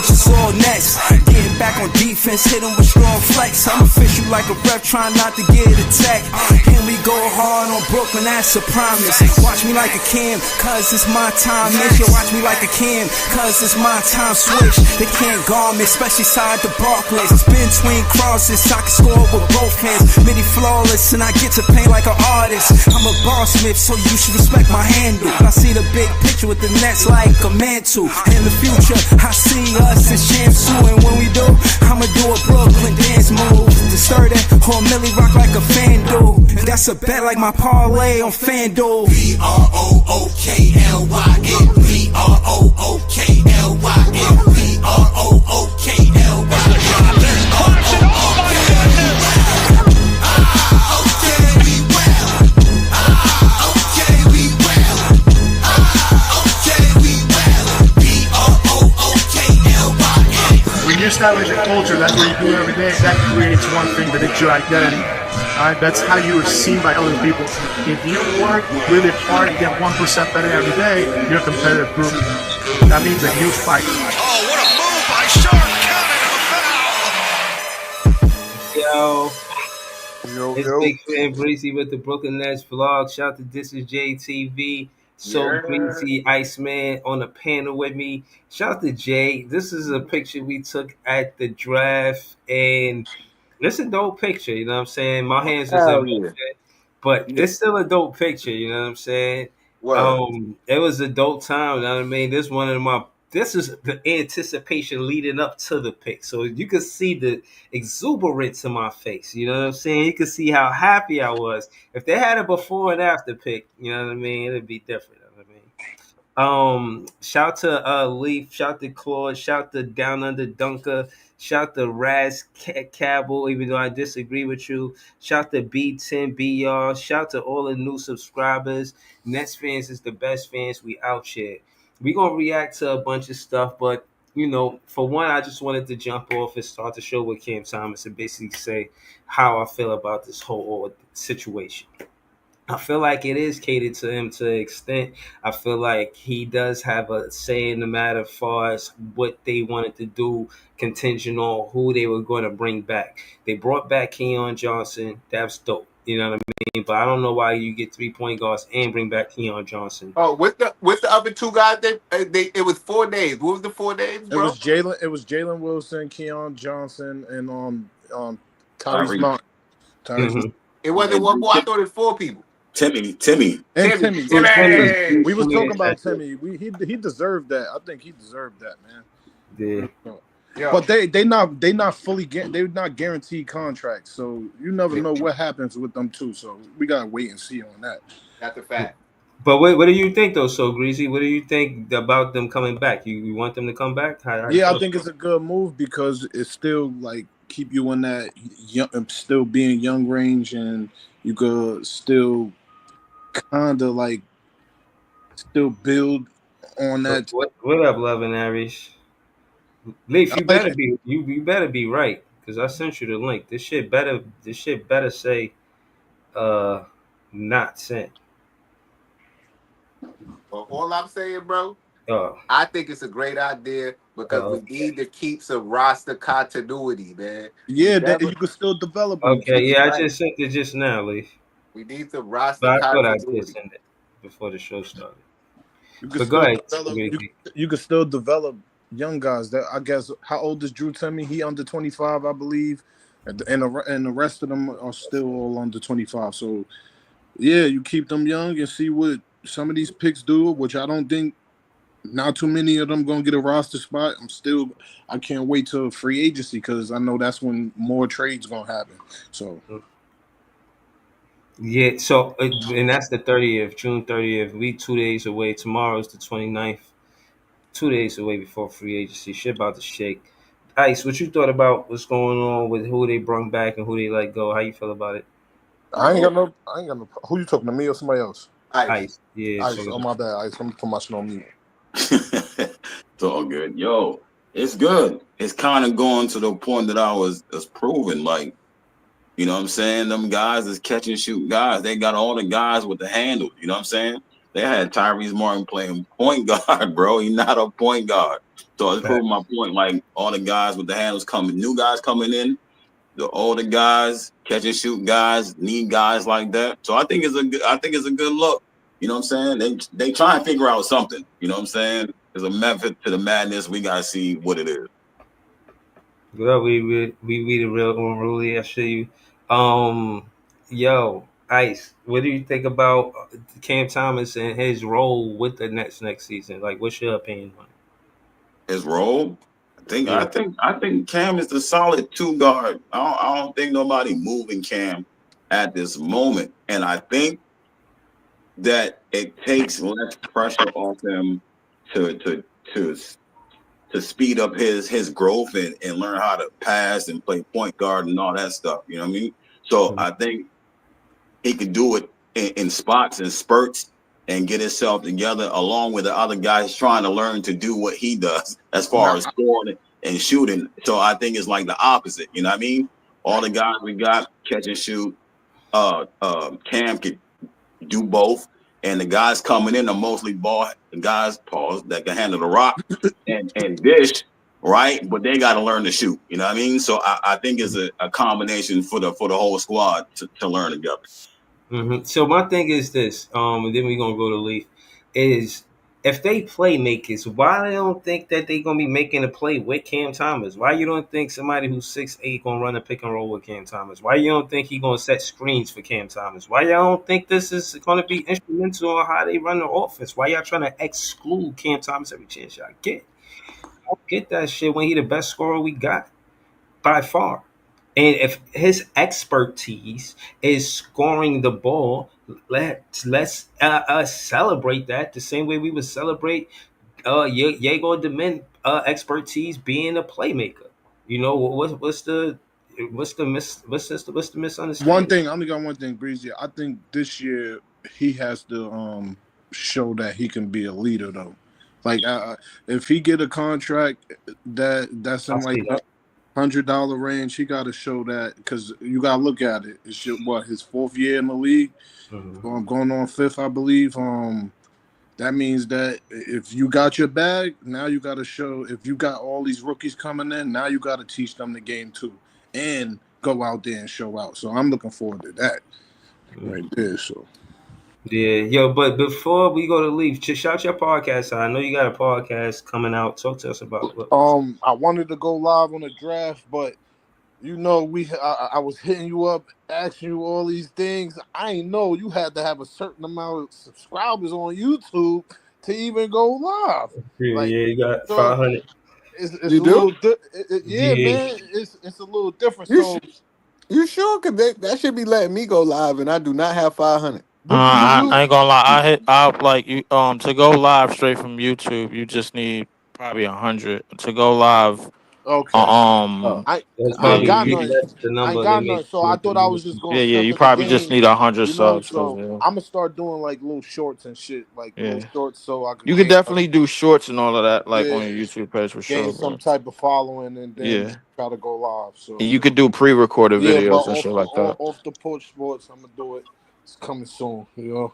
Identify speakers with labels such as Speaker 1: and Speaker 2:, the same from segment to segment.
Speaker 1: bitches all next. Getting back on defense, hit them with strong flex. I'm official like a ref, trying not to get attacked. And we go hard on Brooklyn, that's a promise. Watch me like a Cam, cause it's my time. Miss you, watch me like a Cam, cause it's my time. Switch, they can't guard me, especially side the Barclays. Spin between crosses, I can score with both hands. Midi flawless, and I get to paint like an artist. I'm a boss smith, so you should respect my handle. I see the big picture with the Nets like a mantle. In the future, I see us as champs too. And when we do, I'ma do a Brooklyn dance move. To stir that or Millie rock like a fan do. That's a bet like my parlay on FanDuel.
Speaker 2: BROOKLYN, BROOKLYN, BROOKLYN.
Speaker 3: When you establish a culture, that's what you do every day. That creates one thing, that it's your identity. Alright, that's how you are seen by other people. If you work really hard and get 1% better every day, you're a competitive group. That means that you fight.
Speaker 2: Oh, what a move by Sharp!
Speaker 4: Yo,
Speaker 2: Counted a foul.
Speaker 5: It's Big Fan Breezy with the Brooklyn Nets vlog. Shout out to This Is JTV. So Breezy, Iceman on the panel with me. Shout out to Jay. This is a picture we took at the draft, and it's a dope picture. You know what I'm saying? My hands is up, but it's still a dope picture. You know what I'm saying? It was a dope time. You know what I mean? This is the anticipation leading up to the pick. So you could see the exuberance in my face. You know what I'm saying? You could see how happy I was. If they had a before and after pick, you know what I mean? It'd be different. You know what I mean? Shout to Leaf, shout to Claude, shout to Down Under Dunker, shout to Raz Cabell, even though I disagree with you. Shout to B10 BR, shout to all the new subscribers. Nets fans is the best fans. We out here. We're going to react to a bunch of stuff, but, you know, for one, I just wanted to jump off and start the show with Cam Thomas and basically say how I feel about this whole situation. I feel like it is catered to him to an extent. I feel like he does have a say in the matter as far as what they wanted to do, contingent on who they were going to bring back. They brought back Keon Johnson. That's dope. You know what I mean? But I don't know why you get 3-point guards and bring back Keon Johnson.
Speaker 4: Oh, with the other two guys, they it was 4 days. What was the 4 days, bro?
Speaker 3: It was Jalen Wilson, Keon Johnson, and Tyrese Martin.
Speaker 4: It wasn't one more. I thought it was 4 people.
Speaker 6: Timmy.
Speaker 3: We was talking about Timmy. He deserved that. I think he deserved that, man.
Speaker 5: Yeah.
Speaker 3: But they're not fully they're not guaranteed contracts, so you never know what happens with them too. So we gotta wait and see on that.
Speaker 4: That's a fact.
Speaker 5: But what do you think though, So Greasy? What do you think about them coming back? You want them to come back?
Speaker 3: I think it's a good move because it's still like keep you in that young, still being young range, and you could still kind of like still build on that.
Speaker 5: What up, Love and Aries? Leaf, you better be right because I sent you the link. This shit better say not sent.
Speaker 4: Well, all I'm saying, bro, I think it's a great idea because we need to keep some roster continuity, man.
Speaker 3: Yeah, that you can still develop.
Speaker 5: Okay, I just sent it just now, Leaf.
Speaker 4: We need some roster continuity.
Speaker 5: I thought I did send it before the show started. But go ahead.
Speaker 3: You can still develop young guys. That I guess. How old is Drew Timmy? He under 25, I believe, and the rest of them are still all under 25. So, yeah, you keep them young and see what some of these picks do, which I don't think not too many of them gonna get a roster spot. I can't wait till free agency because I know that's when more trades gonna happen. So.
Speaker 5: Yeah, so and that's the 30th, June 30th. We 2 days away. Tomorrow is the 29th. 2 days away before free agency. Shit about to shake. Ice, what you thought about what's going on with who they brought back and who they let go? How you feel about it?
Speaker 3: I ain't got no. Who you talking to, me or somebody else?
Speaker 5: Ice. Yeah.
Speaker 3: Ice. Oh my bad, Ice. I'm putting my shit on mute.
Speaker 6: It's all good. Yo, it's good. It's kind of going to the point that I was proving, like, you know what I'm saying? Them guys is catch and shoot guys. They got all the guys with the handle. You know what I'm saying? They had Tyrese Martin playing point guard, bro. He's not a point guard. So it's proving my point. Like all the guys with the handles coming, new guys coming in, the older guys, catch and shoot guys, need guys like that. So I think it's a good look. You know what I'm saying? They try and figure out something. You know what I'm saying? There's a method to the madness. We gotta see what it is.
Speaker 5: Well, we read it real unruly. I show you. Yo, Ice, what do you think about Cam Thomas and his role with the Nets next season? Like, what's your opinion on
Speaker 6: His role,
Speaker 5: it? Yeah.
Speaker 6: I think Cam is the solid two guard. I don't think nobody moving Cam at this moment, and I think that it takes less pressure off him to to speed up his growth and learn how to pass and play point guard and all that stuff. You know what I mean? So I think he could do it in spots and spurts and get himself together along with the other guys trying to learn to do what he does as far as scoring and shooting. So I think it's like the opposite. You know what I mean? All the guys we got catch and shoot. Cam could do both. And the guys coming in are mostly ball guys, pause, that can handle the rock and dish, right? But they got to learn to shoot. You know what I mean? So I think it's a combination for the whole squad to learn together.
Speaker 5: Mm-hmm. So my thing is this, and then we're gonna go to Leaf. Is if they playmakers, why they don't think that they gonna be making a play with Cam Thomas? Why you don't think somebody who's 6'8" gonna run a pick and roll with Cam Thomas? Why you don't think he gonna set screens for Cam Thomas? Why y'all don't think this is gonna be instrumental on how they run the offense? Why y'all trying to exclude Cam Thomas every chance y'all get? I don't get that shit when he the best scorer we got by far. And if his expertise is scoring the ball, let's celebrate that the same way we would celebrate Diego Demin expertise being a playmaker. You know what's the
Speaker 3: One
Speaker 5: misunderstanding?
Speaker 3: thing, I only got one thing, Breezy. I think this year he has to show that he can be a leader though. Like if he get a contract that's
Speaker 5: I
Speaker 3: in like
Speaker 5: see that.
Speaker 3: $100 range, he got to show that because you got to look at it. It's his fourth year in the league, going on fifth, I believe. That means that if you got your bag, now you got to show. If you got all these rookies coming in, now you got to teach them the game too, and go out there and show out. So I'm looking forward to that right there. So.
Speaker 5: Yeah, yo, but before we go to Leaf, just shout your podcast out. I know you got a podcast coming out. Talk to us about what.
Speaker 3: I wanted to go live on the draft, but you know, I was hitting you up, asking you all these things. I ain't know you had to have a certain amount of subscribers on YouTube to even go live.
Speaker 5: Yeah,
Speaker 3: Like,
Speaker 5: you got
Speaker 3: so
Speaker 5: 500.
Speaker 3: it's
Speaker 4: You
Speaker 3: a
Speaker 4: do?
Speaker 3: little, yeah,
Speaker 5: Yeah.
Speaker 3: man. It's a little different.
Speaker 4: You
Speaker 3: So,
Speaker 4: you sure? Cause that should be letting me go live, and I do not have 500.
Speaker 3: what do you
Speaker 7: I
Speaker 3: use?
Speaker 7: ain't gonna lie. I like you to go live straight from YouTube. You just need probably 100 to go live.
Speaker 3: Okay,
Speaker 7: Um,
Speaker 3: I
Speaker 5: That's
Speaker 3: I ain't
Speaker 7: yeah,
Speaker 5: probably
Speaker 3: got
Speaker 7: you,
Speaker 3: none.
Speaker 5: that's the
Speaker 3: I ain't
Speaker 5: number they
Speaker 3: got
Speaker 5: make.
Speaker 3: none. So I thought I was just gonna
Speaker 7: yeah.
Speaker 3: step
Speaker 7: You
Speaker 3: in the
Speaker 7: probably just
Speaker 3: game,
Speaker 7: need 100
Speaker 3: you know.
Speaker 7: subs.
Speaker 3: So
Speaker 7: Yeah,
Speaker 3: I'm gonna start doing like little shorts and shit, like little
Speaker 7: yeah.
Speaker 3: shorts, so I could
Speaker 7: You could
Speaker 3: gain,
Speaker 7: definitely do shorts and all of that, like on
Speaker 3: yeah,
Speaker 7: your YouTube page for
Speaker 3: gain
Speaker 7: sure,
Speaker 3: some
Speaker 7: bro.
Speaker 3: type of following, and then
Speaker 7: Yeah,
Speaker 3: try to go live.
Speaker 7: and
Speaker 3: So
Speaker 7: you could do pre-recorded
Speaker 3: yeah, but
Speaker 7: videos and shit like that.
Speaker 3: off the porch sports, I'm gonna do it. It's coming soon, you know.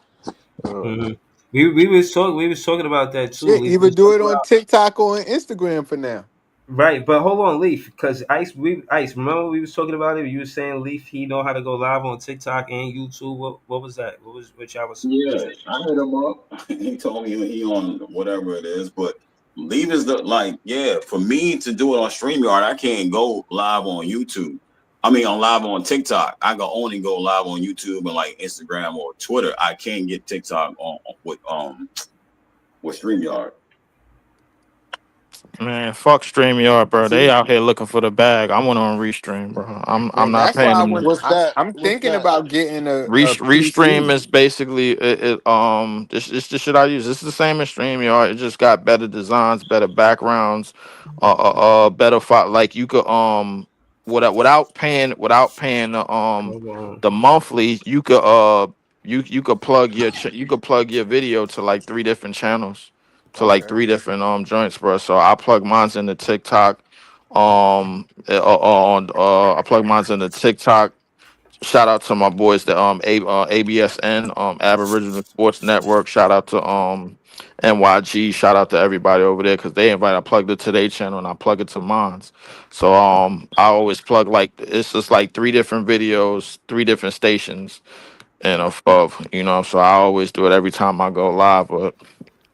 Speaker 5: Mm-hmm. We was talking about that too,
Speaker 4: Shit,
Speaker 5: Leaf. We
Speaker 4: even
Speaker 5: was
Speaker 4: do it
Speaker 5: talking
Speaker 4: on
Speaker 5: about
Speaker 4: TikTok or on Instagram for now.
Speaker 5: right, but hold on, Leaf, because Ice. Remember we was talking about it. You were saying Leaf, he know how to go live on TikTok and YouTube. What was that? What y'all was?
Speaker 6: Yeah, I hit him up. He told me he on whatever it is, but leave is for me to do it on StreamYard, I can't go live on YouTube. I mean, on live on TikTok. I can only go live on YouTube and like Instagram or Twitter. I can't get TikTok on with StreamYard.
Speaker 7: Man, fuck StreamYard, bro. They
Speaker 4: See,
Speaker 7: out here looking for the bag. I want on Restream, bro. I'm
Speaker 4: and
Speaker 7: not
Speaker 4: that's why
Speaker 7: paying
Speaker 4: I
Speaker 7: them.
Speaker 4: want.
Speaker 3: What's that?
Speaker 4: I'm
Speaker 3: What's
Speaker 4: thinking
Speaker 3: that?
Speaker 4: about getting a
Speaker 7: Restream
Speaker 4: PC.
Speaker 7: is basically it's the shit I use. It's the same as StreamYard. It just got better designs, better backgrounds, better like you could without paying
Speaker 5: Hold on.
Speaker 7: the monthly, you could you could plug you could plug your video to like three different channels, to like
Speaker 3: Okay.
Speaker 7: three different joints, bro. So I plug mine's into TikTok. I plug mine's into TikTok. Shout out to my boys, the ABSN, Aboriginal Sports Network. Shout out to NYG. Shout out to everybody over there because they invite. I plugged it to their channel and I plug it to mine's. So I always plug like it's just like three different videos, three different stations, and of So I always do it every time I go live. But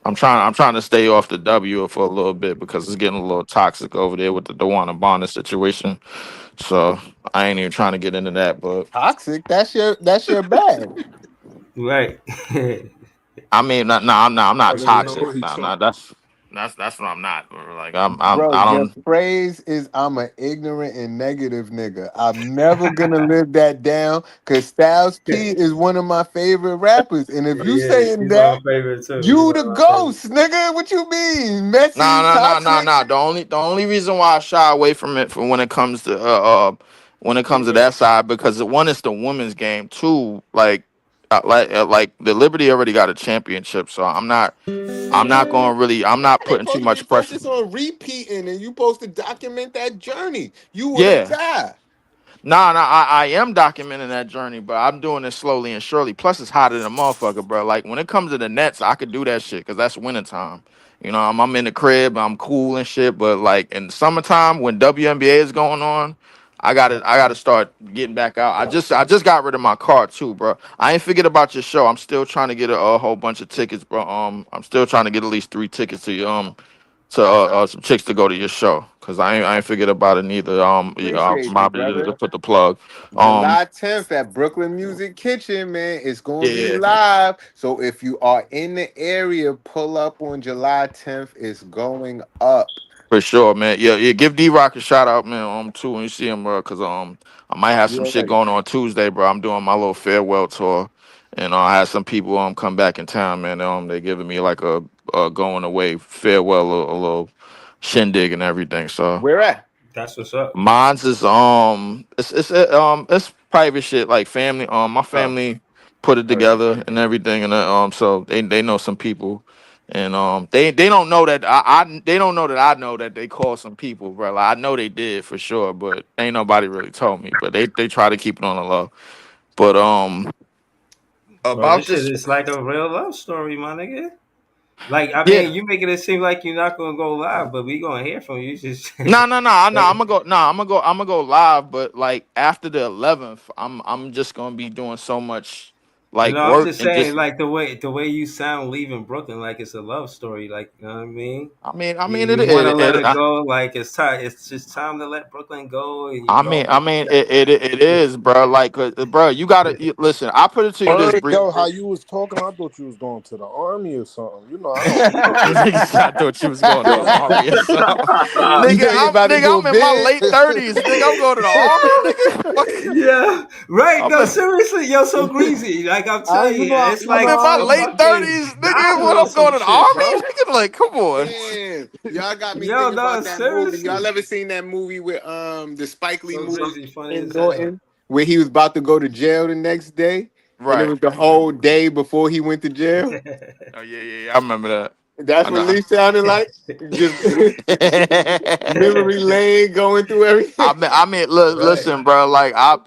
Speaker 7: I'm trying to stay off the W for a little bit because it's getting a little toxic over there with the Dewana Bonner situation. So I ain't even trying to get into that. But
Speaker 4: Toxic. That's your bag.
Speaker 5: Right.
Speaker 7: I mean, I'm
Speaker 3: I
Speaker 7: not
Speaker 3: don't even know
Speaker 7: toxic.
Speaker 3: what he
Speaker 7: Nah,
Speaker 3: talking.
Speaker 7: that's what I'm not. Bro. Like
Speaker 4: Bro,
Speaker 7: I
Speaker 4: your
Speaker 7: don't.
Speaker 4: phrase is I'm an ignorant and negative nigga. I'm never gonna live that down because Styles P is one of my favorite rappers. And if
Speaker 5: Oh
Speaker 4: you
Speaker 5: yeah,
Speaker 4: saying
Speaker 5: he's one
Speaker 4: that,
Speaker 5: of my favorite too. He's
Speaker 4: you
Speaker 5: one
Speaker 4: the
Speaker 5: of my favorites.
Speaker 4: ghost, nigga. What you mean? Messy, toxic?
Speaker 7: The only reason why I shy away from it for when it comes to that side because one is the women's game. Two, like the Liberty already got a championship, so I'm not
Speaker 4: They
Speaker 7: putting too
Speaker 4: supposed to be
Speaker 7: much pressure.
Speaker 4: focused on repeating and you supposed to document that journey. You would have
Speaker 7: Yeah.
Speaker 4: died.
Speaker 7: Nah, I am documenting that journey, but I'm doing it slowly and surely. Plus, it's hotter than a motherfucker, bro. Like when it comes to the Nets, I could do that shit because that's wintertime. I'm in the crib, I'm cool and shit. But like in the summertime, when WNBA is going on, I gotta start getting back out. I just got rid of my car too, bro. I ain't forget about your show. I'm still trying to get a whole bunch of tickets, bro. I'm still trying to get at least 3 tickets to some chicks to go to your show because I ain't forget about it neither.
Speaker 4: Appreciate you,
Speaker 7: Remind me to
Speaker 4: brother.
Speaker 7: put the plug. Um,
Speaker 4: July 10th at Brooklyn Music Kitchen, man. It's going to be
Speaker 7: yeah,
Speaker 4: live. So if you are in the area, pull up on July 10th. It's going up.
Speaker 7: for sure, man. Yeah, yeah. Give D Rock a shout out, man. Too when you see him, bro, because I might have
Speaker 4: You
Speaker 7: some shit
Speaker 4: already.
Speaker 7: going on Tuesday, bro. I'm doing my little farewell tour, and I had some people come back in town, man. They giving me like a going away farewell, a little shindig and everything. So.
Speaker 4: Where at?
Speaker 5: That's what's up.
Speaker 7: Mine's is it's private shit like family. My
Speaker 4: Oh,
Speaker 7: family put it
Speaker 4: word.
Speaker 7: together and everything, and so they know some people, and they don't know that they don't know that I know that they call some people, bro. Like, I know they did for sure, but ain't nobody really told me. But they try to keep it on the low. But
Speaker 5: Bro,
Speaker 7: about
Speaker 5: this shit
Speaker 7: this,
Speaker 5: is like a real love story, my nigga. Like, I
Speaker 7: yeah.
Speaker 5: mean, you making it seem like you're not gonna go live, but we gonna hear from you. Just
Speaker 7: No. I'm gonna go. No, I'm gonna go live. But like after the 11th, I'm just gonna be doing so much like
Speaker 5: I'm
Speaker 7: work
Speaker 5: just
Speaker 7: and
Speaker 5: saying,
Speaker 7: just.
Speaker 5: like the way you sound leaving Brooklyn, like it's a love story. Like, you know what I mean?
Speaker 7: I
Speaker 5: You
Speaker 7: mean
Speaker 5: you want to let it go. Like it's time. It's just time to let Brooklyn go, and you go back to that.
Speaker 7: it is, bro. Like, bro, listen. I put it to you this
Speaker 3: Word,
Speaker 7: brief.
Speaker 3: yo, how you was talking, I thought you was going to the army or something. I don't.
Speaker 7: Nigga, I thought you was going to the army or something.
Speaker 4: You know you about to do a
Speaker 7: I'm in my
Speaker 4: bid.
Speaker 7: late 30s. Nigga, I'm going to the army. Nigga, fuck.
Speaker 5: Yeah, right.
Speaker 7: I'm
Speaker 5: No,
Speaker 7: in,
Speaker 5: seriously, yo, so greasy. Like I'm
Speaker 3: I,
Speaker 5: telling
Speaker 3: you
Speaker 5: you,
Speaker 3: know,
Speaker 5: it's
Speaker 7: I'm
Speaker 5: like
Speaker 7: in my
Speaker 5: a
Speaker 7: late
Speaker 5: fucking
Speaker 7: 30s, nigga.
Speaker 5: doctor
Speaker 7: What
Speaker 5: or
Speaker 7: I'm going
Speaker 5: some
Speaker 7: to the
Speaker 5: shit,
Speaker 7: army?
Speaker 5: bro.
Speaker 7: Nigga, like, come on.
Speaker 4: Man, y'all got me
Speaker 5: Yo,
Speaker 4: thinking
Speaker 5: no,
Speaker 4: about that movie. Y'all
Speaker 5: seriously,
Speaker 4: ever seen that movie with the Spike Lee
Speaker 5: so
Speaker 4: movie
Speaker 5: greasy, funny
Speaker 4: in
Speaker 5: as hell.
Speaker 4: Norton where he was about to go to jail the next day, and it
Speaker 7: Right.
Speaker 4: was the whole day before he went to jail.
Speaker 7: Oh yeah. I remember that.
Speaker 4: That's
Speaker 7: I
Speaker 4: what
Speaker 7: know.
Speaker 4: Lee sounded like. Just memory lane going through everything.
Speaker 7: Look,
Speaker 5: Right.
Speaker 7: listen, bro. Like, I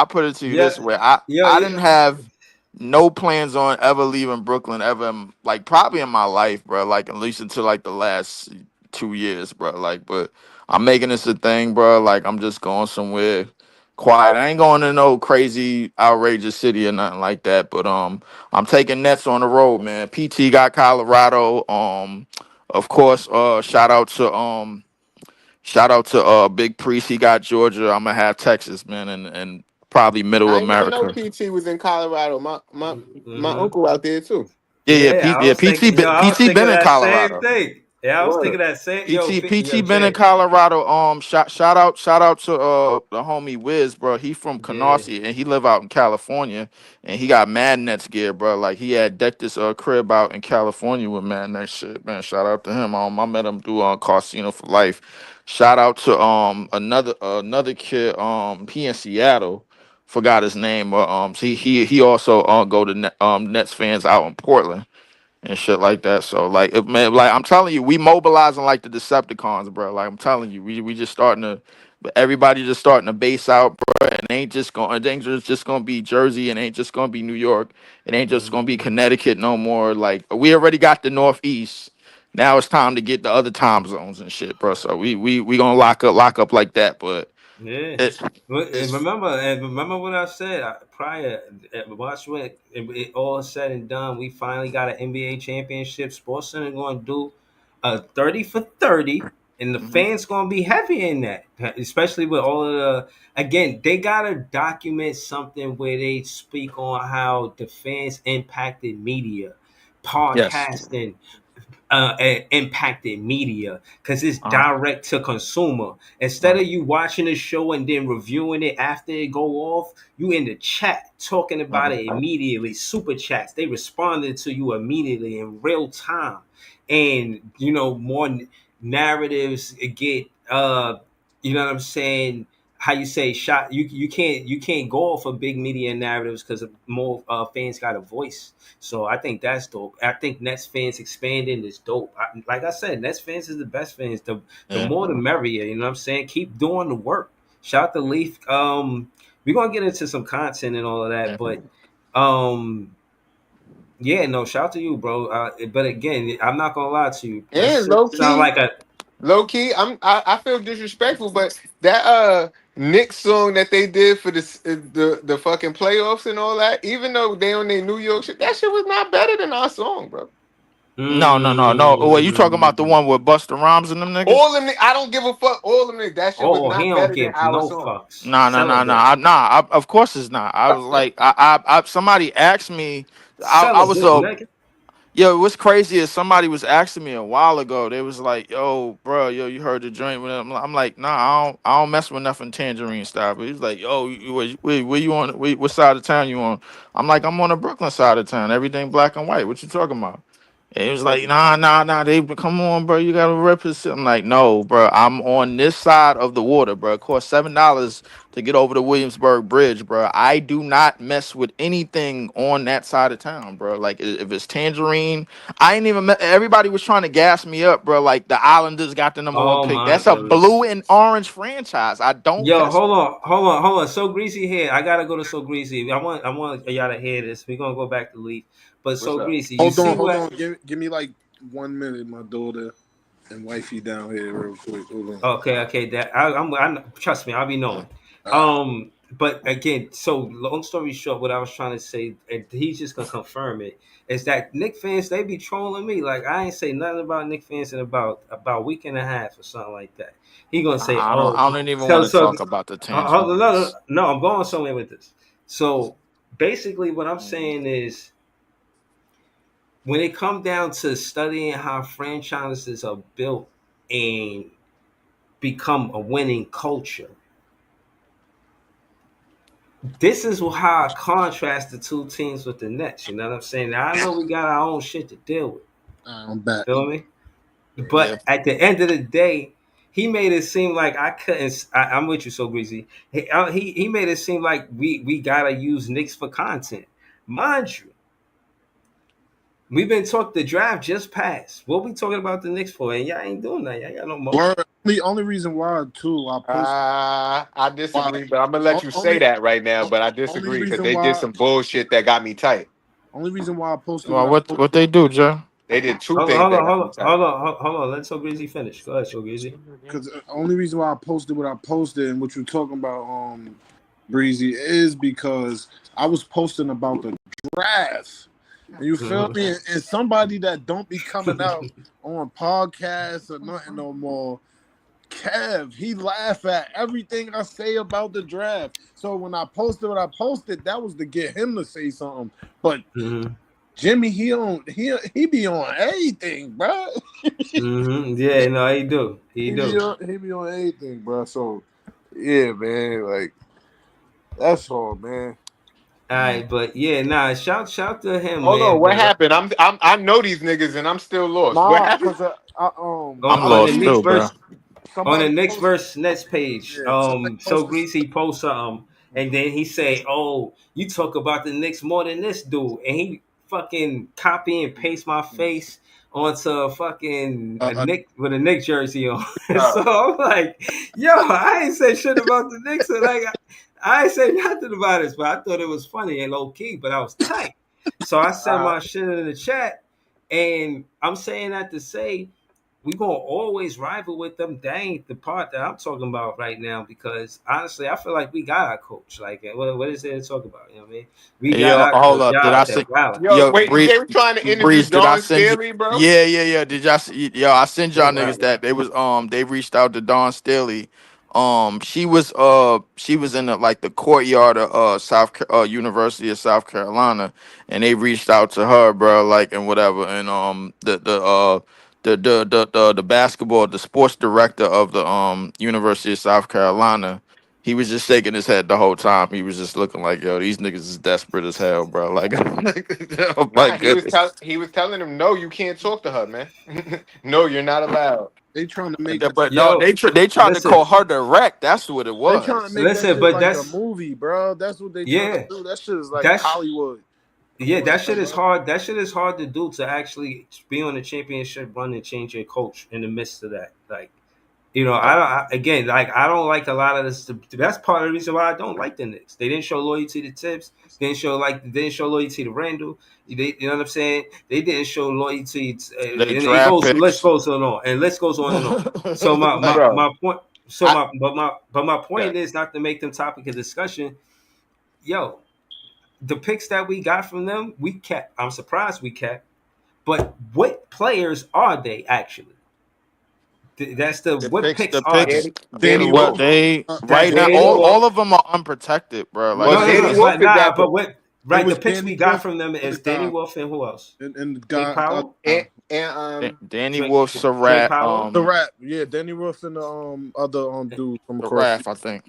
Speaker 7: put it to you
Speaker 5: Yeah.
Speaker 7: this way.
Speaker 5: Yo,
Speaker 7: I
Speaker 5: yeah.
Speaker 7: didn't have no plans on ever leaving Brooklyn ever, like probably in my life, bro. Like at least until like the last 2 years, bro. Like, but I'm making this a thing, bro. Like, I'm just going somewhere quiet. I ain't going to no crazy, outrageous city or nothing like that. But I'm taking Nets on the road, man. PT got Colorado. Of course, shout out to Big Priest. He got Georgia. I'm gonna have Texas, man, and probably Middle
Speaker 4: I didn't even know
Speaker 7: America.
Speaker 4: PT was in Colorado. My
Speaker 5: Hmm.
Speaker 4: uncle out there too.
Speaker 5: Yeah, I was thinking. Yo, I was
Speaker 7: PT
Speaker 5: thinking
Speaker 7: been in
Speaker 5: that same
Speaker 7: Colorado.
Speaker 5: thing. Yeah, I was thinking
Speaker 4: Word.
Speaker 5: that same. Yo, yo,
Speaker 7: PT been in
Speaker 5: Jay.
Speaker 7: Colorado. Shout out to the homie Wiz, bro. He from
Speaker 5: Yeah.
Speaker 7: Canarsie and he live out in California, and he got Mad Nets gear, bro. Like he had decked this crib out in California with Mad Nets shit, man. Shout out to him. I met him through Casino for Life. Shout out to another kid he in Seattle. Forgot his name, but he also go to Nets fans out in Portland. and shit like that. So like, man, like I'm telling you, we mobilizing like the Decepticons, bro. Like I'm telling you, we just starting to, but everybody just starting to base out, bro. And it ain't just going, it ain't just gonna be Jersey, and ain't just gonna be New York, it ain't just gonna be Connecticut no more. Like we already got the Northeast. Now it's time to get the other time zones and shit, bro. So we gonna lock up like that, but
Speaker 5: Yeah.
Speaker 7: it,
Speaker 3: It's
Speaker 5: And remember what I said prior. Watch when it all said and done. We finally got an NBA championship. SportsCenter going to do a 30 for 30, and the
Speaker 7: mhm.
Speaker 5: fans going to be heavy in that, especially with all of the. Again, they got to document something where they speak on how the fans impacted media,
Speaker 7: Yes.
Speaker 5: podcasting, impacted media because it's
Speaker 7: Uh,
Speaker 5: direct to consumer. Instead
Speaker 7: uh,
Speaker 5: of you watching the show and then reviewing it after it go off, you in the chat talking about
Speaker 7: uh,
Speaker 5: it immediately. Super chats, they responded to you immediately in real time, and more narratives get. You know what I'm saying? How you say shot? You can't go off of big media narratives because more fans got a voice. So I think that's dope. I think Nets fans expanding is dope. Like I said, Nets fans is the best fans. The
Speaker 7: yeah,
Speaker 5: more the merrier. You know what I'm saying? Keep doing the work. Shout out to Leaf. We're gonna get into some content and all of that,
Speaker 7: yeah.
Speaker 5: but um, yeah, no, shout out to you, bro. But again, I'm not gonna lie to you. That
Speaker 4: And
Speaker 5: shit
Speaker 4: low
Speaker 5: sound
Speaker 4: key,
Speaker 5: like a
Speaker 4: low key, I feel disrespectful, but that Knicks song that they did for the fucking playoffs and all that, even though they on their New York shit, that shit was not better than our song, bro.
Speaker 7: No. Well, you talking about the
Speaker 5: mm,
Speaker 7: one with Busta Rhymes and them niggas?
Speaker 4: All them, I don't give a fuck. All them, that shit was
Speaker 5: he
Speaker 4: not
Speaker 5: don't
Speaker 4: better than
Speaker 5: give
Speaker 4: our
Speaker 5: no
Speaker 4: song.
Speaker 5: fucks. Celibate.
Speaker 7: Of course it's not. I was like, somebody asked me, I was
Speaker 5: Celibate, nigga.
Speaker 7: yo, what's crazy is somebody was asking me a while ago. They was like, yo, bro, yo, you heard the joint? I'm like, nah, I don't mess with nothing tangerine style. But he's like, yo, where you on? What side of town you on? I'm like, I'm on the Brooklyn side of town. Everything black and white. What you talking about? And he was like, nah. They come on, bro. You gotta represent. I'm like, no, bro. I'm on this side of the water, bro. It costs $7 to get over the Williamsburg Bridge, bro. I do not mess with anything on that side of town, bro. Like if it's Tangerine, I ain't even. Everybody was trying to gas me up, bro. Like the Islanders got the number one
Speaker 5: Oh
Speaker 7: pick.
Speaker 5: my
Speaker 7: That's a
Speaker 5: goodness.
Speaker 7: blue and orange franchise. I don't
Speaker 5: Yo,
Speaker 7: mess.
Speaker 5: hold on. So greasy here. I gotta go to So greasy. I want y'all to hear this. We're gonna go back to Leaf. But
Speaker 4: What's
Speaker 5: So
Speaker 4: up?
Speaker 5: greasy, you see
Speaker 3: hold
Speaker 5: what?
Speaker 3: on. Give me like 1 minute, my daughter and wifey down here real quick. Hold on.
Speaker 5: Okay. That I trust me. I'll be knowing.
Speaker 3: All right.
Speaker 5: But again, so long story short, what I was trying to say, and he's just gonna confirm it, is that Nick fans they be trolling me. Like I ain't say nothing about Nick fans in about a week and a half or something like that. He gonna say, "Oh,
Speaker 7: I don't even want
Speaker 5: so
Speaker 7: to
Speaker 5: so."
Speaker 7: talk about the
Speaker 5: Hold on, no,
Speaker 7: Tangerines.
Speaker 5: no, I'm going somewhere with this. So basically, what I'm saying is, when it comes down to studying how franchises are built and become a winning culture, this is how I contrast the two teams with the Nets. You know what I'm saying? Now, I know we got our own shit to deal with.
Speaker 3: I'm back.
Speaker 5: Feel me?
Speaker 7: Yeah.
Speaker 5: But at the end of the day, he made it seem like I couldn't. I'm with you, so greasy. He made it seem like we gotta use Knicks for content. Mind you, we've been talking. The draft just passed. What we talking about the Knicks for? And y'all ain't doing that. Y'all got no motion.
Speaker 3: Word. Only reason why too I posted
Speaker 4: I
Speaker 3: why
Speaker 4: disagree, but I'm gonna let you say
Speaker 3: only
Speaker 4: that right now. But I
Speaker 3: only
Speaker 4: disagree because
Speaker 3: reason
Speaker 4: they did
Speaker 3: why
Speaker 4: some bullshit that got me tight.
Speaker 3: I posted
Speaker 7: Well,
Speaker 3: what I
Speaker 7: what
Speaker 3: posted
Speaker 7: they do, Joe?
Speaker 4: They did two
Speaker 5: Hold on,
Speaker 4: things
Speaker 5: hold
Speaker 4: that
Speaker 5: on,
Speaker 4: got
Speaker 5: hold
Speaker 4: me
Speaker 5: on,
Speaker 4: tight.
Speaker 5: hold on, hold on. Let So greasy finish. Go ahead, so greasy.
Speaker 3: because only reason why I posted what I posted and what you're talking about, Breezy, is because I was posting about the draft. And you feel me? And somebody that don't be coming out on podcasts or nothing no more, Kev, he laugh at everything I say about the draft. So when I posted what I posted, that was to get him to say something. But
Speaker 5: Mm-hmm.
Speaker 3: Jimmy, he be on everything, bro.
Speaker 5: Mm-hmm. Yeah, no, he do. He do.
Speaker 3: He be on anything, bro. So yeah, man, like that's all, man.
Speaker 5: All right, but yeah, nah. Shout to him,
Speaker 4: Hold on,
Speaker 5: man.
Speaker 4: what
Speaker 5: But
Speaker 4: happened? I know these niggas and I'm still lost. What
Speaker 3: Nah,
Speaker 4: happened?
Speaker 3: cause
Speaker 5: on,
Speaker 7: I'm
Speaker 5: on the
Speaker 7: lost
Speaker 5: Knicks
Speaker 7: too, bro.
Speaker 5: verse on the
Speaker 3: somebody
Speaker 5: Knicks
Speaker 3: posted,
Speaker 5: verse Nets page,
Speaker 3: yeah, somebody
Speaker 5: so
Speaker 3: posted.
Speaker 5: greasy post something, and then he say, "Oh, you talk about the Knicks more than this dude," and he fucking copy and paste my face onto a fucking a Nick with a Nick jersey on. So I'm like, yo, I ain't say shit about the Knicks. And like, I ain't say nothing about this, but I thought it was funny and low key, but I was tight. So I said my shit in the chat, and I'm saying that to say we gonna always rival with them. That ain't the part that I'm talking about right now, because honestly, I feel like we got our coach. Like, what is there to talk about? You know what I mean? We
Speaker 7: Hey,
Speaker 5: got
Speaker 7: yo,
Speaker 5: our
Speaker 7: hold
Speaker 5: coach.
Speaker 7: up.
Speaker 5: Y'all
Speaker 7: Did I
Speaker 5: out there
Speaker 7: send?
Speaker 5: wilding.
Speaker 4: Yo,
Speaker 7: Yo,
Speaker 4: wait, they were trying to interview
Speaker 7: Breeze, did I
Speaker 4: Dawn
Speaker 7: send you?
Speaker 4: Staley, bro?
Speaker 7: Yeah. Did y'all see? Yo, I sent
Speaker 5: They
Speaker 7: y'all niggas
Speaker 5: wilding.
Speaker 7: that they was they reached out to Dawn Staley. She was in the, like, the courtyard of University of South Carolina, and they reached out to her, bro, like, and whatever, and the basketball, the sports director of the University of South Carolina. He was just shaking his head the whole time. He was just looking like, yo, these niggas is desperate as hell, bro. Like, oh my
Speaker 4: Nah,
Speaker 7: goodness.
Speaker 4: he was telling him, no, you can't talk to her, man. No, you're not allowed.
Speaker 3: They trying to make
Speaker 7: But no,
Speaker 5: Yo,
Speaker 7: they tried to
Speaker 5: listen,
Speaker 7: call her direct. That's what it
Speaker 3: they trying to
Speaker 7: was.
Speaker 3: make that
Speaker 5: listen,
Speaker 3: shit
Speaker 5: but
Speaker 3: like a
Speaker 5: that's
Speaker 3: movie, bro. That's what they trying to
Speaker 5: yeah,
Speaker 3: do. That shit is like
Speaker 5: that's
Speaker 3: Hollywood. Come
Speaker 5: yeah,
Speaker 3: on,
Speaker 5: that shit is
Speaker 3: bro.
Speaker 5: hard. That shit is hard to do, to actually be on a championship run and change your coach in the midst of that. Like, you know, again, like, I don't like a lot of this. That's part of the reason why I don't like the Knicks. They didn't show loyalty to Tibbs. They didn't show loyalty to Randall. You know what I'm saying? They didn't show loyalty.
Speaker 7: They
Speaker 5: And it
Speaker 7: draft
Speaker 5: goes. Let's
Speaker 7: picks.
Speaker 5: goes on and let's goes on and on. So
Speaker 7: Like,
Speaker 4: Bro,
Speaker 5: my point. So
Speaker 4: I,
Speaker 5: my
Speaker 4: yeah.
Speaker 5: point is not to make them topic of discussion. Yo, the picks that we got from them, we kept. I'm surprised we kept. But what players are they actually? That's the what picks
Speaker 7: the
Speaker 5: are they?
Speaker 7: picks.
Speaker 4: Danny
Speaker 7: What
Speaker 4: Wolf.
Speaker 7: they
Speaker 5: That
Speaker 7: right now,
Speaker 5: Danny
Speaker 7: all
Speaker 5: Wolf.
Speaker 7: of them are unprotected, bro. Like,
Speaker 4: Well,
Speaker 5: No,
Speaker 7: it's
Speaker 4: Danny
Speaker 7: it's
Speaker 4: Wolf
Speaker 5: but
Speaker 4: is
Speaker 5: nah.
Speaker 4: that
Speaker 5: But
Speaker 4: pick.
Speaker 5: what?
Speaker 3: It
Speaker 5: Right, the
Speaker 3: was
Speaker 5: picks
Speaker 3: Danny
Speaker 5: we got
Speaker 3: Wolf,
Speaker 5: from them
Speaker 3: other
Speaker 5: is Danny
Speaker 3: guy,
Speaker 5: Wolf and who else?
Speaker 3: and the
Speaker 5: Drake
Speaker 3: guy, other
Speaker 5: Powell.
Speaker 3: guy.
Speaker 4: And
Speaker 7: Danny
Speaker 5: Drake,
Speaker 7: Wolf,
Speaker 5: Drake
Speaker 7: Surratt,
Speaker 5: Powell.
Speaker 3: The rap, yeah, Danny Ruff and the other dude from
Speaker 7: the
Speaker 3: across.
Speaker 7: Raf, I think.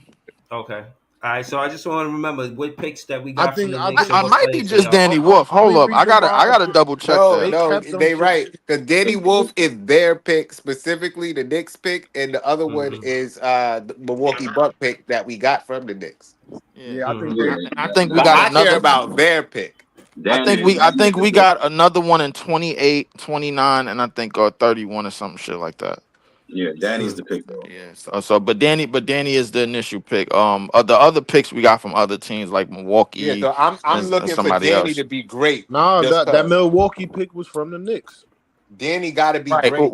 Speaker 5: Okay. All right. So I just want to remember what picks that we
Speaker 3: I
Speaker 5: got from
Speaker 3: think
Speaker 5: the
Speaker 3: I
Speaker 5: Knicks
Speaker 3: think
Speaker 5: and
Speaker 7: I
Speaker 5: what
Speaker 7: might be
Speaker 5: players they
Speaker 7: just
Speaker 5: are.
Speaker 7: Danny Wolf. Hold
Speaker 3: only
Speaker 7: up,
Speaker 3: reason
Speaker 7: I
Speaker 3: why
Speaker 7: gotta double check
Speaker 4: no,
Speaker 3: they
Speaker 7: that.
Speaker 4: no,
Speaker 3: kept them
Speaker 4: they
Speaker 3: shit.
Speaker 4: right. The Danny Wolf is their pick, specifically the Knicks pick, and the other one
Speaker 5: Mm-hmm.
Speaker 4: is the Milwaukee Buck pick that we got from the Knicks.
Speaker 7: Yeah,
Speaker 3: Yeah, I think
Speaker 5: Mm-hmm.
Speaker 3: they.
Speaker 6: Yeah,
Speaker 7: and I think we
Speaker 4: But
Speaker 7: got
Speaker 4: I care
Speaker 7: another.
Speaker 4: about their pick.
Speaker 7: I
Speaker 6: Danny
Speaker 7: think
Speaker 6: is
Speaker 7: we
Speaker 6: the
Speaker 7: got another one in 28, 29, and I think 31 or something shit like that.
Speaker 6: yeah, Danny's the pick though.
Speaker 7: Yeah. But Danny is the initial pick. The other picks we got from other teams like
Speaker 4: Yeah,
Speaker 7: Milwaukee
Speaker 4: so I'm
Speaker 7: and
Speaker 4: looking for
Speaker 7: somebody
Speaker 4: Danny
Speaker 7: else.
Speaker 4: to be great.
Speaker 3: Nah,
Speaker 4: Just
Speaker 3: that
Speaker 4: cause
Speaker 3: Milwaukee pick was from the Knicks.
Speaker 4: Danny got to be
Speaker 7: Right.
Speaker 4: great.
Speaker 7: What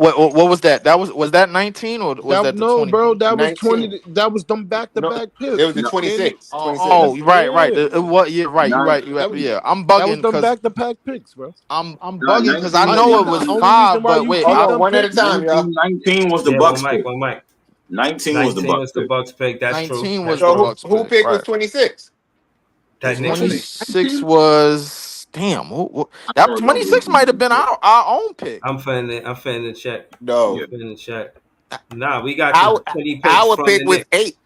Speaker 7: was that? Was that 19 or was
Speaker 3: That
Speaker 7: that the
Speaker 3: no,
Speaker 7: 20?
Speaker 3: bro, that was
Speaker 4: 19.
Speaker 3: 20. That was them back to
Speaker 4: No,
Speaker 3: back
Speaker 4: it was
Speaker 3: picks.
Speaker 4: the
Speaker 6: No,
Speaker 4: 26.
Speaker 7: Oh,
Speaker 4: 26.
Speaker 7: right.
Speaker 3: Yeah,
Speaker 7: What? Yeah, right. You
Speaker 6: nine,
Speaker 7: right.
Speaker 3: that was
Speaker 7: Yeah. I'm
Speaker 3: that was
Speaker 7: bugging
Speaker 3: them
Speaker 7: because
Speaker 3: back to back picks, bro.
Speaker 7: I'm
Speaker 6: nah,
Speaker 7: bugging because I
Speaker 6: 19,
Speaker 7: know it
Speaker 3: You
Speaker 7: was
Speaker 3: only reason
Speaker 7: 5,
Speaker 3: why
Speaker 7: but
Speaker 3: you
Speaker 7: wait,
Speaker 4: Hold
Speaker 3: keep
Speaker 7: I,
Speaker 4: on,
Speaker 3: them
Speaker 4: one at a
Speaker 3: picks.
Speaker 4: time, y'all.
Speaker 6: 19 was the
Speaker 5: Yeah,
Speaker 6: Bucks pick.
Speaker 5: One Mike.
Speaker 6: 19 was the
Speaker 5: 19
Speaker 6: Bucks
Speaker 5: was the
Speaker 6: pick.
Speaker 5: Bucks pick. That's true.
Speaker 7: 19
Speaker 5: That's
Speaker 7: was the
Speaker 4: So
Speaker 5: true.
Speaker 7: Bucks
Speaker 4: who
Speaker 7: pick,
Speaker 4: pick was
Speaker 7: right?
Speaker 4: 26?
Speaker 5: That Knicks
Speaker 3: Wasn't it
Speaker 5: pick.
Speaker 7: 26
Speaker 3: 19?
Speaker 7: was damn.
Speaker 6: I
Speaker 7: That
Speaker 6: thought that was
Speaker 7: 26 might have been
Speaker 6: the
Speaker 7: our own pick.
Speaker 5: I'm finna check. I'm
Speaker 6: yeah.
Speaker 4: No.
Speaker 5: finna check. Nah, we got the
Speaker 4: Our
Speaker 5: 20 picks
Speaker 4: our
Speaker 5: from
Speaker 4: pick
Speaker 5: the
Speaker 4: was
Speaker 5: Knicks.
Speaker 4: 8.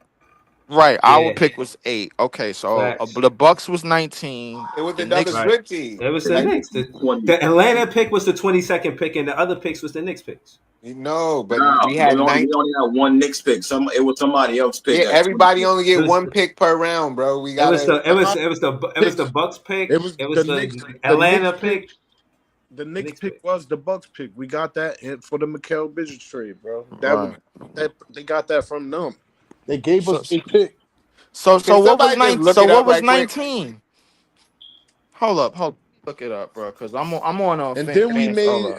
Speaker 7: Right. Our
Speaker 5: Yeah,
Speaker 7: pick was 8. Okay, so
Speaker 5: facts.
Speaker 7: the Bucks was 19.
Speaker 4: It was
Speaker 7: The
Speaker 4: another
Speaker 7: Knicks.
Speaker 5: Right.
Speaker 4: good team.
Speaker 5: It was
Speaker 6: The
Speaker 5: the
Speaker 6: Knicks
Speaker 5: Knicks.
Speaker 6: was
Speaker 5: The
Speaker 6: 20.
Speaker 5: Atlanta pick was the 22nd pick, and the other picks was the Knicks picks.
Speaker 4: No, but
Speaker 6: No,
Speaker 4: we had
Speaker 6: we
Speaker 4: 9.
Speaker 6: only had one Knicks pick. It was somebody else pick
Speaker 4: Yeah,
Speaker 6: at
Speaker 4: everybody
Speaker 6: 26.
Speaker 4: only
Speaker 5: It
Speaker 4: get
Speaker 5: was
Speaker 4: one pick per round, bro. We
Speaker 5: it was
Speaker 4: gotta.
Speaker 5: the it was
Speaker 3: Nah,
Speaker 5: it was the it was the
Speaker 3: picks.
Speaker 5: Bucks pick.
Speaker 3: It was
Speaker 5: It was
Speaker 3: the
Speaker 5: the
Speaker 3: Knicks. The Knicks
Speaker 5: Atlanta
Speaker 3: pick.
Speaker 5: pick.
Speaker 3: The Knicks
Speaker 5: Knicks
Speaker 3: pick
Speaker 5: pick.
Speaker 3: was the Bucks pick. We got that for the Mikal Bridges trade, bro.
Speaker 7: Right.
Speaker 3: That they got that from them. They gave
Speaker 7: So
Speaker 3: us a pick.
Speaker 4: Can
Speaker 7: what was
Speaker 4: somebody just
Speaker 7: 19?
Speaker 4: look
Speaker 7: So
Speaker 4: it
Speaker 7: what
Speaker 4: up
Speaker 7: was
Speaker 4: right quick?
Speaker 7: 19? Hold. Look it up, bro, cuz I'm on
Speaker 3: And then
Speaker 7: hold up.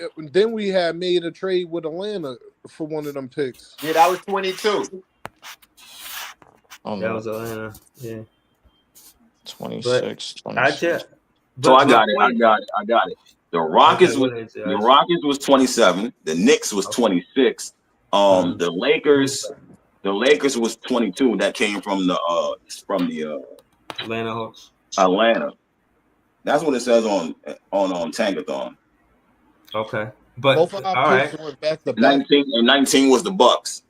Speaker 3: we had made a trade with Atlanta for one of them picks.
Speaker 4: Yeah, that was 22.
Speaker 7: Hold
Speaker 5: That
Speaker 7: up.
Speaker 5: was Atlanta. Yeah, but
Speaker 7: 26,
Speaker 5: I
Speaker 7: 26.
Speaker 5: just
Speaker 6: So
Speaker 5: but
Speaker 6: I
Speaker 5: my
Speaker 6: got it. I
Speaker 5: point.
Speaker 6: got it. I got it.
Speaker 5: Okay, what is it,
Speaker 6: The
Speaker 5: guys?
Speaker 6: Rockets was 27. The Knicks was
Speaker 5: Okay.
Speaker 6: 26.
Speaker 5: Mhm.
Speaker 6: The Lakers was 22. That came from the
Speaker 5: Atlanta Hawks.
Speaker 6: Atlanta. That's what it says on Tankathon.
Speaker 5: Okay, but
Speaker 3: Both of our
Speaker 5: all
Speaker 3: picks
Speaker 5: right.
Speaker 3: went back to back.
Speaker 6: 19 was the Bucks.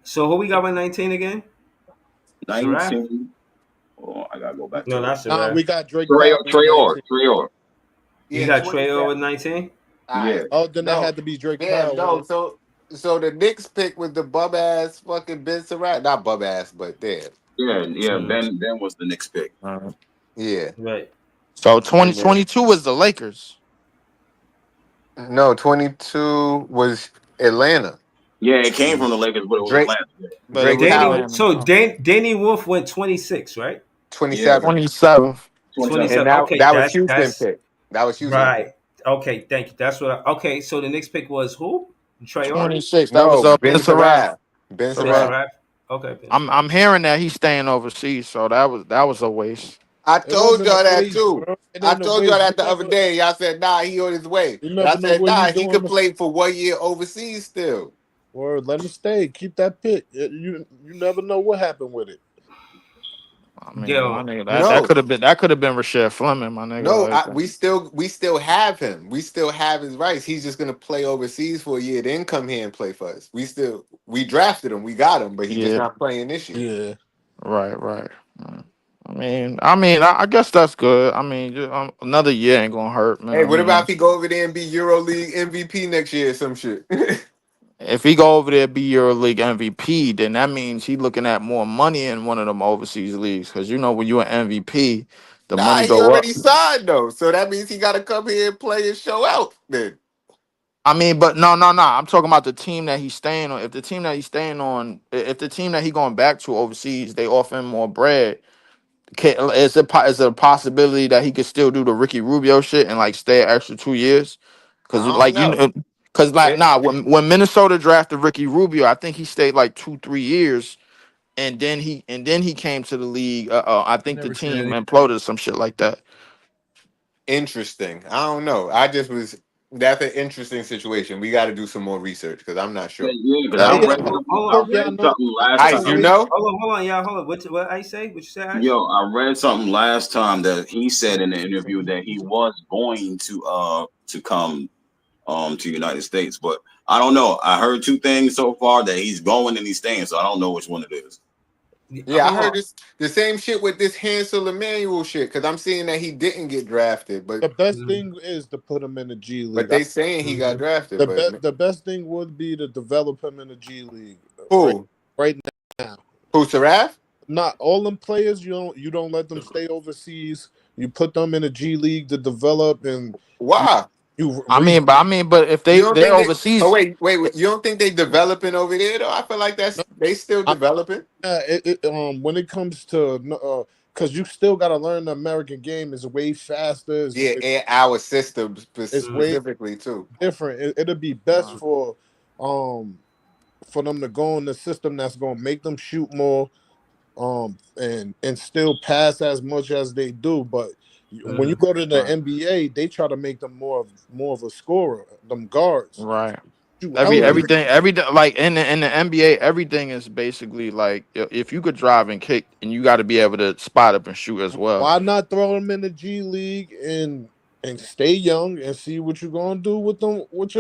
Speaker 5: So who we got with 19 again? Sharaf?
Speaker 6: 19. Oh, I gotta go back
Speaker 5: No,
Speaker 6: to it.
Speaker 5: not Sharaf.
Speaker 3: We got Drake Powell with
Speaker 6: Trayor.
Speaker 5: You
Speaker 4: Yeah,
Speaker 5: got Trail
Speaker 4: 27.
Speaker 5: with 19.
Speaker 4: All
Speaker 6: Yeah.
Speaker 4: right.
Speaker 3: Oh, then that
Speaker 4: No.
Speaker 3: had to be Drake
Speaker 4: Yeah,
Speaker 3: Powell.
Speaker 4: no. So the Knicks pick was the bum ass fucking Ben Surratt. Not bum ass, but damn.
Speaker 6: Yeah.
Speaker 5: Mm.
Speaker 6: Ben was the Knicks pick.
Speaker 4: Yeah.
Speaker 5: Right.
Speaker 7: So
Speaker 4: And then
Speaker 7: 2022 was the Lakers.
Speaker 4: no, 22 was Atlanta.
Speaker 6: Yeah, it came from the Lakers, but it was
Speaker 4: Drake
Speaker 6: Atlanta.
Speaker 7: But it
Speaker 4: Drake
Speaker 7: was
Speaker 5: Danny.
Speaker 4: Powell,
Speaker 7: Atlanta.
Speaker 5: So
Speaker 7: Oh.
Speaker 5: Danny Wolf went 26, right?
Speaker 6: Yeah,
Speaker 4: 27.
Speaker 7: 27th.
Speaker 6: 27.
Speaker 5: 27.
Speaker 4: And that
Speaker 5: Okay,
Speaker 4: that was Houston
Speaker 5: that's
Speaker 4: pick. That was Houston
Speaker 5: right.
Speaker 4: pick.
Speaker 5: Okay, thank you. That's what. Okay, so the next pick was who? Trey Arden.
Speaker 7: 26. That was
Speaker 4: No,
Speaker 7: Ben
Speaker 4: Ben
Speaker 7: Saraf.
Speaker 4: Saraf. Ben
Speaker 5: Ben
Speaker 4: Saraf.
Speaker 5: Sarath. Okay, Ben
Speaker 7: I'm
Speaker 5: Sarath.
Speaker 7: hearing that he's staying overseas, so that was a waste.
Speaker 4: I
Speaker 3: It
Speaker 4: told
Speaker 3: wasn't a
Speaker 4: y'all that
Speaker 3: waste,
Speaker 4: too.
Speaker 3: bro. It
Speaker 4: I
Speaker 3: ain't a
Speaker 4: told y'all
Speaker 3: waste.
Speaker 4: that the other day. Y'all said, nah, he on his way.
Speaker 3: You
Speaker 4: But I
Speaker 3: never know
Speaker 4: said,
Speaker 3: what
Speaker 4: nah,
Speaker 3: he's
Speaker 4: he
Speaker 3: doing.
Speaker 4: could play for 1 year overseas still.
Speaker 3: Or let him stay. Keep that pick. You never know what happened with it.
Speaker 7: I mean, my
Speaker 5: Yo,
Speaker 7: nigga, that
Speaker 4: No,
Speaker 7: could have been Rashad Fleming, my nigga.
Speaker 4: no,
Speaker 7: Like,
Speaker 4: we still have him. We still have his rights. He's just gonna play overseas for a year, then come here and play for us. We drafted him, we got him, but he's just
Speaker 7: yeah,
Speaker 4: not playing this year.
Speaker 3: Yeah.
Speaker 7: right. I guess that's good. I mean, another year ain't gonna hurt, man.
Speaker 4: Hey,
Speaker 7: I
Speaker 4: what about
Speaker 7: mean,
Speaker 4: if he go over there and be EuroLeague MVP next year or some shit?
Speaker 7: if he go over there be EuroLeague MVP, then that means he looking at more money in one of them overseas leagues. Because when you an MVP, the
Speaker 4: Nah,
Speaker 7: money
Speaker 4: he
Speaker 7: go up.
Speaker 4: already signed though, so that means he got to come here and play and show out. Then
Speaker 7: I mean, but no. I'm talking about the team that he's staying on. If the team that he's staying on, if the team that he going back to overseas, they offer him more bread. Is it a possibility that he could still do the Ricky Rubio shit and like stay an extra 2 years? Because
Speaker 4: I don't know.
Speaker 7: when Minnesota drafted Ricky Rubio, I think he stayed like 2-3 years, and then he came to the league. I think the
Speaker 8: Never seen
Speaker 7: team
Speaker 8: any.
Speaker 7: imploded or some shit like that.
Speaker 4: Interesting. I don't know. I just was. That's an interesting situation. We got to do some more research because I'm not sure.
Speaker 6: Yeah, because
Speaker 7: That's
Speaker 3: Hey,
Speaker 6: I
Speaker 3: yeah,
Speaker 6: read
Speaker 3: I
Speaker 5: hold
Speaker 6: something.
Speaker 5: on, hold
Speaker 6: I
Speaker 5: on,
Speaker 3: hope
Speaker 6: read
Speaker 3: y'all know.
Speaker 6: something
Speaker 3: I
Speaker 6: last
Speaker 3: got
Speaker 4: Ice,
Speaker 3: a
Speaker 4: you
Speaker 6: time.
Speaker 3: waste.
Speaker 4: know?
Speaker 5: hold on, y'all, hold on. What I say? What you say, Ice?
Speaker 6: Yo, I read something last time that he said in the interview that he was going to come to United States, but I don't know. I heard two things so far that he's going and he's staying, so I don't know which one it is.
Speaker 4: Yeah, I
Speaker 5: Hold
Speaker 4: heard
Speaker 5: on.
Speaker 4: this the same shit with this Hansel Emmanuel shit because I'm seeing that he didn't get drafted, but
Speaker 3: The best
Speaker 5: Mhm,
Speaker 3: thing is to put him in the G
Speaker 4: but
Speaker 3: League.
Speaker 4: they saying he got
Speaker 5: mhm.
Speaker 4: drafted. But
Speaker 3: The best thing would be to develop him in the G League
Speaker 4: who
Speaker 3: right now.
Speaker 4: who Saraf?
Speaker 3: Not all them players you don't let them stay overseas. You put them in the G League to develop and you
Speaker 4: Why?
Speaker 3: you
Speaker 7: But if
Speaker 4: You don't
Speaker 7: they're
Speaker 4: think they? Oh
Speaker 7: overseas,
Speaker 4: wait. You don't think they developing over there though? I feel like they still developing.
Speaker 3: when it comes to because you still got to learn the American game is way faster.
Speaker 4: Yeah, and our system
Speaker 3: It's way
Speaker 4: specifically too.
Speaker 3: different. It'll be best um for them to go in the system that's gonna make them shoot more and still pass as much as they do. But when you
Speaker 5: Mhm.
Speaker 3: go to the
Speaker 7: right,
Speaker 3: NBA, they try to make them more of a scorer. Them guards
Speaker 7: right.
Speaker 3: shoot hella
Speaker 5: Mhm.
Speaker 3: free.
Speaker 7: Everything like in the NBA, everything is basically like if you could drive and kick, and you got to be able to spot up and shoot as well.
Speaker 3: Why not throw them in the G League and stay young and see what you're gonna do with them with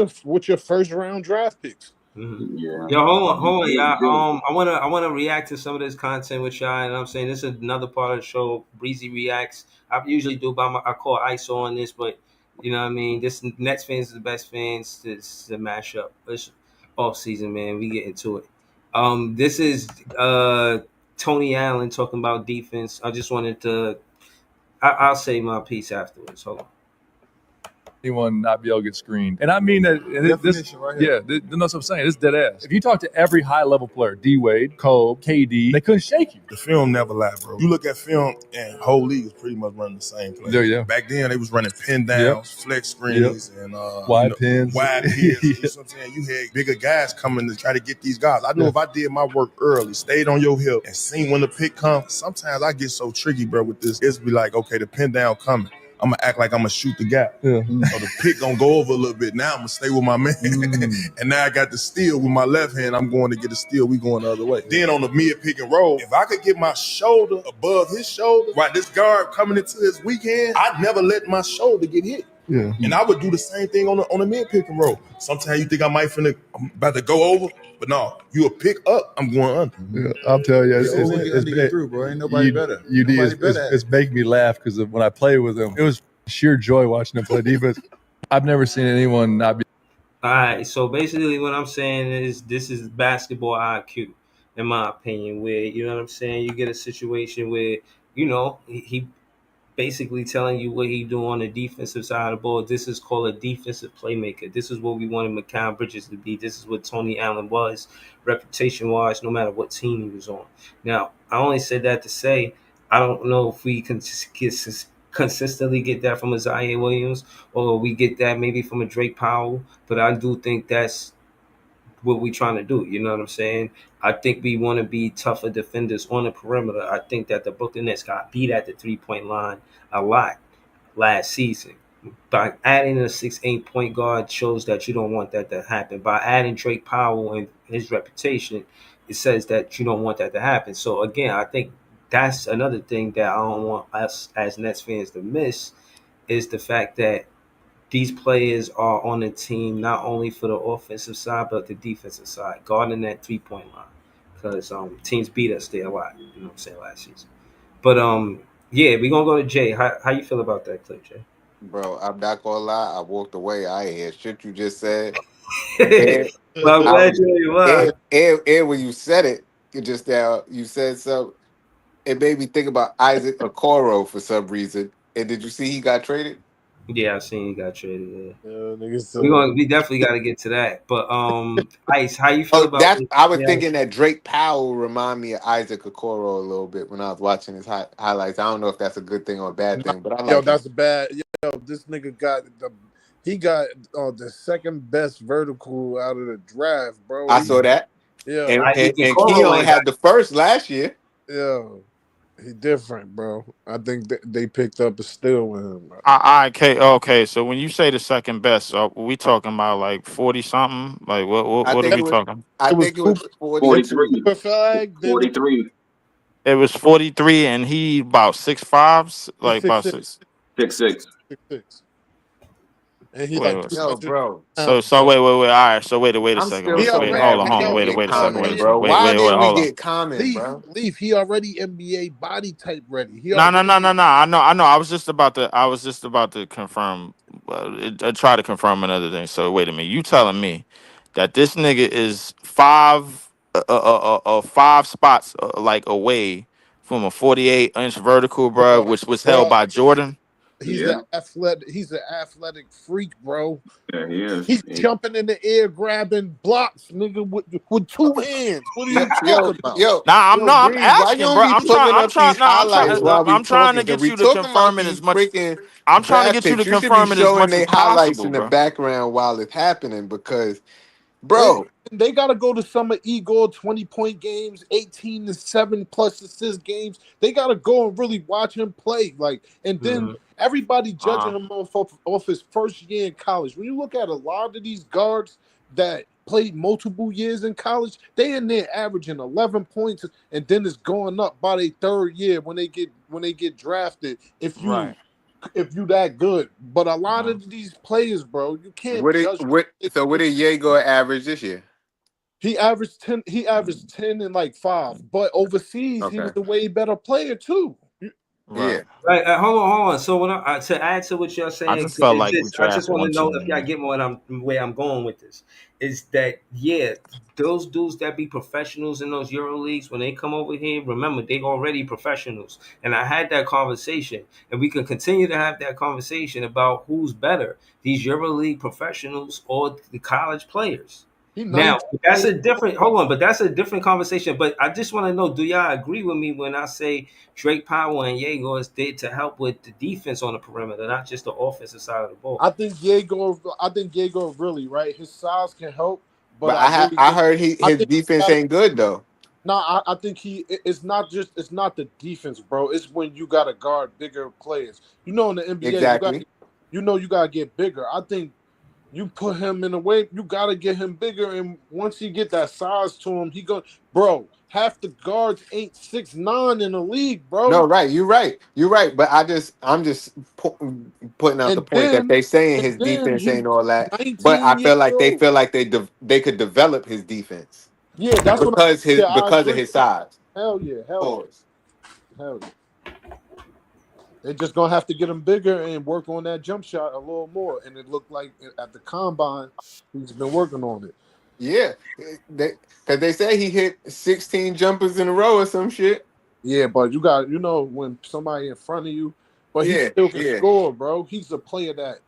Speaker 3: your first round draft picks?
Speaker 5: Mhm.
Speaker 6: Yeah,
Speaker 5: Yo,
Speaker 6: you
Speaker 5: hold on,
Speaker 6: good, good.
Speaker 5: y'all. I wanna react to some of this content with y'all, and I'm saying this is another part of the show. Breezy reacts. I usually do I call ISO on this, but you know what I mean. This Nets fans is the best fans. This is a mashup. It's off season, man. We get into it. This is Tony Allen talking about defense. I just wanted to. I'll say my piece afterwards. Hold on.
Speaker 8: Anyone not be able to get screened. And I mean that. And
Speaker 9: Definition right here.
Speaker 8: that's what I'm saying. It's dead ass. If you talk to every high level player, D Wade, Cole, KD, they couldn't shake you.
Speaker 9: The film never lie, bro. You look at film and whole league is pretty much running the same play.
Speaker 8: There, yeah.
Speaker 9: Back then they was running pin downs, flex screens, and
Speaker 8: Wide pins.
Speaker 9: wide pins. You know what I'm saying? You had bigger guys coming to try to get these guys. I know if I did my work early, stayed on your hip, and seen when the pick comes, sometimes I get so tricky, bro, with this. It's be like, okay, the pin down coming. I'm gonna act like I'm gonna shoot the gap.
Speaker 8: Yeah.
Speaker 9: So the pick gonna go over a little bit. Now I'm gonna stay with my man. And now I got the steal with my left hand. I'm going to get a steal. We going the other way. Then on the mid pick and roll, if I could get my shoulder above his shoulder, right, this guard coming into his weak hand, I'd never let my shoulder get hit.
Speaker 8: Yeah.
Speaker 9: And I would do the same thing on the mid pick and roll. Sometimes you think I'm about to go over, but no, you a pick up, I'm going under.
Speaker 8: Yeah, I'm telling you,
Speaker 10: Get through, bro. Ain't nobody better. Nobody better at it.
Speaker 8: it's making me laugh because when I played with him, it was sheer joy watching him play defense. I've never seen anyone not be.
Speaker 5: All right, so basically, what I'm saying is this is basketball IQ, in my opinion. Where you know what I'm saying, you get a situation where you know he basically telling you what he do on the defensive side of the ball. This is called a defensive playmaker. This is what we wanted Mikal Bridges to be. This is what Tony Allen was, reputation-wise, no matter what team he was on. Now, I only said that to say I don't know if we can consistently get that from a Zaire Williams or we get that maybe from a Drake Powell, but I do think that's what we trying to do. You know what I'm saying? I think we want to be tougher defenders on the perimeter. I think that the Brooklyn Nets got beat at the 3-point line a lot last season. By adding a 6'8" point guard shows that you don't want that to happen. By adding Drake Powell and his reputation, it says that you don't want that to happen. So again, I think that's another thing that I don't want us as Nets fans to miss is the fact that these players are on the team not only for the offensive side but the defensive side, guarding that 3-point line. Because teams beat us there a lot, you know what I'm saying, last season. But yeah, we're gonna go to Jay. How you feel about that clip, Jay?
Speaker 4: Bro, I'm not gonna lie. I walked away. I ain't hear shit you just said. And
Speaker 5: Well, I'm
Speaker 4: I
Speaker 5: glad you are.
Speaker 4: and when you said it, it just you said something. It made me think about Isaac Okoro for some reason. And did you see he got traded?
Speaker 5: Yeah, I seen you got traded. Yeah,
Speaker 3: Nigga,
Speaker 5: we definitely got to get to that. But Ice, how you feel
Speaker 4: Oh,
Speaker 5: about?
Speaker 4: that's I was
Speaker 5: Yeah,
Speaker 4: thinking that Drake Powell remind me of Isaac Okoro a little bit when I was watching his highlights. I don't know if that's a good thing or a bad thing, but I
Speaker 3: yo,
Speaker 4: like him.
Speaker 3: that's bad. Yo, this nigga got the second best vertical out of the draft, bro.
Speaker 4: I saw that.
Speaker 3: Yeah,
Speaker 4: And
Speaker 5: Okoro
Speaker 4: Keon
Speaker 5: ain't got.
Speaker 4: had the first last year.
Speaker 3: yeah. He different, bro. I think they picked up a steal with him, bro.
Speaker 7: Okay. So when you say the second best, we talking about like 40 something? Like
Speaker 4: I
Speaker 7: what are
Speaker 4: think
Speaker 7: we talking?
Speaker 3: It was
Speaker 4: it was
Speaker 3: Cooper. It was
Speaker 4: 42.
Speaker 6: 43.
Speaker 3: Cooper Flag. Then it
Speaker 6: 43.
Speaker 7: It was 43, and he about 6'5",
Speaker 3: was
Speaker 7: like
Speaker 3: six
Speaker 7: about
Speaker 3: six
Speaker 7: 6.
Speaker 6: 6'6".
Speaker 3: six six, and he
Speaker 7: Wait,
Speaker 3: like
Speaker 7: wait.
Speaker 3: 200
Speaker 4: Bro.
Speaker 7: So
Speaker 3: pounds,
Speaker 7: so
Speaker 3: bro.
Speaker 7: wait. All right. So wait a
Speaker 4: I'm
Speaker 7: second.
Speaker 4: still
Speaker 3: He
Speaker 4: so
Speaker 7: Wait,
Speaker 3: already
Speaker 4: mad
Speaker 7: hold on,
Speaker 4: we
Speaker 7: hold on.
Speaker 4: didn't
Speaker 3: yo.
Speaker 4: get
Speaker 7: Wait a
Speaker 3: He
Speaker 7: second.
Speaker 4: Common,
Speaker 3: already
Speaker 4: bro. Why
Speaker 7: Wait,
Speaker 4: didn't we
Speaker 7: hold on.
Speaker 4: get Common,
Speaker 3: leave.
Speaker 4: bro?
Speaker 3: He already NBA body type ready. He
Speaker 7: No, no,
Speaker 3: already
Speaker 7: no, no, no. I know. I was just about to confirm. Try to confirm another thing. So wait a minute. You telling me that this nigga is five spots like away from a 48-inch vertical, bro,
Speaker 3: bro.
Speaker 7: which was held
Speaker 3: Bro,
Speaker 7: by Jordan?
Speaker 3: he's
Speaker 6: Yeah.
Speaker 3: the athletic. He's an athletic freak, bro.
Speaker 6: Yeah, he is.
Speaker 3: He's jumping in the air, grabbing blocks, nigga, with two hands. What are you talking about?
Speaker 7: I'm
Speaker 4: Breeze, why you
Speaker 7: asking,
Speaker 4: don't
Speaker 7: bro.
Speaker 4: be putting up these highlights while we
Speaker 7: I'm trying to
Speaker 4: talking? Because
Speaker 7: get
Speaker 4: we
Speaker 7: you to
Speaker 4: talking about
Speaker 7: confirm it
Speaker 4: these
Speaker 7: as much.
Speaker 4: freaking
Speaker 7: I'm trying to
Speaker 4: draft
Speaker 7: get you to
Speaker 4: picks. You should be
Speaker 7: confirm it as
Speaker 4: showing
Speaker 7: much as
Speaker 4: their highlights
Speaker 7: possible,
Speaker 4: in the
Speaker 7: bro.
Speaker 4: background while it's happening because,
Speaker 3: They
Speaker 4: bro,
Speaker 3: they gotta go to some of Igor 20-point games, 18 to 7 plus assist games. They gotta go and really watch him play. Like, and then
Speaker 5: Mhm.
Speaker 3: everybody judging him off his first year in college. When you look at a lot of these guards that played multiple years in college, they in there averaging 11 points, and then it's going up by their third year when they get drafted.
Speaker 7: Right.
Speaker 3: If you that good, but a lot of these players, bro, you can't
Speaker 4: what it
Speaker 3: judge.
Speaker 4: what did Diego average this year?
Speaker 3: He averaged 10. He averaged 10 and like 5. But overseas, he was
Speaker 4: Okay,
Speaker 3: a way better player too.
Speaker 4: yeah,
Speaker 7: Right.
Speaker 5: Right, hold on. So when to add to what y'all
Speaker 7: I
Speaker 5: saying
Speaker 7: just felt
Speaker 5: is
Speaker 7: like we
Speaker 5: this: I just
Speaker 7: drafted
Speaker 5: want to
Speaker 7: one
Speaker 5: know
Speaker 7: too
Speaker 5: if y'all
Speaker 7: many.
Speaker 5: get where I'm going with this. Is that yeah, those dudes that be professionals in those Euro leagues when they come over here, remember they already professionals. And I had that conversation, and we can continue to have that conversation about who's better, these Euro League professionals or the college players.
Speaker 3: He
Speaker 5: Now,
Speaker 3: 19
Speaker 5: that's
Speaker 3: years
Speaker 5: a different hold on, but that's a different conversation. But I just want to know, do y'all agree with me when I say Drake Powell and Diego is there to help with the defense on the perimeter, not just the offensive side of the ball?
Speaker 3: I think Diego really right. His size can help, but
Speaker 4: but
Speaker 3: I really
Speaker 4: I
Speaker 3: think
Speaker 4: heard
Speaker 3: I
Speaker 4: his
Speaker 3: think
Speaker 4: defense
Speaker 3: gotta,
Speaker 4: ain't good though.
Speaker 3: no, I think it's not the defense, bro. It's when you gotta guard bigger players. You know, in the NBA,
Speaker 4: Exactly.
Speaker 3: you gotta get bigger. I think you put him in a way, you gotta get him bigger. And once he get that size to him, bro, half the guards ain't 6'9" in the league,
Speaker 4: No,
Speaker 3: bro.
Speaker 4: right. You're right. But I'm just putting out the
Speaker 3: And
Speaker 4: point that they saying his
Speaker 3: then
Speaker 4: defense
Speaker 3: he
Speaker 4: ain't all that. But
Speaker 3: 19
Speaker 4: I
Speaker 3: years
Speaker 4: feel like
Speaker 3: old.
Speaker 4: they could develop his defense
Speaker 3: Yeah, that's what I
Speaker 4: because of
Speaker 3: agree.
Speaker 4: his size.
Speaker 3: Hell yeah,
Speaker 4: Pause.
Speaker 3: hell yeah. They're just gonna have to get him bigger and work on that jump shot a little more. And it looked like at the combine, he's been working on it.
Speaker 4: Yeah, because they say he hit 16 jumpers in a row or some shit.
Speaker 3: Yeah, but you know when somebody in front of you, but he
Speaker 4: Yeah,
Speaker 3: still can
Speaker 4: yeah.
Speaker 3: score, bro. He's a player that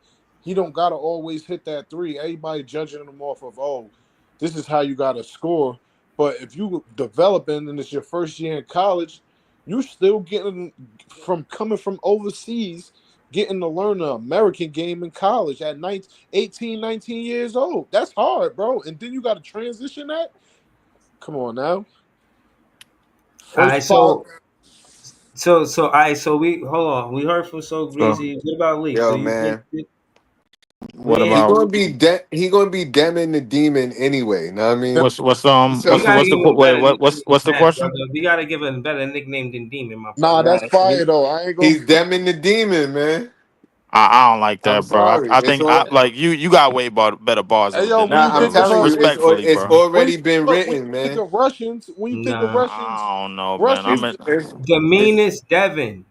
Speaker 3: he don't gotta always hit that three. Everybody judging him off of, oh, this is how you gotta score. But if you developing and it's your first year in college, you still getting from coming from overseas, getting to learn the American game in college at 19, 18, 19 years old. That's hard, bro. And then you got to transition that. Come on now.
Speaker 5: All
Speaker 3: First
Speaker 5: right,
Speaker 3: five.
Speaker 5: all right, so we hold on. We heard from So
Speaker 7: So
Speaker 5: Greasy. What about Leaf? So
Speaker 4: Yo,
Speaker 5: you think
Speaker 4: man.
Speaker 7: what
Speaker 5: we ain't
Speaker 4: He
Speaker 5: have
Speaker 7: about
Speaker 4: gonna be he gonna be Demon the Demon anyway. Know what I mean?
Speaker 5: we
Speaker 4: So
Speaker 5: gotta
Speaker 7: what's
Speaker 5: give
Speaker 7: the
Speaker 5: him a
Speaker 7: wait
Speaker 5: better nickname than
Speaker 7: what's the
Speaker 5: that,
Speaker 7: question?
Speaker 5: brother. We gotta give him a better nickname than Demon, my
Speaker 3: Nah,
Speaker 5: brother. All
Speaker 3: that's
Speaker 5: right, so
Speaker 3: fire though. I ain't gonna.
Speaker 4: he's Demon the Demon, man.
Speaker 7: I don't like
Speaker 4: I'm
Speaker 7: that, bro.
Speaker 4: sorry.
Speaker 7: I
Speaker 4: It's
Speaker 7: think
Speaker 4: all
Speaker 7: you got way better bars
Speaker 3: Hey yo,
Speaker 7: than
Speaker 3: when
Speaker 4: nah,
Speaker 3: you
Speaker 7: that,
Speaker 4: I'm
Speaker 3: think
Speaker 7: bro.
Speaker 3: of
Speaker 4: telling you,
Speaker 7: Respectfully,
Speaker 4: it's
Speaker 7: bro.
Speaker 3: when
Speaker 4: already
Speaker 3: you
Speaker 4: been
Speaker 3: look, when
Speaker 4: written,
Speaker 3: you think
Speaker 4: man.
Speaker 3: of Russians, when you think of
Speaker 5: nah.
Speaker 3: Russians,
Speaker 7: I don't know, man.
Speaker 3: Russians,
Speaker 4: It's it's
Speaker 5: The
Speaker 4: it's
Speaker 5: meanest Devin.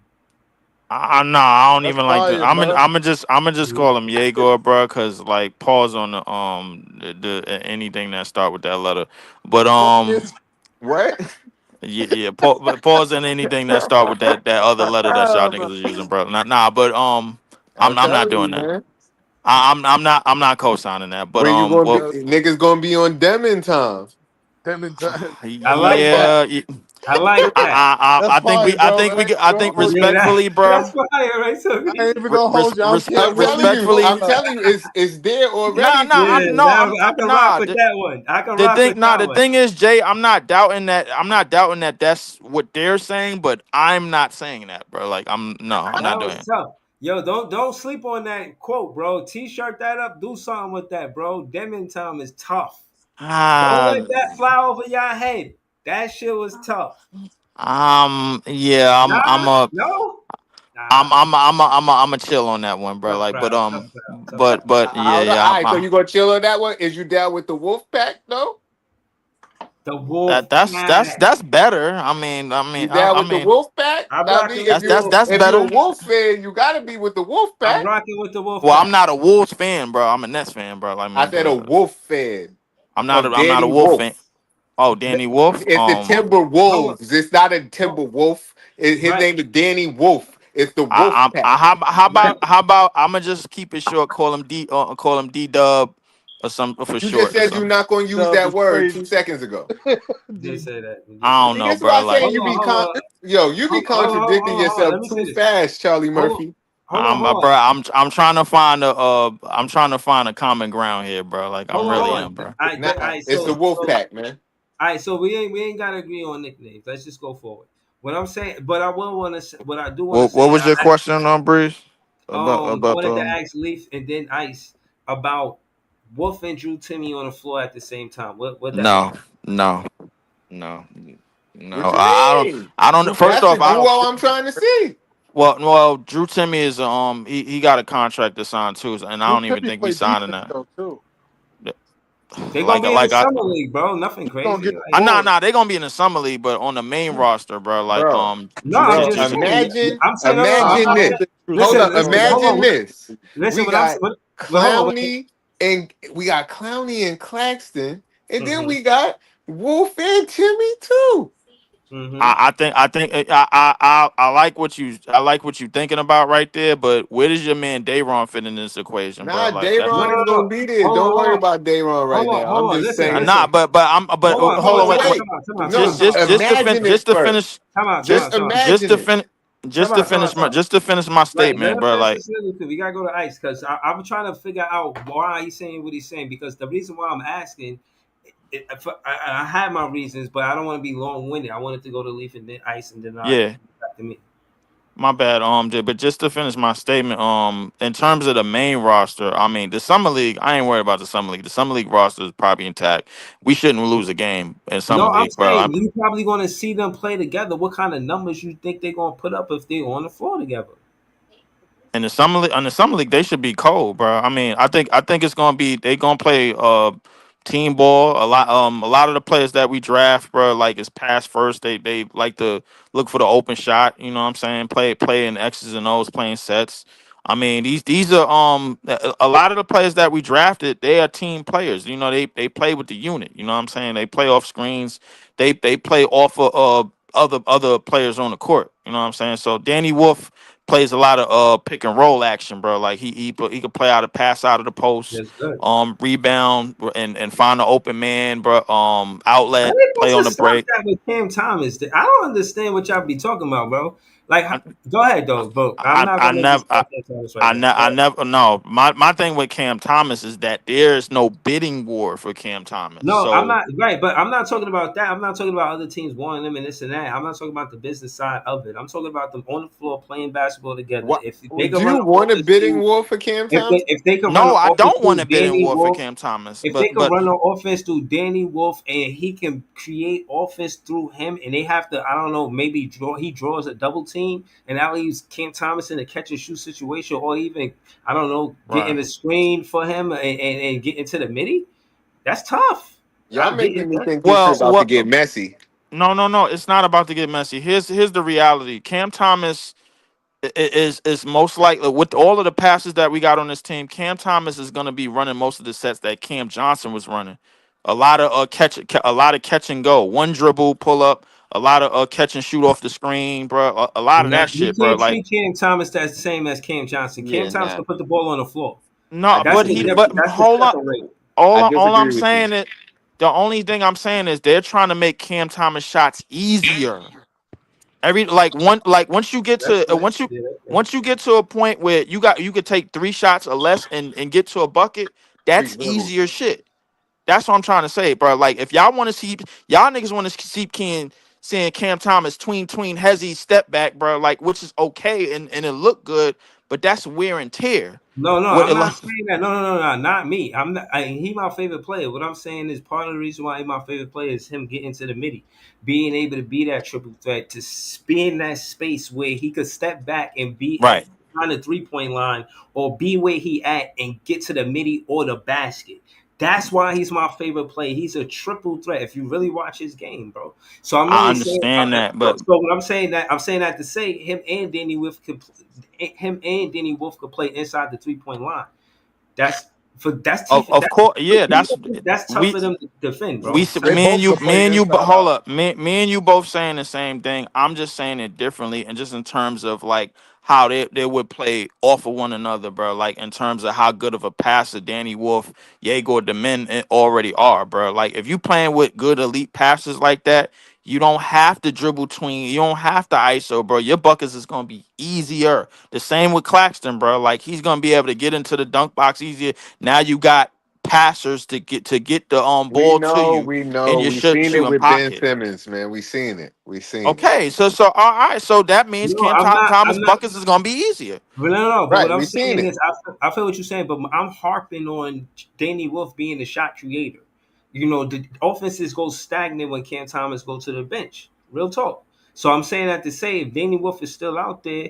Speaker 7: No, I don't
Speaker 3: that's
Speaker 7: even like the.
Speaker 3: fire, bro.
Speaker 7: I'm gonna just call him Yegor, bro, because like pause on the anything that start with that letter, but
Speaker 3: Russians.
Speaker 4: what?
Speaker 7: yeah, pause on anything that start with that other letter that y'all niggas is using, bro. But
Speaker 4: I'm
Speaker 7: I'm not
Speaker 4: telling you,
Speaker 7: doing that.
Speaker 4: man.
Speaker 7: I'm not co-signing that, but
Speaker 4: When you gonna be
Speaker 7: well,
Speaker 4: niggas gonna be on Demon time.
Speaker 3: Them and time.
Speaker 5: I
Speaker 3: That's
Speaker 5: like
Speaker 3: fire.
Speaker 5: that.
Speaker 7: yeah.
Speaker 5: I like that.
Speaker 3: That's fire, bro. I ain't even
Speaker 7: I
Speaker 3: gonna
Speaker 7: think
Speaker 3: hold you.
Speaker 5: Yeah,
Speaker 7: respectfully,
Speaker 5: that's
Speaker 7: bro.
Speaker 5: fire, right? So
Speaker 3: I ain't
Speaker 5: Greasy.
Speaker 3: even gonna hold you. I don't care what league you
Speaker 7: Respectfully,
Speaker 3: on
Speaker 4: I'm
Speaker 3: now.
Speaker 4: telling you, it's there
Speaker 7: nah,
Speaker 4: already
Speaker 7: nah,
Speaker 4: for
Speaker 5: Yeah,
Speaker 7: I'm
Speaker 4: you.
Speaker 7: no,
Speaker 5: now
Speaker 7: I'm
Speaker 5: I can rock
Speaker 7: nah.
Speaker 5: with that one. I can
Speaker 7: The
Speaker 5: rock with
Speaker 7: thing, nah,
Speaker 5: that
Speaker 7: the
Speaker 5: one.
Speaker 7: thing is, Jay, I'm not doubting that. I'm not doubting that that's what they're saying, but I'm not saying that, bro. Like, I'm
Speaker 5: That
Speaker 7: not doing
Speaker 5: was
Speaker 7: it.
Speaker 5: tough. Yo, don't sleep on that quote, bro. T-shirt that up. Do something with that, bro. Demon time is tough. Don't
Speaker 7: Ah,
Speaker 5: let that fly over your head. That shit was tough.
Speaker 7: yeah,
Speaker 5: Nah, no, nah.
Speaker 7: I'm a chill on that one, bro.
Speaker 5: Tough
Speaker 7: Like,
Speaker 5: crowd, tough crowd, tough crowd.
Speaker 7: but
Speaker 4: I
Speaker 7: yeah,
Speaker 4: don't know.
Speaker 7: yeah,
Speaker 4: All right, so you gonna chill on that one? Is you down with the Wolf Pack though?
Speaker 5: The Wolf Pack.
Speaker 7: that's better.
Speaker 4: You down with the Wolf Pack?
Speaker 5: I'm
Speaker 4: I
Speaker 5: rocking
Speaker 4: mean,
Speaker 5: with the Wolf
Speaker 7: that's
Speaker 4: if you a
Speaker 7: better.
Speaker 4: Wolf fan, you gotta be with the Wolf
Speaker 5: I'm
Speaker 4: Pack.
Speaker 5: rocking with the Wolf
Speaker 7: Well, I'm
Speaker 5: Pack.
Speaker 7: not a Wolves fan, bro. I'm a Nets fan, bro. Like,
Speaker 4: I
Speaker 7: man,
Speaker 4: said a Wolf fan
Speaker 7: I'm
Speaker 4: of
Speaker 7: not a
Speaker 4: Danny
Speaker 7: Wolf fan.
Speaker 4: Wolf.
Speaker 7: Oh, Danny Wolf.
Speaker 4: It's the Timber
Speaker 5: Hold on.
Speaker 4: Wolves. It's not a
Speaker 5: Hold,
Speaker 4: Timber Wolf. His
Speaker 5: right,
Speaker 4: name is Danny Wolf. It's the Wolf Pack.
Speaker 5: right.
Speaker 7: How about I'm gonna just keep it short. Call him D Dub or some for
Speaker 4: You just
Speaker 7: short or
Speaker 4: said you're
Speaker 7: something.
Speaker 4: not gonna use
Speaker 3: Dub
Speaker 4: that
Speaker 3: is
Speaker 4: word
Speaker 3: crazy.
Speaker 4: 2 seconds ago.
Speaker 5: Did say that. We did say
Speaker 7: I don't
Speaker 5: that.
Speaker 4: See,
Speaker 7: know,
Speaker 4: this is what
Speaker 7: bro.
Speaker 4: I'm
Speaker 7: Like,
Speaker 4: saying.
Speaker 5: Hold on, hold on,
Speaker 4: You be contradicting
Speaker 5: hold on.
Speaker 4: yourself
Speaker 5: Let me say
Speaker 4: too
Speaker 5: this.
Speaker 4: fast, Charlie
Speaker 5: Hold on,
Speaker 4: Murphy.
Speaker 5: hold
Speaker 7: bro,
Speaker 5: on.
Speaker 7: I'm trying to find I'm trying to find a common ground here, bro. Like, I'm
Speaker 5: Hold on,
Speaker 7: really
Speaker 5: hold on.
Speaker 7: am, bro.
Speaker 5: All right,
Speaker 4: Nah,
Speaker 5: but all right,
Speaker 4: it's the Wolf
Speaker 5: so
Speaker 4: Pack, man.
Speaker 5: all right, so we ain't gotta agree on nicknames. Let's just go forward. What I'm saying, but I will want to say, what I do want to say,
Speaker 7: What
Speaker 5: and
Speaker 7: was your question, Breeze?
Speaker 5: I
Speaker 7: About
Speaker 5: wanted to ask Leaf and then Ice about Wolf and Drew Timmy on the floor at the same time. What that look
Speaker 7: no,
Speaker 5: like?
Speaker 7: no, no, no.
Speaker 4: What you
Speaker 7: I
Speaker 4: mean?
Speaker 7: I don't. First
Speaker 4: That's the
Speaker 7: off,
Speaker 3: I don't
Speaker 4: duo
Speaker 3: think
Speaker 4: I'm trying to see.
Speaker 7: well, Drew Timmy is he got a contract to sign too, and I
Speaker 3: Drew
Speaker 7: don't even
Speaker 3: Timme
Speaker 7: think we
Speaker 3: play
Speaker 7: signing
Speaker 3: defense
Speaker 7: that.
Speaker 3: though too.
Speaker 5: They're gonna be in the
Speaker 7: I
Speaker 5: summer league, bro. Nothing
Speaker 3: He gonna
Speaker 5: crazy.
Speaker 3: get the
Speaker 5: Like,
Speaker 7: nah,
Speaker 3: board.
Speaker 7: nah, they gonna be in the summer league, but on the main roster, bro. Like
Speaker 4: Bro,
Speaker 5: no,
Speaker 7: Drew,
Speaker 5: I'm
Speaker 4: bro,
Speaker 5: just saying. I'm saying no, no, no.
Speaker 3: I
Speaker 4: imagine
Speaker 5: I'm
Speaker 3: don't
Speaker 4: this.
Speaker 5: saying.
Speaker 3: think Drew
Speaker 4: Hold
Speaker 3: Timme
Speaker 5: Listen,
Speaker 4: up,
Speaker 3: gonna
Speaker 5: listen.
Speaker 3: get
Speaker 5: Hold
Speaker 4: imagine
Speaker 5: on.
Speaker 4: this.
Speaker 5: Listen.
Speaker 4: We
Speaker 5: What I'm
Speaker 4: got
Speaker 5: saying. But hold on.
Speaker 4: Clowney and we got Clowney and Claxton, and then
Speaker 5: Mm-hmm.
Speaker 4: we got Wolf and Timmy too.
Speaker 5: Mm-hmm.
Speaker 7: I think I like what you thinking about right there, but where does your man Dayron fit in this equation, bro?
Speaker 4: Nah,
Speaker 7: Like that.
Speaker 5: No,
Speaker 4: Dayron is
Speaker 5: no,
Speaker 4: gonna
Speaker 5: no.
Speaker 4: be there.
Speaker 5: Hold on,
Speaker 4: Don't
Speaker 5: hold
Speaker 4: worry
Speaker 5: on.
Speaker 4: about Dayron right now. I'm
Speaker 5: Hold on.
Speaker 4: just
Speaker 5: Listen,
Speaker 4: saying.
Speaker 5: listen.
Speaker 7: But
Speaker 5: Hold on,
Speaker 7: hold
Speaker 5: hold
Speaker 7: on,
Speaker 5: on.
Speaker 7: wait,
Speaker 5: Time out,
Speaker 4: Wait,
Speaker 5: time out, time out, time
Speaker 4: no,
Speaker 5: out, time out,
Speaker 4: imagine it
Speaker 7: just to
Speaker 4: first.
Speaker 7: finish
Speaker 5: time out, time
Speaker 4: Just
Speaker 5: out, time out.
Speaker 4: imagine it.
Speaker 5: Time out, time out, time out.
Speaker 7: just to finish my
Speaker 5: Right, let
Speaker 7: statement,
Speaker 5: him
Speaker 7: bro.
Speaker 5: finish
Speaker 7: Like
Speaker 5: this little. We gotta go to Ice because I'm trying to figure out why he's saying what he's saying. Because the reason why I'm asking, I had my reasons, but I don't want to be long winded. I wanted to go to Leaf and then Ice, and then
Speaker 7: yeah,
Speaker 5: back to me.
Speaker 7: my bad, but just to finish my statement, in terms of the main roster, I mean, the summer league, I ain't worried about the summer league. The summer league roster is probably intact. We shouldn't lose a game in summer
Speaker 5: No, I'm
Speaker 7: league, bro.
Speaker 5: saying you probably going to see them play together. What kind of numbers you think they're going to put up if they're on the floor together?
Speaker 7: In the summer league, they should be cold, bro. I mean, I think it's gonna be they gonna play team ball a lot of the players that we draft, bro, like is pass first. They like to look for the open shot. You know what I'm saying? Play in X's and O's, playing sets. I mean, these are a lot of the players that we drafted. They are team players. You know, they play with the unit. You know what I'm saying? They play off screens. They play off of other players on the court. You know what I'm saying? So Danny Wolf plays a lot of pick and roll action, bro. Like he could play out a pass out of the post,
Speaker 5: That's good.
Speaker 7: rebound and find an open man, bro.
Speaker 5: How
Speaker 7: Outlet,
Speaker 5: they
Speaker 7: play
Speaker 5: supposed
Speaker 7: on
Speaker 5: to
Speaker 7: the
Speaker 5: stop
Speaker 7: break.
Speaker 5: that with Cam Thomas? I don't understand what y'all be talking about, bro. Like, go ahead, though, bro. I'm not
Speaker 7: I
Speaker 5: gonna
Speaker 7: never.
Speaker 5: discuss Cam Thomas right now.
Speaker 7: I
Speaker 5: Go ahead.
Speaker 7: never no. My thing with Cam Thomas is that there's no bidding war for Cam Thomas.
Speaker 5: No, I'm
Speaker 7: So
Speaker 5: not right, but I'm not talking about that. I'm not talking about other teams wanting them and this and that. I'm not talking about the business side of it. I'm talking about them on the floor playing basketball together.
Speaker 4: What
Speaker 5: If they
Speaker 4: do
Speaker 5: can run
Speaker 4: you
Speaker 5: an
Speaker 4: want a
Speaker 5: offense
Speaker 4: bidding
Speaker 5: through,
Speaker 4: war for Cam Thomas?
Speaker 5: if they can run
Speaker 7: no,
Speaker 5: an
Speaker 7: I
Speaker 5: offense
Speaker 7: don't want
Speaker 5: through
Speaker 7: a bidding
Speaker 5: Danny
Speaker 7: war for
Speaker 5: Wolf,
Speaker 7: Cam Thomas.
Speaker 5: if they can
Speaker 7: But
Speaker 5: run an offense through Danny Wolf and he can create offense through him, and they have to, I don't know, maybe he draws a double team, and that leaves Cam Thomas in a catch and shoot situation, or even I don't know, getting
Speaker 7: right.
Speaker 5: a screen for him and get into the midi. That's tough.
Speaker 4: Y'all
Speaker 5: I'll get
Speaker 4: making
Speaker 5: it.
Speaker 4: me think this shit
Speaker 7: Well,
Speaker 4: about to get messy.
Speaker 7: no. It's not about to get messy. Here's the reality. Cam Thomas is most likely with all of the passes that we got on this team. Cam Thomas is going to be running most of the sets that Cam Johnson was running. A lot of a lot of catch and go, one dribble, pull up, a lot of catch and shoot off the screen, bro. A lot of that
Speaker 5: You
Speaker 7: shit, bro.
Speaker 5: can't
Speaker 7: Like
Speaker 5: treat Cam Thomas the same as Cam Johnson. Cam
Speaker 4: Yeah,
Speaker 5: Thomas
Speaker 4: nah.
Speaker 5: can put the ball on the floor.
Speaker 4: I
Speaker 7: no,
Speaker 5: That's
Speaker 7: but
Speaker 5: the
Speaker 7: he,
Speaker 4: disagree.
Speaker 7: but
Speaker 5: difference. That's the
Speaker 7: hold on.
Speaker 5: separate.
Speaker 4: I
Speaker 7: All I'm
Speaker 4: disagree with you.
Speaker 7: saying is the only thing I'm saying is they're trying to make Cam Thomas shots easier. Once you get
Speaker 5: That's
Speaker 7: to
Speaker 5: good. Yeah, that's good.
Speaker 7: once you get to a point where you could take 3 shots or less and get to a bucket,
Speaker 4: Three
Speaker 7: that's
Speaker 4: dribbles.
Speaker 7: easier shit. That's what I'm trying to say, bro. Like if y'all want to see y'all niggas want to see seeing Cam Thomas tween hezzy step back, bro, like which is okay and it looked good, but that's wear and tear.
Speaker 5: No,
Speaker 7: What
Speaker 5: I'm not saying that. No, not me. I'm not. He my favorite player. What I'm saying is part of the reason why he my favorite player is him getting to the midi, being able to be that triple threat, to spin that space where he could step back and be
Speaker 7: right.
Speaker 5: at on the 3 point line, or be where he at and get to the midi or the basket. That's why he's my favorite player. He's a triple threat. If you really watch his game, bro. So I'm
Speaker 7: I
Speaker 5: only saying.
Speaker 7: understand that,
Speaker 5: So,
Speaker 7: but
Speaker 5: so what I'm saying that to say him and Danny Wolf could play inside the 3 point line. That's that's tough.
Speaker 7: of course, yeah,
Speaker 5: That's tough
Speaker 7: we
Speaker 5: for them to defend,
Speaker 7: we
Speaker 5: bro.
Speaker 7: s-
Speaker 4: They both could play inside
Speaker 7: hold
Speaker 4: out.
Speaker 7: up, me and you both saying the same thing. I'm just saying it differently, and just in terms of like how they would play off of one another, bro. Like in terms of how good of a passer Danny Wolf, Yegor the men already are, bro. Like if you playing with good elite passers like that, you don't have to dribble tween, you don't have to ISO, bro. Your buckets is gonna be easier. The same with Claxton, bro. Like he's gonna be able to get into the dunk box easier. Now you got passers to get the ball to you
Speaker 4: We
Speaker 7: and
Speaker 4: know.
Speaker 7: your
Speaker 4: We seen it
Speaker 7: shooting
Speaker 4: with Ben
Speaker 7: pocket.
Speaker 4: Simmons, man. We seen it. We seen it.
Speaker 7: Okay, so all right, so that means
Speaker 5: No, I'm not.
Speaker 7: Thomas
Speaker 5: I'm not.
Speaker 7: buckets is gonna be easier.
Speaker 5: But no. But what
Speaker 4: Right,
Speaker 5: I'm
Speaker 4: we seen
Speaker 5: saying
Speaker 4: it.
Speaker 5: is, I feel what you're saying, but I'm harping on Danny Wolf being the shot creator. You know, the offenses go stagnant when Cam Thomas go to the bench. Real talk. So I'm saying that to say, if Danny Wolf is still out there,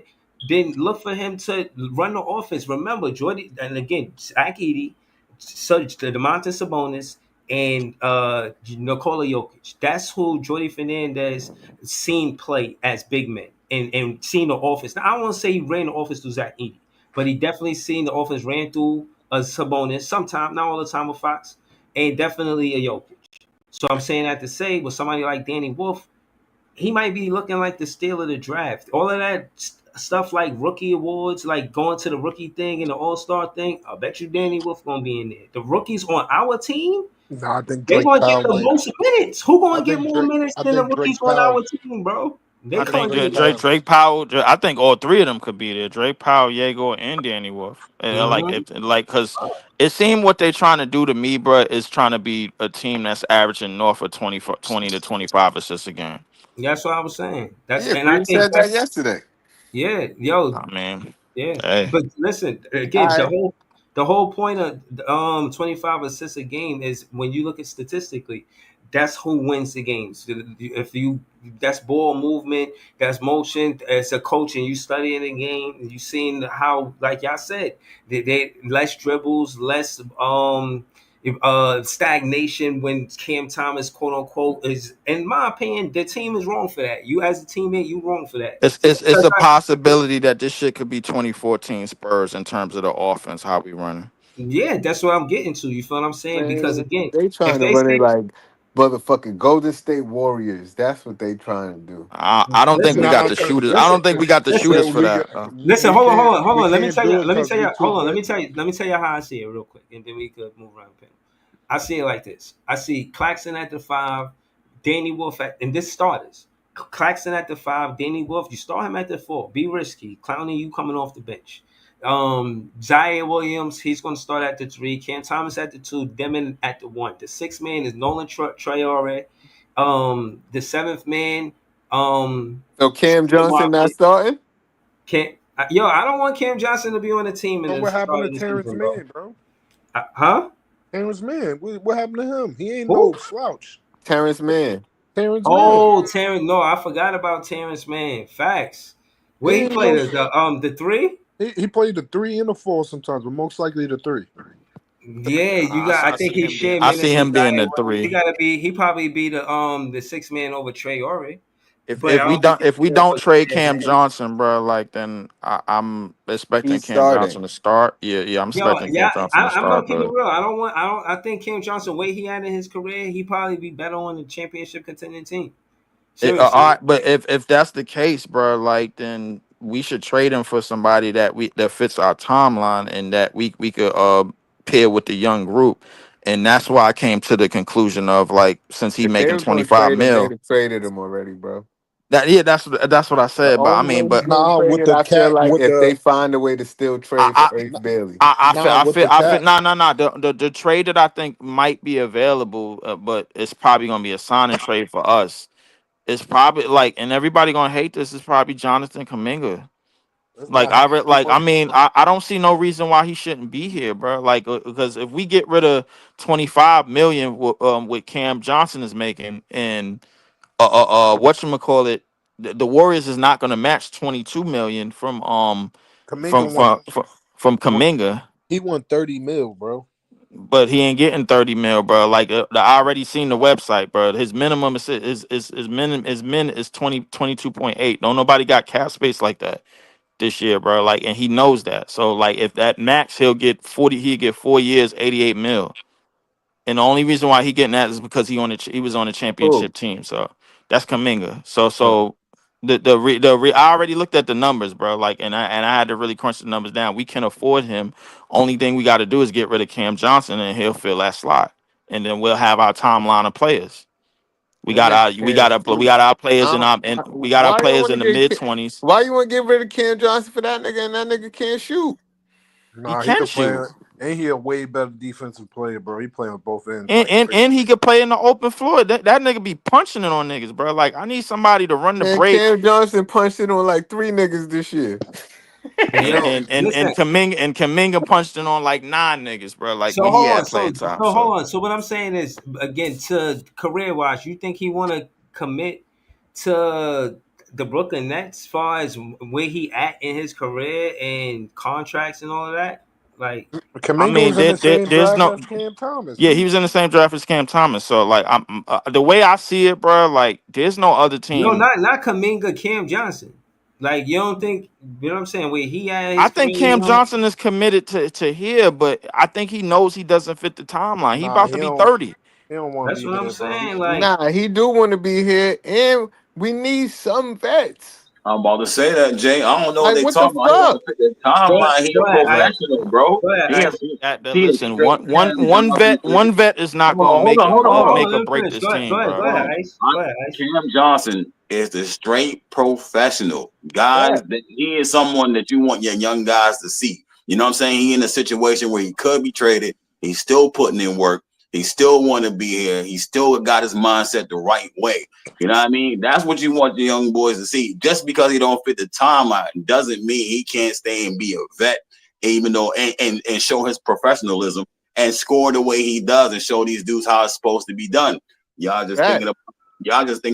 Speaker 5: then look for him to run the offense. Remember, Jordy, and again, Zach Edey, DeMontis Sabonis, and Nikola Jokic. That's who Jordy Fernandez seen play as big men and seen the offense. Now, I won't say he ran the offense through Zach Edey, but he definitely seen the offense ran through a Sabonis, sometime, not all the time with Fox, and definitely a Jokic. So I'm saying that to say with somebody like Danny Wolf, he might be looking like the steal of the draft. All of that stuff like rookie awards, like going to the rookie thing and the All Star thing. I bet you Danny Wolf gonna be in there. The rookies on our team,
Speaker 10: No, I think
Speaker 5: they
Speaker 10: Drake
Speaker 5: gonna get
Speaker 10: Powell
Speaker 5: the
Speaker 10: might.
Speaker 5: most minutes. Who
Speaker 10: I
Speaker 5: gonna get
Speaker 10: think
Speaker 5: more
Speaker 10: Drake.
Speaker 5: minutes
Speaker 10: I
Speaker 5: than the
Speaker 10: think
Speaker 5: rookies
Speaker 10: Drake
Speaker 5: on
Speaker 10: Powell.
Speaker 5: our team, bro?
Speaker 10: I
Speaker 5: They
Speaker 7: I
Speaker 10: think
Speaker 5: gonna
Speaker 7: think
Speaker 5: get
Speaker 10: Drake
Speaker 5: it.
Speaker 7: Drake
Speaker 10: Powell.
Speaker 7: Drake Powell. I think all three of them could be there. Drake Powell, Yegor, and Danny Wolf.
Speaker 5: Mm-hmm.
Speaker 7: Because it seemed what they trying to do to me, bro, is trying to be a team that's averaging north of 20 to 25 assists a game.
Speaker 5: That's what I was saying. That's
Speaker 4: Yeah,
Speaker 5: and I
Speaker 4: Bree
Speaker 5: think
Speaker 4: said that
Speaker 5: that's
Speaker 4: yesterday.
Speaker 5: yeah, yo,
Speaker 7: I mean,
Speaker 5: yeah,
Speaker 7: hey,
Speaker 5: but listen
Speaker 4: All
Speaker 5: again.
Speaker 4: right.
Speaker 5: The whole point of 25 assists a game is when you look at statistically, that's who wins the games. If you that's ball movement, that's motion. As a coach and you studying the game, you seeing how, like y'all said, they less dribbles, less stagnation when Cam Thomas, quote unquote, is, in my opinion, the team is wrong for that. You as a teammate, you wrong for that.
Speaker 7: it's a possibility that this shit could be 2014 Spurs in terms of the offense, how we running.
Speaker 5: Yeah, that's what I'm getting to. You feel what I'm saying? Because
Speaker 4: Man,
Speaker 5: again,
Speaker 4: they
Speaker 5: if
Speaker 4: trying to
Speaker 5: they
Speaker 4: run it
Speaker 5: say
Speaker 4: like. Motherfucking Golden State Warriors. That's what they trying to do.
Speaker 7: I don't think we
Speaker 5: Listen,
Speaker 7: got
Speaker 3: Nah,
Speaker 7: the
Speaker 3: cause
Speaker 7: shooters. I
Speaker 3: listen,
Speaker 7: don't think we got the
Speaker 5: listen,
Speaker 7: shooters
Speaker 3: well,
Speaker 7: for that.
Speaker 5: listen.
Speaker 3: we
Speaker 5: Hold on, hold
Speaker 3: can't
Speaker 5: on, hold
Speaker 3: we
Speaker 5: on. Let me
Speaker 3: can't
Speaker 5: tell you.
Speaker 3: do it
Speaker 5: Let me
Speaker 3: because
Speaker 5: tell
Speaker 3: we
Speaker 5: you.
Speaker 3: too
Speaker 5: Hold on. Let
Speaker 3: good.
Speaker 5: me tell you. Let me tell you how I see it real quick, and then we could move around. I see it like this. I see Claxton at the 5, Danny Wolf at, and this starters. Claxton at the 5, Danny Wolf. You start him at the 4. Be risky. Clowney, you coming off the bench. Zaire Williams, he's going to start at the 3. Cam Thomas at the 2. Demon at the 1. The 6th man is Nolan Traore. The 7th man,
Speaker 4: So Cam Johnson not
Speaker 5: Marcus.
Speaker 4: starting?
Speaker 5: Yo, I don't want Cam Johnson to be on the team in
Speaker 3: Bro,
Speaker 5: the
Speaker 3: what happened to
Speaker 5: start of the
Speaker 3: Terrence
Speaker 5: season, bro.
Speaker 3: Mann, bro?
Speaker 5: Huh?
Speaker 3: Terrence Mann, what happened to him? He ain't
Speaker 5: Who?
Speaker 3: no slouch.
Speaker 4: Terrence Mann.
Speaker 3: Terrence Mann.
Speaker 5: Oh, Terrence. No, I forgot about Terrence, man. Facts.
Speaker 3: He
Speaker 5: Where he
Speaker 3: ain't no.
Speaker 5: played the 3?
Speaker 3: He played the 3 and the 4 sometimes, but most likely the 3.
Speaker 5: Yeah, you got. I think he shared
Speaker 7: I
Speaker 5: minutes
Speaker 7: see
Speaker 5: with
Speaker 7: him being
Speaker 5: Zion
Speaker 7: the
Speaker 5: Williams. He
Speaker 7: 3.
Speaker 5: gotta be. He probably be the 6th man over Trey Ori,
Speaker 7: If
Speaker 5: but I
Speaker 7: if we
Speaker 5: don't think
Speaker 7: don't
Speaker 5: he's
Speaker 7: if we
Speaker 5: gonna
Speaker 7: don't
Speaker 5: put
Speaker 7: trade
Speaker 5: Cam
Speaker 7: Cam
Speaker 5: in.
Speaker 7: Johnson, bro, like then I'm expecting
Speaker 4: He's
Speaker 7: Cam Johnson
Speaker 4: starting.
Speaker 7: to start. Yeah, I'm
Speaker 5: Yo,
Speaker 7: expecting Cam
Speaker 5: yeah,
Speaker 7: Johnson to
Speaker 5: I'm gonna
Speaker 7: start,
Speaker 5: keep it
Speaker 7: but
Speaker 5: real. I don't want. I don't. I think Cam Johnson, way he had in his career, he probably be better on the championship contending team.
Speaker 7: all
Speaker 5: Seriously.
Speaker 7: right, but if that's the case, bro, like then we should trade him for somebody that fits our timeline and that we could pair with the young group. And that's why I came to the conclusion of like since he
Speaker 4: If they
Speaker 7: making
Speaker 4: was gonna
Speaker 7: 25
Speaker 4: trade him, they'd
Speaker 7: mil.
Speaker 4: have traded him already, bro.
Speaker 7: That's what I
Speaker 4: The
Speaker 7: said. But I
Speaker 4: only
Speaker 7: mean,
Speaker 4: way he's
Speaker 7: but
Speaker 4: getting
Speaker 3: Nah, with
Speaker 4: traded,
Speaker 3: the
Speaker 4: I feel
Speaker 3: cat,
Speaker 4: like
Speaker 3: with
Speaker 4: if
Speaker 3: the
Speaker 4: they find a way to still trade for
Speaker 7: I
Speaker 4: Ace Bailey.
Speaker 3: nah, with the
Speaker 7: I feel
Speaker 3: cat.
Speaker 7: no. The trade that I think might be available, but it's probably gonna be a signing trade for us. It's probably like, and everybody gonna hate this. Is probably Jonathan Kuminga.
Speaker 3: That's
Speaker 7: Like
Speaker 3: not happening.
Speaker 7: I mean, I don't see no reason why he shouldn't be here, bro. Like because if we get rid of 25 million with Cam Johnson is making and whatchamacallit, the Warriors is not gonna match 22 million
Speaker 3: Kaminga
Speaker 7: from Kuminga.
Speaker 3: he won 30 mil, bro.
Speaker 7: But he ain't getting 30 mil, bro. Like I already seen the website, bro. His minimum is 22.8. Don't nobody got cap space like that this year, bro. Like, and he knows that. So like if that max, he'll get 40, he'll get 4 years, 88 mil. And the only reason why he getting that is because he was on a
Speaker 4: Oh,
Speaker 7: championship team. So that's Kaminga. So
Speaker 4: oh.
Speaker 7: I already looked at the numbers, bro. Like and I had to really crunch the numbers down. We can afford him. Only thing we got to do is get rid of Cam Johnson and he'll fill that slot. And then we'll have our timeline of players. We
Speaker 4: That
Speaker 7: got
Speaker 4: nigga
Speaker 7: our
Speaker 4: can't shoot.
Speaker 7: players
Speaker 4: I
Speaker 7: in
Speaker 4: don't,
Speaker 7: our and we got our
Speaker 4: why you
Speaker 7: players
Speaker 4: want
Speaker 7: in
Speaker 4: to
Speaker 7: the mid
Speaker 4: get
Speaker 7: 20s.
Speaker 4: why you want to get rid of Cam Johnson for that nigga and that nigga can't shoot?
Speaker 7: He
Speaker 3: Nah, he
Speaker 7: can
Speaker 3: could play.
Speaker 7: shoot.
Speaker 3: And he a way better defensive player, bro. He playing with both ends
Speaker 7: And,
Speaker 3: like
Speaker 7: and
Speaker 3: crazy.
Speaker 7: and he could play in the open floor. That nigga be punching it on niggas, bro. Like I need somebody to run the
Speaker 4: Man,
Speaker 7: break.
Speaker 4: Cam Johnson punched it on like 3 niggas this year.
Speaker 7: And
Speaker 5: Yo,
Speaker 7: and and
Speaker 5: listen.
Speaker 7: and Kaminga punched it on like 9 niggas, bro. Like
Speaker 5: So
Speaker 7: when he
Speaker 5: hold on.
Speaker 7: had
Speaker 5: So
Speaker 7: playing time.
Speaker 5: so
Speaker 7: So
Speaker 5: hold on. So what I'm saying is, again, to career wise, you think he want to commit to the Brooklyn Nets as far as where he at in his career and contracts and all of that? Like,
Speaker 7: I
Speaker 3: Kaminga
Speaker 7: mean,
Speaker 3: was in the same
Speaker 7: there's
Speaker 3: draft
Speaker 7: no.
Speaker 3: as Cam Thomas,
Speaker 7: Yeah, he
Speaker 3: B.
Speaker 7: was in the same draft as Cam Thomas. So like, I'm the way I see it, bro. Like, there's no other
Speaker 5: no,
Speaker 7: team.
Speaker 5: not Kaminga, Cam Johnson. Like, you don't think, you know what I'm saying? Where he at
Speaker 7: I
Speaker 5: his
Speaker 7: think
Speaker 5: career, you
Speaker 7: Cam
Speaker 5: know?
Speaker 7: Johnson is committed to here, but I think he knows he doesn't fit the timeline. He
Speaker 3: Nah,
Speaker 7: about to be 30.
Speaker 3: he don't want to
Speaker 5: That's
Speaker 3: be
Speaker 5: what I'm
Speaker 3: here, bro.
Speaker 5: saying. Like,
Speaker 4: Nah, he do want to be here, and we need some vets.
Speaker 6: I'm about to say that, Jay. I don't know what
Speaker 4: Like,
Speaker 6: they
Speaker 4: what the
Speaker 6: talking about. He
Speaker 4: fuck?
Speaker 6: don't fit the
Speaker 5: go ahead,
Speaker 6: timeline. He a
Speaker 5: go ahead, Ice.
Speaker 6: professional, bro.
Speaker 5: Go ahead,
Speaker 6: He a
Speaker 5: Ice.
Speaker 6: he a
Speaker 7: Listen,
Speaker 6: straight Cam Johnson.
Speaker 7: one vet is not
Speaker 6: Hold on,
Speaker 7: gonna
Speaker 6: hold on, hold on, hold on.
Speaker 5: Hold
Speaker 7: make
Speaker 5: on,
Speaker 7: or
Speaker 5: let me
Speaker 7: break
Speaker 5: finish.
Speaker 7: this team,
Speaker 5: Go
Speaker 7: bro.
Speaker 6: Hold
Speaker 5: ahead,
Speaker 6: on.
Speaker 5: Ice. Go ahead, Ice.
Speaker 6: Cam Johnson is the straight professional.
Speaker 5: Go
Speaker 6: Guys,
Speaker 5: ahead.
Speaker 6: that he is someone that you want your young guys to see. You know what I'm saying? He in a situation where he could be traded. He's still putting in work. He still want to be here. He still got his mindset the right way. You know what I mean? That's what you want the young boys to see. Just because he don't fit the timeline doesn't mean he can't stay and be a vet, even though and show his professionalism and score the way he does and show these dudes how it's supposed to be done. Y'all just
Speaker 4: That
Speaker 6: thinking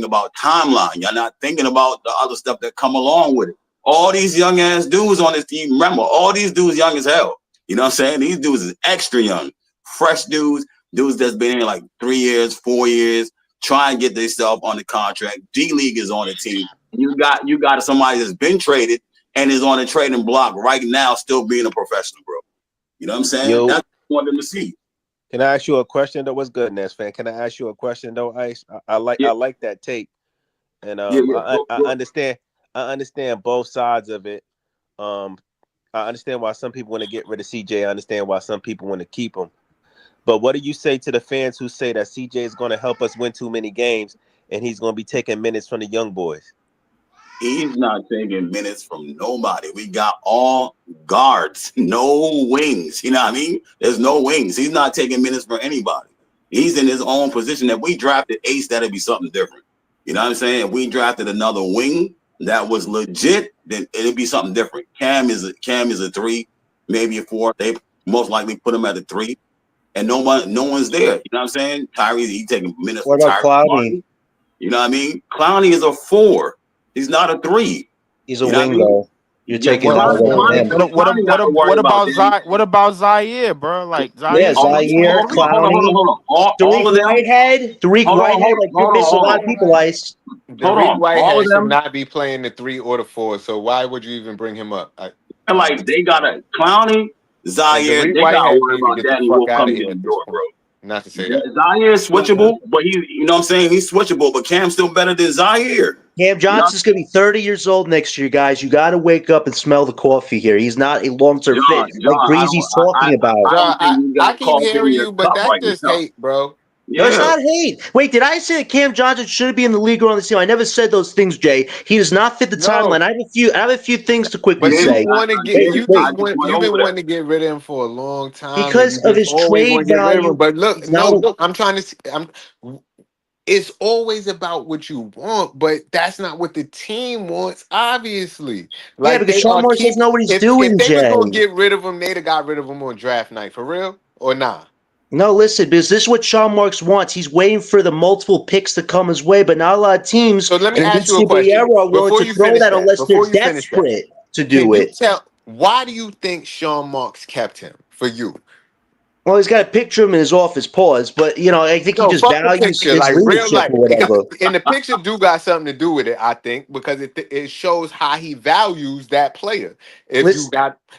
Speaker 6: about timeline. Y'all not thinking about the other stuff that come along with it. All these young ass dudes on this team, remember, all these dudes young as hell. You know what I'm saying? These dudes is extra young, fresh dudes that's been in like 3 years, 4 years, trying to get themselves on the contract. G League is on the team. You got somebody that's been traded and is on the trading block right now, still being a professional, bro. You know what I'm saying?
Speaker 11: Yo,
Speaker 6: That's what I want them to see.
Speaker 11: Can I ask you a question though? What's good, Ness fan? Can I ask you a question though, Ice? I
Speaker 6: Yeah,
Speaker 11: like that take, and
Speaker 6: yeah.
Speaker 11: I understand both sides of it. Um, I understand why some people want to get rid of CJ. I understand why some people want to keep him. But what do you say to the fans who say that CJ is going to help us win too many games and he's going to be taking minutes from the young boys?
Speaker 6: He's not taking minutes from nobody. We got all guards, no wings. You know what I mean? There's no wings. He's not taking minutes from anybody. He's in his own position. If we drafted Ace, that'd be something different. You know what I'm saying? If we drafted another wing that was legit, then it'd be something different. Cam is a 3, maybe a 4. They most likely put him at a 3, and no one's there. You know what I'm saying? Tyrese, he taking minutes
Speaker 12: What
Speaker 6: from
Speaker 12: about
Speaker 6: Tyrese
Speaker 12: Clowney?
Speaker 6: Martin. You know what I mean? Clowney is a 4. He's not a 3.
Speaker 12: He's a
Speaker 6: You know what I
Speaker 12: wing
Speaker 6: mean?
Speaker 12: though. You're
Speaker 6: Yeah,
Speaker 12: taking that away from him.
Speaker 6: Clowney got to worry about them.
Speaker 7: What about Zaire, bro? Like
Speaker 12: Yeah,
Speaker 7: Zaire
Speaker 6: Hold on,
Speaker 12: Zaire, Clowney,
Speaker 6: hold on. All
Speaker 12: Tariq
Speaker 6: of them.
Speaker 12: Whitehead. Like you're missing a lot of people, Ice.
Speaker 4: Derek
Speaker 6: All
Speaker 4: Whitehead
Speaker 6: of
Speaker 4: should
Speaker 6: them.
Speaker 4: not be playing the 3 or the 4. So why would you even bring him up?
Speaker 6: And like they got a Clowney,
Speaker 4: And
Speaker 6: Zaire.
Speaker 4: Derek
Speaker 6: They got to
Speaker 4: Whitehead
Speaker 6: worry
Speaker 4: need to
Speaker 6: about
Speaker 4: get the
Speaker 6: Danny
Speaker 4: fuck
Speaker 6: Wolf
Speaker 4: out of
Speaker 6: coming
Speaker 4: here
Speaker 6: in the
Speaker 4: at this
Speaker 6: door, bro.
Speaker 4: point. Not to say that.
Speaker 6: Zaire is switchable, but you know what I'm saying? He's switchable, but Cam's still better than Zaire.
Speaker 12: Cam Johnson's going to be 30 years old next year, guys. You got to wake up and smell the coffee here. He's not a long-term fit, like Breezy's talking about.
Speaker 6: I don't think he's
Speaker 4: I
Speaker 6: got
Speaker 4: keep hearing
Speaker 6: coffee in
Speaker 4: you,
Speaker 6: a
Speaker 4: but
Speaker 6: cup
Speaker 4: that's
Speaker 6: right
Speaker 4: just
Speaker 6: now.
Speaker 4: hate, bro.
Speaker 12: No, it's
Speaker 6: Yeah.
Speaker 12: not hate. Wait, did I say that Cam Johnson shouldn't be in the league or on the team? I never said those things, Jay. He does not fit the timeline. I have a few things to quickly
Speaker 4: But you
Speaker 12: say.
Speaker 4: want to get
Speaker 12: Wait.
Speaker 4: you've been wanting to get rid of him for a long time, and
Speaker 12: Because
Speaker 4: you
Speaker 12: of
Speaker 4: just
Speaker 12: his
Speaker 4: always
Speaker 12: trade
Speaker 4: want to get rid of him.
Speaker 12: value.
Speaker 4: But look,
Speaker 12: He's not
Speaker 4: look, I'm trying to. It's always about what you want, but that's not what the team wants. Obviously, like
Speaker 12: because
Speaker 4: they
Speaker 12: Sean
Speaker 4: are
Speaker 12: Morris doesn't know what he's
Speaker 4: if
Speaker 12: doing,
Speaker 4: they was
Speaker 12: Jay.
Speaker 4: gonna get rid of him, they'd have got rid of him on draft night for real or nah.
Speaker 12: No, listen, because this is what Sean Marks wants. He's waiting for the multiple picks to come his way, but not a lot of teams
Speaker 4: So let me
Speaker 12: in
Speaker 4: ask
Speaker 12: this
Speaker 4: you a question
Speaker 12: era are willing
Speaker 4: before
Speaker 12: to
Speaker 4: you
Speaker 12: throw
Speaker 4: finish
Speaker 12: that
Speaker 4: that.
Speaker 12: unless they're
Speaker 4: Before you finish that,
Speaker 12: desperate to
Speaker 4: can
Speaker 12: do
Speaker 4: you
Speaker 12: it.
Speaker 4: tell why do you think Sean Marks kept him for you?
Speaker 12: Well, he's got a picture of him in his office, pause, but I think he
Speaker 4: No,
Speaker 12: just
Speaker 4: fuck the
Speaker 12: values
Speaker 4: picture,
Speaker 12: his
Speaker 4: like real
Speaker 12: leadership
Speaker 4: life.
Speaker 12: or whatever.
Speaker 4: And the picture do got something to do with it, I think, because it shows how he values that player.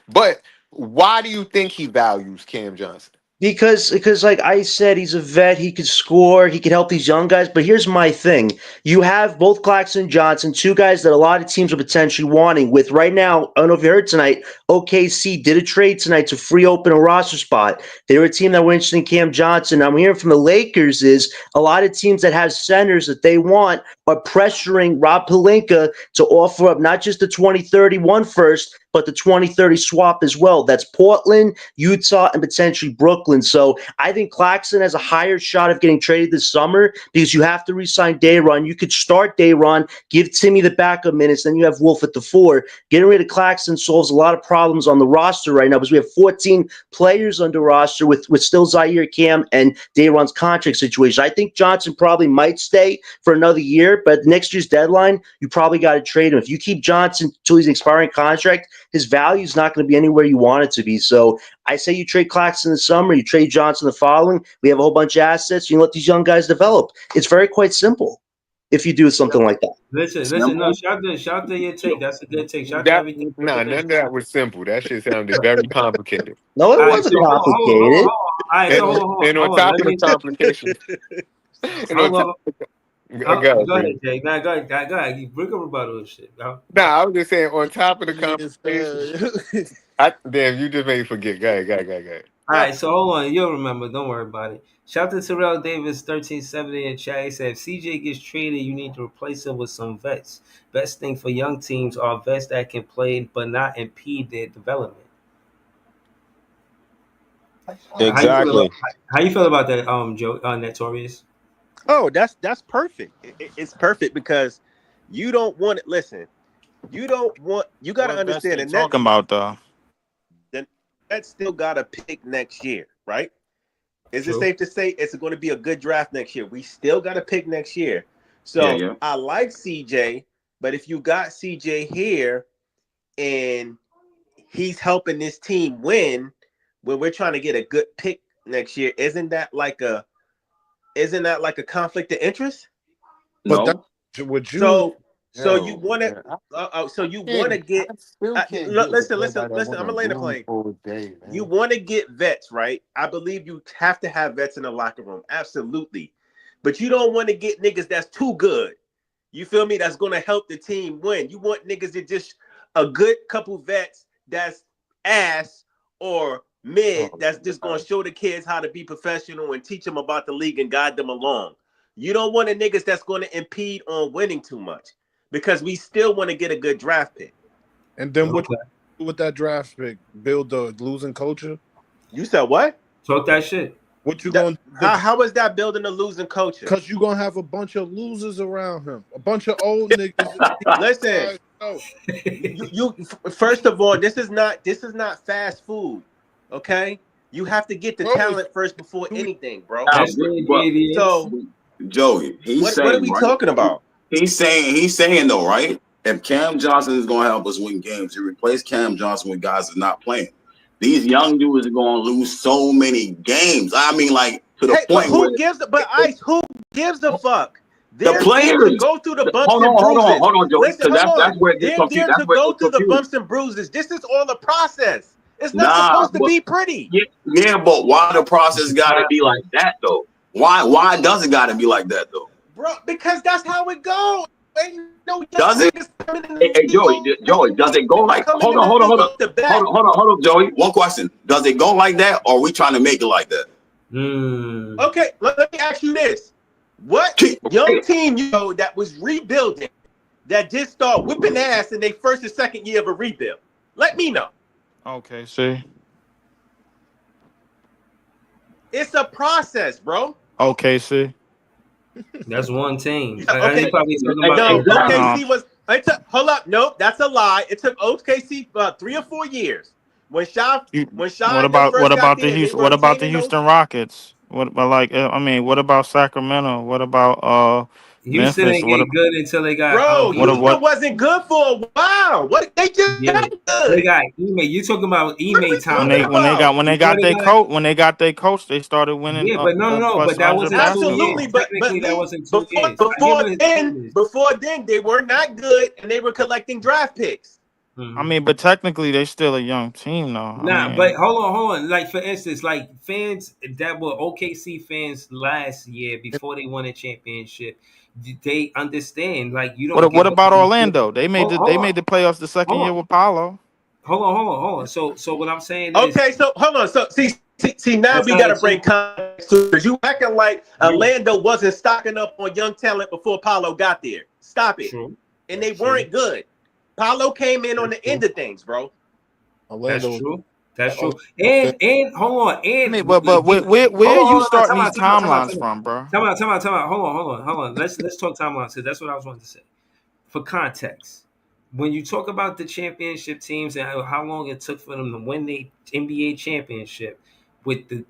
Speaker 4: But why do you think he values Cam Johnson?
Speaker 12: Because like I said, he's a vet. He could score. He could help these young guys. But here's my thing: you have both Claxton and Johnson, two guys that a lot of teams are potentially wanting. With right now, I don't know if you heard tonight, OKC did a trade tonight to free open a roster spot. They were a team that were interested in Cam Johnson. I'm hearing from the Lakers is a lot of teams that have centers that they want are pressuring Rob Pelinka to offer up not just the 2031 first, but the 2030 swap as well. That's Portland, Utah, and potentially Brooklyn. So I think Claxton has a higher shot of getting traded this summer because you have to re-sign Dayron. You could start Dayron, give Timmy the backup minutes, then you have Wolf at the 4. Getting rid of Claxton solves a lot of problems on the roster right now because we have 14 players under roster with still Zaire, Cam, and Dayron's contract situation. I think Johnson probably might stay for another year, but next year's deadline, you probably got to trade him. If you keep Johnson until he's expiring contract, his value is not going to be anywhere you want it to be. So I say you trade Claxton in the summer, you trade Johnson the following. We have a whole bunch of assets. You let these young guys develop. It's very quite simple if you do something like that.
Speaker 5: Listen. No, shout to your take. That's a good take. Shout to everything.
Speaker 4: None of that was simple. That shit sounded very complicated.
Speaker 12: No, it
Speaker 5: All right,
Speaker 12: wasn't
Speaker 5: so
Speaker 12: complicated.
Speaker 5: All right, so
Speaker 4: And on top of the complications,
Speaker 5: hold on.
Speaker 4: go
Speaker 5: Go ahead, Jay. Nah, go ahead. You bring up rebuttal and shit.
Speaker 4: Nah, I was just saying on top of the complications. Damn, you just made me forget. Go ahead.
Speaker 5: All right, so hold on. You'll remember. Don't worry about it. Shout to Terrell Davis, 1370 in chat. He said, if CJ gets traded, you need to replace him with some vets. Best thing for young teams are vets that can play but not impede their development.
Speaker 11: Exactly.
Speaker 5: How you feel about that, Joe, Notorious?
Speaker 11: Oh, that's perfect. It's perfect because you don't want it. Listen, you don't want. You got to understand.
Speaker 7: And talking about though.
Speaker 11: The Nets still got to pick next year, right? Is
Speaker 5: True.
Speaker 11: it safe to say it's going to be a good draft next year? We still got to pick next year. So
Speaker 6: Yeah.
Speaker 11: I like CJ, but if you got CJ here and he's helping this team win when we're trying to get a good pick next year, isn't that like a conflict of interest?
Speaker 3: But
Speaker 6: No.
Speaker 3: would you?
Speaker 11: So So you want to, so you want to get.
Speaker 4: I still can't get with
Speaker 11: Listen.
Speaker 4: everybody that
Speaker 11: I'm
Speaker 4: want
Speaker 11: gonna
Speaker 4: to
Speaker 11: land the
Speaker 4: room
Speaker 11: plane.
Speaker 4: all day, man.
Speaker 11: You want to get vets, right? I believe you have to have vets in the locker room, absolutely. But you don't want to get niggas that's too good. You feel me? That's gonna help the team win. You want niggas that just a good couple vets that's ass or mid that's just gonna show the kids how to be professional and teach them about the league and guide them along. You don't want a niggas that's gonna impede on winning too much because we still want to get a good draft pick.
Speaker 3: And then what you do with that draft pick? Build a losing culture?
Speaker 11: You said what?
Speaker 5: Talk that shit.
Speaker 3: What you going to
Speaker 11: how is that building a losing culture?
Speaker 3: Because you're gonna have a bunch of losers around him, a bunch of old niggas.
Speaker 11: Listen, you first of all, this is not fast food. Okay, you have to get the talent first before anything, bro. So,
Speaker 6: Joey, he's saying,
Speaker 11: what are we talking about?
Speaker 6: He's saying though, right? If Cam Johnson is going to help us win games, you replace Cam Johnson with guys that's not playing. These young dudes are going to lose so many games. I mean, like to the point
Speaker 11: who
Speaker 6: where
Speaker 11: gives a fuck?
Speaker 6: The players
Speaker 11: go through the bumps and
Speaker 6: hold
Speaker 11: bruises.
Speaker 6: on, Joey.
Speaker 11: Listen,
Speaker 6: That's where it gets confused.
Speaker 11: They're to go through the bumps and bruises. This is all a process. It's not supposed to be pretty.
Speaker 6: Yeah, but why the process got to be like that though? Why does it got to be like that though?
Speaker 11: Bro, because that's how it goes.
Speaker 6: Does it? Hey, Joey, does it go like? Hold on, Joey. One question: does it go like that, or are we trying to make it like that?
Speaker 11: Okay, let me ask you this: what young team that was rebuilding that just started whipping ass in their first and second year of a rebuild? Let me know.
Speaker 7: Okay, see.
Speaker 11: It's a process, bro.
Speaker 7: Okay, see.
Speaker 5: That's one team.
Speaker 11: Okay. OKC was. Hold up, nope, that's a lie. It took OKC 3 or 4 years. What about
Speaker 7: the Houston Rockets? What about Sacramento? What about
Speaker 5: Houston
Speaker 7: Memphis?
Speaker 5: didn't get good until they got.
Speaker 11: Houston wasn't good for a while. What they just got good.
Speaker 5: They got Ime. You talking about Ime time?
Speaker 7: When they got their coach, they started winning.
Speaker 5: Yeah, but no. But that wasn't
Speaker 11: absolutely. But
Speaker 5: that wasn't 2 years.
Speaker 11: Before then, they were not good, and they were collecting draft picks.
Speaker 7: I mean, but technically, they still a young team, though.
Speaker 5: But hold on. Like for instance, like fans that were OKC fans last year before they won a championship, they understand. Like you don't.
Speaker 7: What about Orlando? They made the playoffs the second year with Paolo.
Speaker 5: Hold on. So what I'm saying is,
Speaker 11: okay. So hold on. So see now we gotta bring context to it. You acting like Orlando wasn't stocking up on young talent before Paolo got there. Stop it.
Speaker 5: True.
Speaker 11: And they weren't good. Paolo came in on the end of things, bro.
Speaker 5: That's true. That's true. And hold on. And
Speaker 7: but where you starting these timelines from, bro?
Speaker 5: Time out. Hold on. Let's talk timelines. So that's what I was wanting to say. For context, when you talk about the championship teams and how long it took for them to win the NBA championship, with the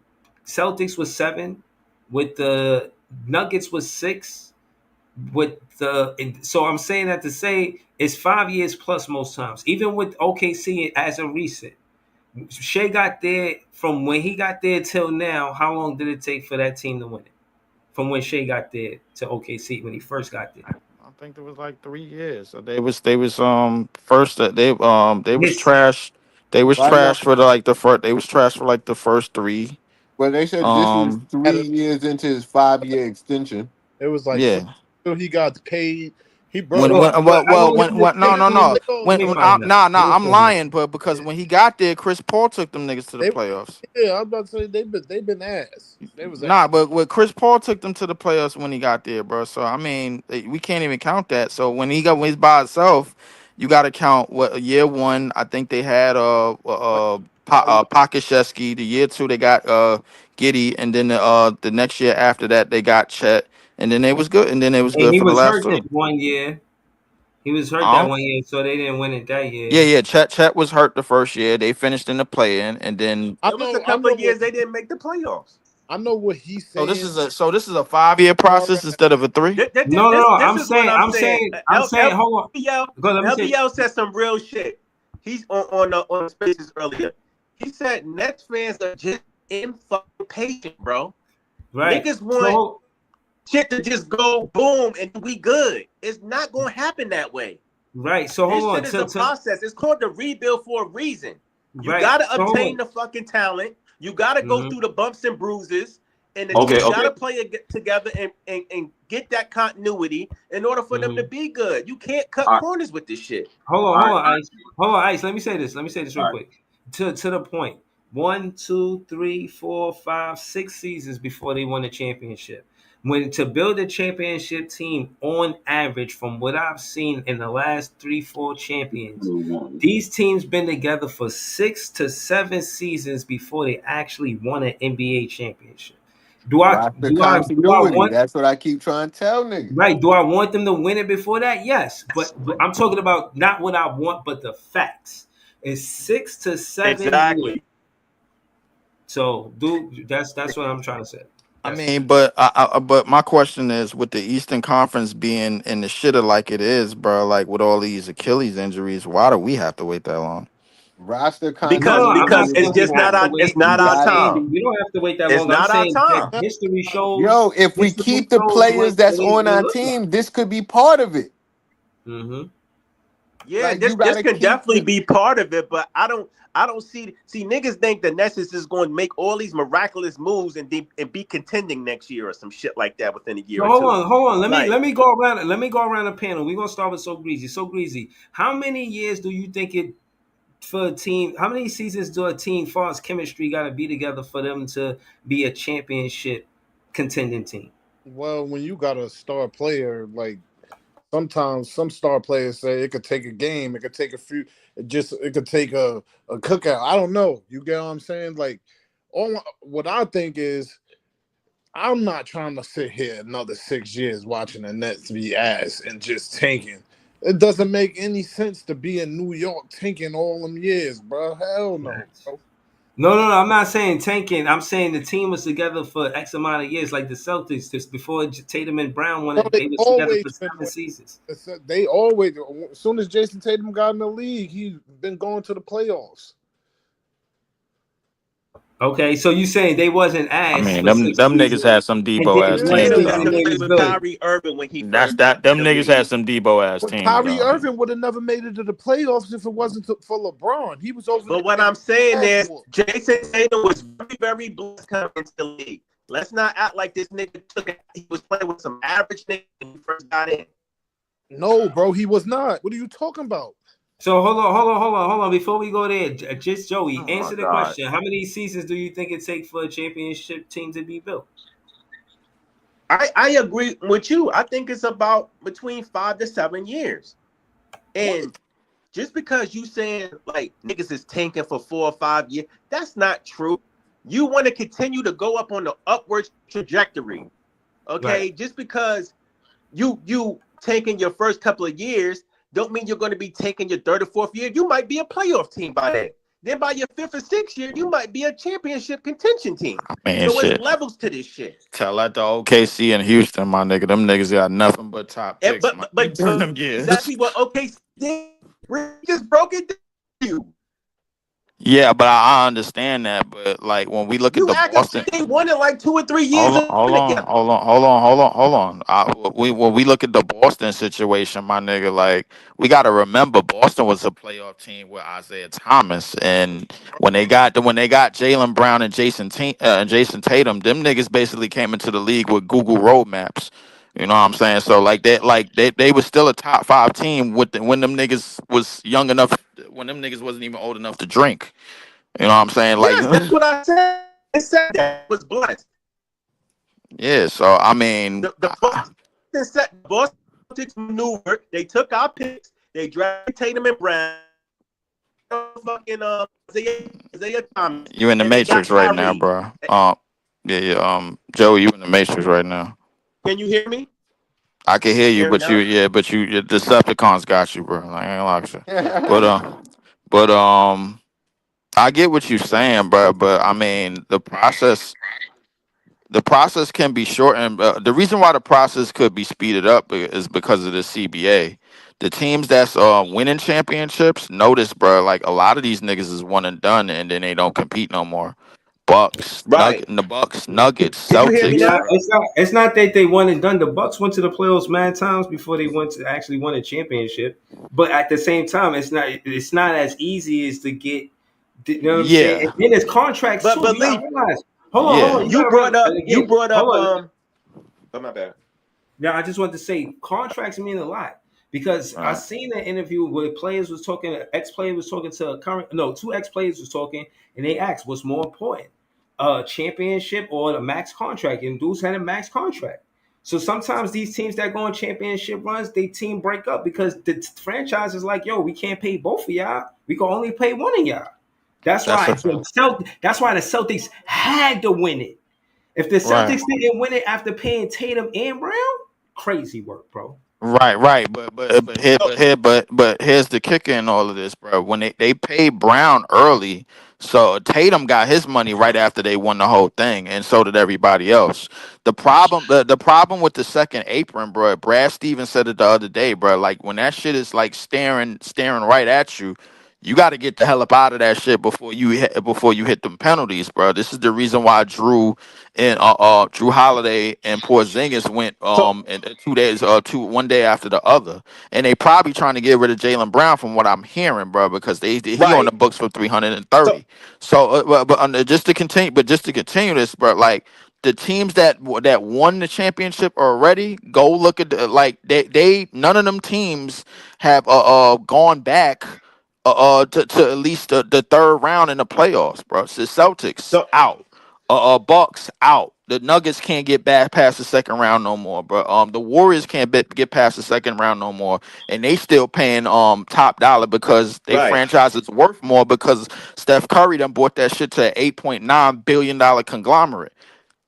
Speaker 5: Celtics was 7, with the Nuggets was 6. So I'm saying that to say it's 5 years plus most times. Even with OKC as a recent, Shea got there from when he got there till now. How long did it take for that team to win it? From when Shea got there to OKC when he first got there.
Speaker 7: I think it was like 3 years. So they was first they was trash. They was trash for the first. They was trash for like the first 3.
Speaker 4: Well, they said this was 3 years into his 5-year extension.
Speaker 3: It was like so he got paid. He
Speaker 7: brought I'm lying, but because when he got there, Chris Paul took them niggas to the playoffs.
Speaker 3: Yeah, I'm about to say they've been ass. They was
Speaker 7: but Chris Paul took them to the playoffs when he got there, bro. So I mean, we can't even count that. So when he's by himself, you got to count year 1. I think they had Pakashevsky. The year 2 they got Giddy, and then the next year after that they got Chet. And then they was good. And then they was good for the last 2.
Speaker 5: 1 year. He was hurt that 1 year, so they didn't win it that year.
Speaker 7: Yeah. Chet was hurt the first year. They finished in the play-in, and then
Speaker 11: it was a couple of years they didn't make the playoffs.
Speaker 3: I know what he's saying.
Speaker 7: So this is a 5-year process instead of a 3.
Speaker 5: No. I'm saying. Hold on.
Speaker 11: LBL said some real shit. He's on Spaces earlier. He said Nets fans are just impatient, bro.
Speaker 5: Right.
Speaker 11: Niggas want. shit to just go boom and we good. It's not going to happen that way.
Speaker 5: Right. So
Speaker 11: This
Speaker 5: hold
Speaker 11: shit
Speaker 5: on.
Speaker 11: is a process. It's called the rebuild for a reason. You
Speaker 5: Right.
Speaker 11: got to
Speaker 5: So hold
Speaker 11: obtain
Speaker 5: on.
Speaker 11: the fucking talent. You got to go through the bumps and bruises. And the
Speaker 6: Okay,
Speaker 11: team got
Speaker 6: okay.
Speaker 11: to play together and get that continuity in order for them to be good. You can't cut
Speaker 6: All right.
Speaker 11: corners with this shit.
Speaker 5: Hold
Speaker 6: All right.
Speaker 5: on, Ice. Hold on, Ice. Let me say this. Let me say this real
Speaker 6: All right.
Speaker 5: quick. To the point. 1, 2, 3, 4, 5, 6 seasons before they won the championship. When to build a championship team on average, from what I've seen in the last 3, 4 champions, these teams been together for 6 to 7 seasons before they actually won an NBA championship. Do I
Speaker 4: Roster
Speaker 5: do I do I
Speaker 4: continuity.
Speaker 5: want
Speaker 4: That's what I keep trying to tell niggas.
Speaker 5: right? Do I want them to win it before that? Yes, but I'm talking about not what I want, but the facts. It's 6 to 7 years.
Speaker 11: Exactly.
Speaker 5: So, dude, that's what I'm trying to say.
Speaker 7: I
Speaker 5: That's
Speaker 7: mean, but my question is, with the Eastern Conference being in the shitter like it is, bro, like with all these Achilles injuries, why do we have to wait that long?
Speaker 4: Roster
Speaker 5: no,
Speaker 11: Because
Speaker 5: I'm not
Speaker 11: because
Speaker 4: continuity
Speaker 11: it's
Speaker 5: saying
Speaker 4: is
Speaker 5: we
Speaker 11: just
Speaker 5: have
Speaker 11: not
Speaker 5: to
Speaker 11: our
Speaker 4: important.
Speaker 11: it's
Speaker 5: wait.
Speaker 11: not
Speaker 4: You
Speaker 5: I'm
Speaker 11: our
Speaker 5: not
Speaker 4: gotta
Speaker 5: saying
Speaker 11: time.
Speaker 4: keep.
Speaker 5: we don't have to wait that
Speaker 11: It's
Speaker 5: long. I'm
Speaker 11: not our
Speaker 5: saying that
Speaker 11: time.
Speaker 5: history shows.
Speaker 4: Yo, if we
Speaker 5: History
Speaker 4: keep the
Speaker 5: shows
Speaker 4: players
Speaker 5: what
Speaker 4: that's on
Speaker 5: it
Speaker 4: our
Speaker 5: look like.
Speaker 4: team, this could be part of it.
Speaker 5: Mm-hmm.
Speaker 11: Yeah,
Speaker 4: Like you
Speaker 11: this
Speaker 4: gotta
Speaker 11: can
Speaker 4: keep
Speaker 11: definitely
Speaker 4: the.
Speaker 11: be part of it, but I don't see niggas think the Nets is going to make all these miraculous moves and be contending next year or some shit like that within a year
Speaker 5: So
Speaker 11: or two.
Speaker 5: hold on.
Speaker 11: Like
Speaker 5: Let me go around. Let me go around the panel. We're gonna start with So Greasy. So Greasy, how many years do you think it for a team? How many seasons do a team, far as chemistry, got to be together for them to be a championship contending team?
Speaker 3: Well, when you got a star player, like sometimes some star players say it could take a game, it could take a few, it could take a cookout. I don't know. You get what I'm saying? Like, what I think is, I'm not trying to sit here another 6 years watching the Nets be ass and just tanking. It doesn't make any sense to be in New York tanking all them years, bro. Hell no, bro.
Speaker 5: No. I'm not saying tanking. I'm saying the team was together for X amount of years, like the Celtics. Just before Tatum and Brown won
Speaker 3: No,
Speaker 5: it,
Speaker 3: they
Speaker 5: they was together
Speaker 3: always
Speaker 5: for
Speaker 3: been
Speaker 5: 7 seasons.
Speaker 3: They always, as soon as Jason Tatum got in the league, he's been going to the playoffs.
Speaker 5: Okay, so you saying they wasn't
Speaker 7: I
Speaker 5: ass
Speaker 7: mean,
Speaker 5: for
Speaker 7: them
Speaker 5: 6
Speaker 7: them niggas
Speaker 5: seasons
Speaker 7: had some
Speaker 5: and
Speaker 7: Debo
Speaker 5: didn't
Speaker 7: ass
Speaker 5: win
Speaker 11: yeah,
Speaker 7: teams
Speaker 11: they
Speaker 5: anything
Speaker 11: used
Speaker 7: though.
Speaker 11: to
Speaker 5: and they
Speaker 11: play
Speaker 5: was
Speaker 11: with
Speaker 5: good.
Speaker 11: Kyrie Irving when he
Speaker 7: That's
Speaker 11: first got
Speaker 7: that. Them
Speaker 11: in the
Speaker 7: niggas
Speaker 11: league.
Speaker 7: had some Debo ass
Speaker 3: But
Speaker 7: teams
Speaker 3: Kyrie
Speaker 7: though.
Speaker 3: Irving would have never made it to the playoffs if it wasn't for LeBron. He was over there
Speaker 11: But what
Speaker 3: getting
Speaker 11: I'm saying
Speaker 3: his ass
Speaker 11: is
Speaker 3: whooped.
Speaker 11: Jason Tatum was very, very blessed coming into the league. Let's not act like this nigga took it. He was playing with some average niggas when he first got in.
Speaker 3: No, bro, he was not. What are you talking about?
Speaker 5: So hold on. Before we go there, just Joey,
Speaker 7: Oh my
Speaker 5: answer the
Speaker 7: god.
Speaker 5: question. How many seasons do you think it takes for a championship team to be built?
Speaker 11: I agree with you. I think it's about between 5 to 7 years. And just because you saying like niggas is tanking for 4 or 5 years, that's not true. You want to continue to go up on the upward trajectory.
Speaker 5: Right.
Speaker 11: Okay. Just because you taking your first couple of years, don't mean you're going to be taking your third or fourth year. You might be a playoff team by then. Then by your fifth or sixth year, you might be a championship contention team.
Speaker 7: Man,
Speaker 11: So it's
Speaker 7: shit.
Speaker 11: levels to this shit.
Speaker 7: Tell that to OKC and Houston, my nigga. Them niggas got nothing but top
Speaker 11: And,
Speaker 7: picks, my nigga.
Speaker 11: but
Speaker 7: During them years.
Speaker 11: exactly what OKC did. We just broke it down to you.
Speaker 7: Yeah, but I understand that. But like when we look at
Speaker 11: You
Speaker 7: the
Speaker 11: act like
Speaker 7: Boston.
Speaker 11: they won in like 2 or 3 years
Speaker 7: Hold on, hold on,
Speaker 11: together.
Speaker 7: hold on, hold on, hold on, hold on. When we look at the Boston situation, my nigga, like we got to remember Boston was a playoff team with Isaiah Thomas, and when they got Jalen Brown and Jason Tatum, them niggas basically came into the league with Google roadmaps. You know what I'm saying? So they was still a top 5 team when them niggas was young enough, when them niggas wasn't even old enough to drink. You know what I'm saying? Like
Speaker 11: Yes, that's what I said. I said that was blessed.
Speaker 7: yeah. So I mean.
Speaker 11: The Boston Celtics maneuver. They took our picks. They drafted Tatum and Brown. Fucking Isaiah Thomas,
Speaker 7: You in the
Speaker 11: and they
Speaker 7: matrix
Speaker 11: got
Speaker 7: right now,
Speaker 11: Kyrie.
Speaker 7: bro. Yeah. Joe, you in the matrix right now.
Speaker 11: Can you hear me?
Speaker 7: I can hear you,
Speaker 11: Hear me
Speaker 7: but
Speaker 11: now?
Speaker 7: the Decepticons got you, bro. Like, I ain't like shit. But I get what you're saying, bro. But I mean, the process can be shortened. The reason why the process could be speeded up is because of the CBA. The teams that's winning championships, notice, bro. Like a lot of these niggas is one and done, and then they don't compete no more. Bucks,
Speaker 11: Right.
Speaker 7: Nuggets,
Speaker 11: Can you hear me
Speaker 7: Celtics,
Speaker 11: now?
Speaker 5: Yeah,
Speaker 7: bro.
Speaker 5: it's not that they won and done. The Bucks went to the playoffs mad times before they went to actually won a championship. But at the same time, it's not as easy as to get. You know what I'm saying? And
Speaker 7: Yeah,
Speaker 5: then there's contracts too.
Speaker 11: But
Speaker 5: You gotta
Speaker 11: Leaf,
Speaker 5: realize. Hold on.
Speaker 7: yeah.
Speaker 5: You
Speaker 11: you
Speaker 5: gotta
Speaker 11: brought
Speaker 5: realize.
Speaker 11: up
Speaker 5: And
Speaker 11: you
Speaker 5: again,
Speaker 11: brought up
Speaker 5: hold on.
Speaker 11: oh my bad.
Speaker 5: Now, I just want to say contracts mean a lot because
Speaker 7: All
Speaker 5: I
Speaker 7: right.
Speaker 5: seen an interview where players was talking, ex player was talking to a current, no, two ex players was talking, and they asked what's more important, a championship or a max contract, and dudes had a max contract. So sometimes these teams that go on championship runs, they team break up because the franchise is like, yo, we can't pay both of y'all. We can only pay one of y'all.
Speaker 7: That's a fact.
Speaker 5: That's why the Celtics had to win it. If the
Speaker 7: Right.
Speaker 5: Celtics didn't win it after paying Tatum and Brown, crazy work, bro.
Speaker 7: Right.
Speaker 11: So,
Speaker 7: But here's the kicker in all of this, bro. When they paid Brown early, so Tatum got his money right after they won the whole thing, and so did everybody else. The problem with the second apron, bro. Brad Stevens said it the other day, bro. Like when that shit is like staring right at you. You got to get the hell up out of that shit before you hit them penalties, bro. This is the reason why Drew Holiday and Porzingis went
Speaker 11: so
Speaker 7: in 2 days, one day after the other, and they probably trying to get rid of Jaylen Brown from what I'm hearing, bro, because he on
Speaker 11: right.
Speaker 7: the books for
Speaker 11: So
Speaker 7: 330. So, just to continue this, bro, like the teams that won the championship already, go look at like they none of them teams have gone back to at least the third round in the playoffs, bro. So Celtics
Speaker 11: so
Speaker 7: out. Bucks out. The Nuggets can't get back past the second round no more, bro. The Warriors can't get past the second round no more, and they still paying top dollar because they
Speaker 11: right,
Speaker 7: franchise is worth more because Steph Curry done bought that shit to an $8.9 billion conglomerate.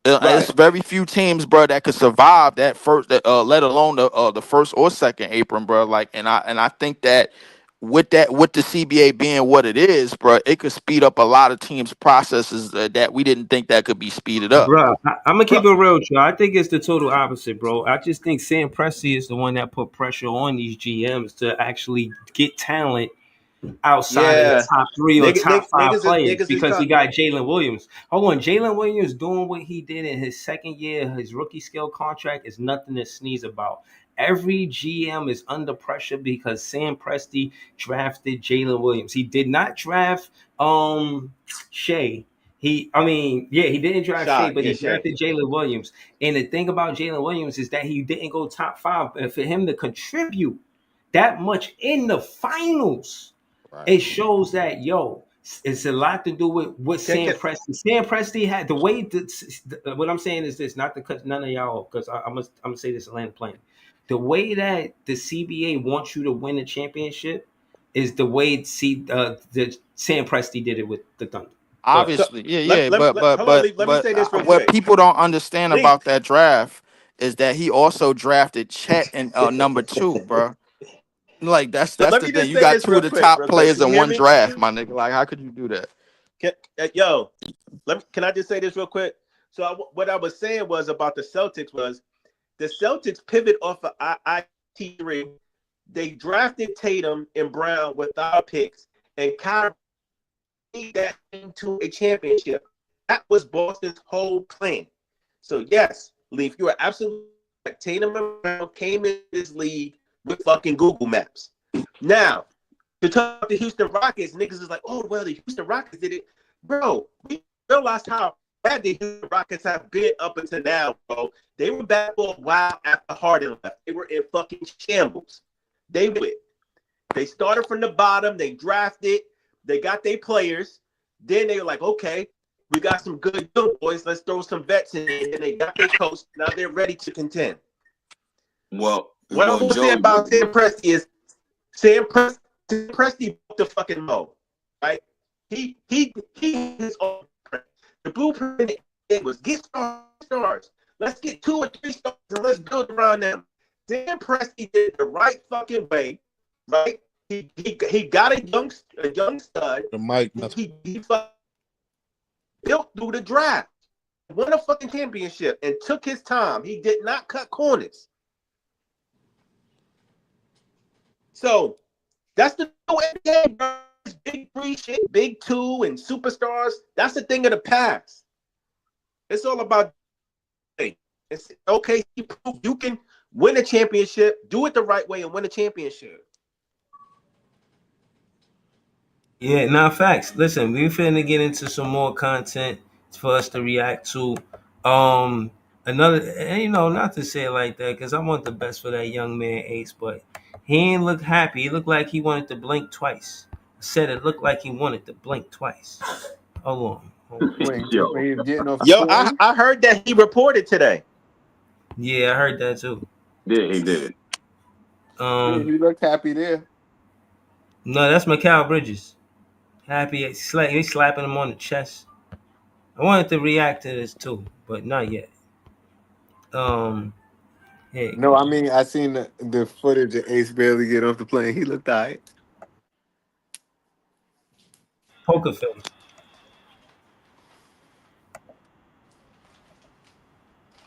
Speaker 7: It's
Speaker 11: right.
Speaker 7: very few teams, bro, that could survive that first, let alone the first or second apron, bro. Like, and I think that with the CBA being what it is, bro, it could speed up a lot of teams' processes that we didn't think that could be speeded up.
Speaker 5: Bro, I'm gonna
Speaker 11: Bro,
Speaker 5: keep it real, Joe. I think it's the total opposite, bro. I just think Sam Presti is the one that put pressure on these GMs to actually get talent outside of the
Speaker 11: yeah.
Speaker 5: top three or top five players
Speaker 11: Niggas is
Speaker 5: because he
Speaker 11: trying.
Speaker 5: got Jalen Williams. Hold on, Jalen Williams doing what he did in his second year, his rookie scale contract is nothing to sneeze about. Every GM is under pressure because Sam Presti drafted Jalen Williams. He did not draft Shea. He didn't draft Shea,
Speaker 11: Shot.
Speaker 5: but
Speaker 11: Yeah,
Speaker 5: he
Speaker 11: Shay.
Speaker 5: drafted Jalen Williams. And the thing about Jalen Williams is that he didn't go top five. And for him to contribute that much in the finals,
Speaker 7: Right.
Speaker 5: it shows that it's a lot to do with what Sam
Speaker 11: Can,
Speaker 5: Presti. Sam Presti had the way that what I'm saying is this, not to cut none of y'all because I'm gonna say this in land plane. The way that the CBA wants you to win the championship is the way the Sam Presti did it with the Thunder. Go ahead.
Speaker 11: so
Speaker 7: Obviously, yeah.
Speaker 11: hold on, Leaf. Let me say this real
Speaker 7: What
Speaker 11: quick.
Speaker 7: people don't understand
Speaker 11: Leaf.
Speaker 7: about that draft is that he also drafted Chet in number two, bro. Like
Speaker 11: So
Speaker 7: that's
Speaker 11: let
Speaker 7: the
Speaker 11: me
Speaker 7: thing.
Speaker 11: just
Speaker 7: You
Speaker 11: say
Speaker 7: got
Speaker 11: this
Speaker 7: two of
Speaker 11: real
Speaker 7: the
Speaker 11: quick,
Speaker 7: top
Speaker 11: real quick.
Speaker 7: players
Speaker 11: Can you
Speaker 7: in
Speaker 11: hear
Speaker 7: one
Speaker 11: me?
Speaker 7: draft, my nigga. Like, how could you do that?
Speaker 11: Can, can I just say this real quick? So what I was saying was about the Celtics was the Celtics pivot off of IT3. They drafted Tatum and Brown without picks and Kyrie made that into a championship. That was Boston's whole plan. So yes, Leaf, you are absolutely right. Tatum and Brown came in this league with fucking Google Maps. Now, to talk about the Houston Rockets, niggas is like, oh, well, the Houston Rockets did it. Bro, we realized how bad the Houston Rockets have been up until now, bro. They were back for a while after Harden left. They were in fucking shambles. They started from the bottom. They drafted. They got their players. Then they were like, okay, we got some good young boys. Let's throw some vets in there. And they got their coach. Now they're ready to contend.
Speaker 6: Well,
Speaker 11: What I'm going to say
Speaker 6: Joe,
Speaker 11: about Sam Presti is Sam Presti broke the fucking mold, right? He his own blueprint. The blueprint was get stars. Let's get 2 or 3 stars and let's build around them. Sam Presti did it the right fucking way, right? He got a young stud.
Speaker 3: The mic.
Speaker 11: He built through the draft, won a fucking championship, and took his time. He did not cut corners. So that's the new NBA, bro. It's big rivalry shit, Big Two and superstars, that's a thing of the past. It's all about it's okay. You can win a championship, do it the right way, and win a championship.
Speaker 5: Yeah, now facts. Listen, we finna get into some more content for us to react to. Another, and not to say it like that, because I want the best for that young man Ace, but he ain't look happy. He looked like he wanted to blink twice. I said it looked like he wanted to blink twice. Hold on.
Speaker 4: When
Speaker 6: Yo,
Speaker 4: he was getting off the
Speaker 11: Yo,
Speaker 4: plane.
Speaker 11: I heard that he reported today.
Speaker 5: Yeah, I heard that too.
Speaker 6: yeah, he did.
Speaker 4: Yeah,
Speaker 5: Um,
Speaker 4: he looked happy there.
Speaker 5: no, that's Mikal Bridges. Happy, he's slapping him on the chest. I wanted to react to this too, but not yet. Here you
Speaker 4: No,
Speaker 5: go.
Speaker 4: I mean I seen the footage of Ace barely get off the plane. He looked all right.
Speaker 5: Poker face.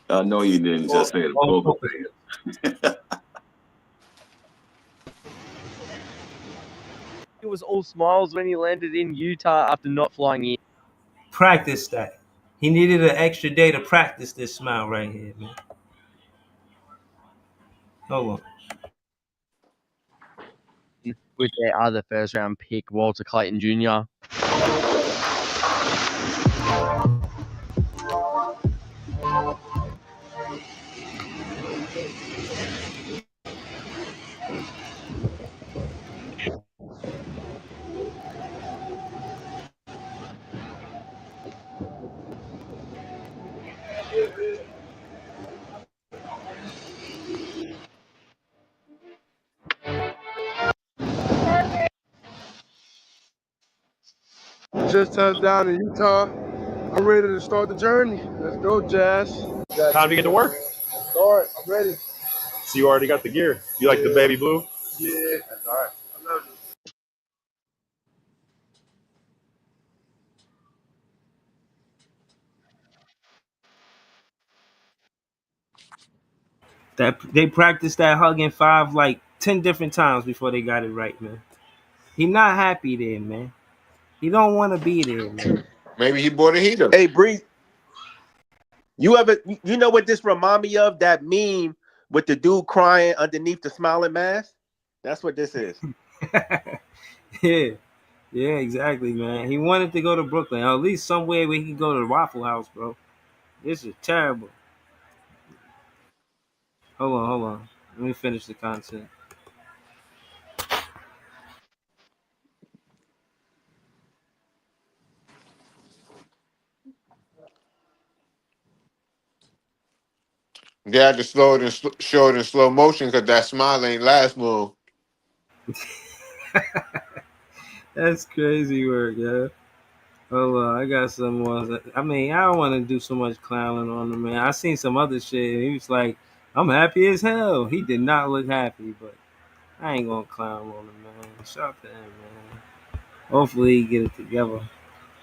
Speaker 6: I know you didn't just say the poker
Speaker 5: Poker.
Speaker 6: face.
Speaker 13: It was all smiles when he landed in Utah after not flying in.
Speaker 5: Practice that. He needed an extra day to practice this smile right here, man. Hold on.
Speaker 13: With their other first round pick, Walter Clayton Jr.
Speaker 14: Just touched down in Utah. I'm ready to start the journey. Let's go, Jazz.
Speaker 15: Time to get to work.
Speaker 14: Start. I'm ready.
Speaker 15: So you already got the gear. You like the baby blue?
Speaker 14: Yeah. That's all right. I love it.
Speaker 5: That they practiced that hugging 10 different times before they got it right, man. He not happy there, man. He don't want to be there, man.
Speaker 4: Maybe he bought a heater.
Speaker 11: Hey, Bree, you know what this remind me of? That meme with the dude crying underneath the smiling mask? That's what this is.
Speaker 5: Yeah. Yeah, exactly, man. He wanted to go to Brooklyn, or at least somewhere where he can go to the Waffle House, bro. This is terrible. Hold on. Let me finish the content.
Speaker 4: They had to show it in slow motion because that smile ain't last long.
Speaker 5: That's crazy work, yeah. Hold on, I got some more. I mean, I don't want to do so much clowning on him, man. I seen some other shit. And he was like, "I'm happy as hell." He did not look happy, but I ain't gonna clown on him, man. Shout out to him, man. Hopefully, he get it together.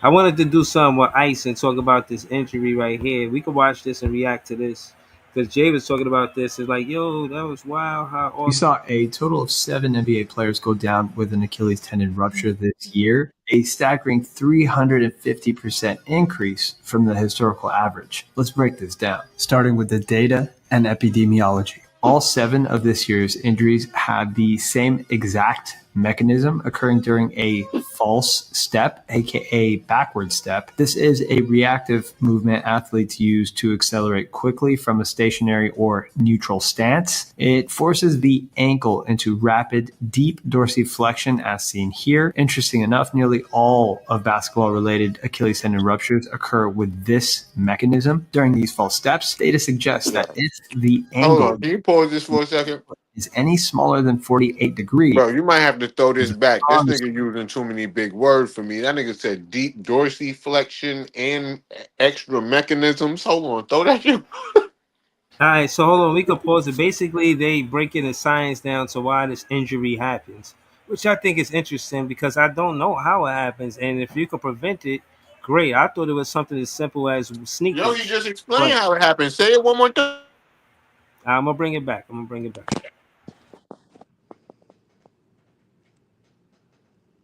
Speaker 5: I wanted to do something with Ice and talk about this injury right here. We could watch this and react to this because Jay was talking about this. It's like, yo, that was wild. How
Speaker 16: We saw a total of 7 NBA players go down with an Achilles tendon rupture this year, a staggering 350% increase from the historical average. Let's break this down, starting with the data and epidemiology. All 7 of this year's injuries had the same exact mechanism occurring during a false step, aka backward step. This is a reactive movement athletes use to accelerate quickly from a stationary or neutral stance. It forces the ankle into rapid, deep dorsiflexion as seen here. Interesting enough, nearly all of basketball-related Achilles tendon ruptures occur with this mechanism. During these false steps, data suggests that if the
Speaker 4: Hold
Speaker 16: angle
Speaker 4: on, can you pause this for a second?
Speaker 16: is any smaller than 48 degrees.
Speaker 4: Bro, you might have to throw this back. This nigga using too many big words for me. That nigga said deep dorsiflexion and extra mechanisms. Hold on, throw that shit.
Speaker 5: All right, so hold on. We could pause it. Basically, they breaking the science down to why this injury happens, which I think is interesting because I don't know how it happens, and if you could prevent it, great. I thought it was something as simple as sneakers.
Speaker 4: Yo, you just explained how it happened. Say it one more time.
Speaker 5: I'm gonna bring it back.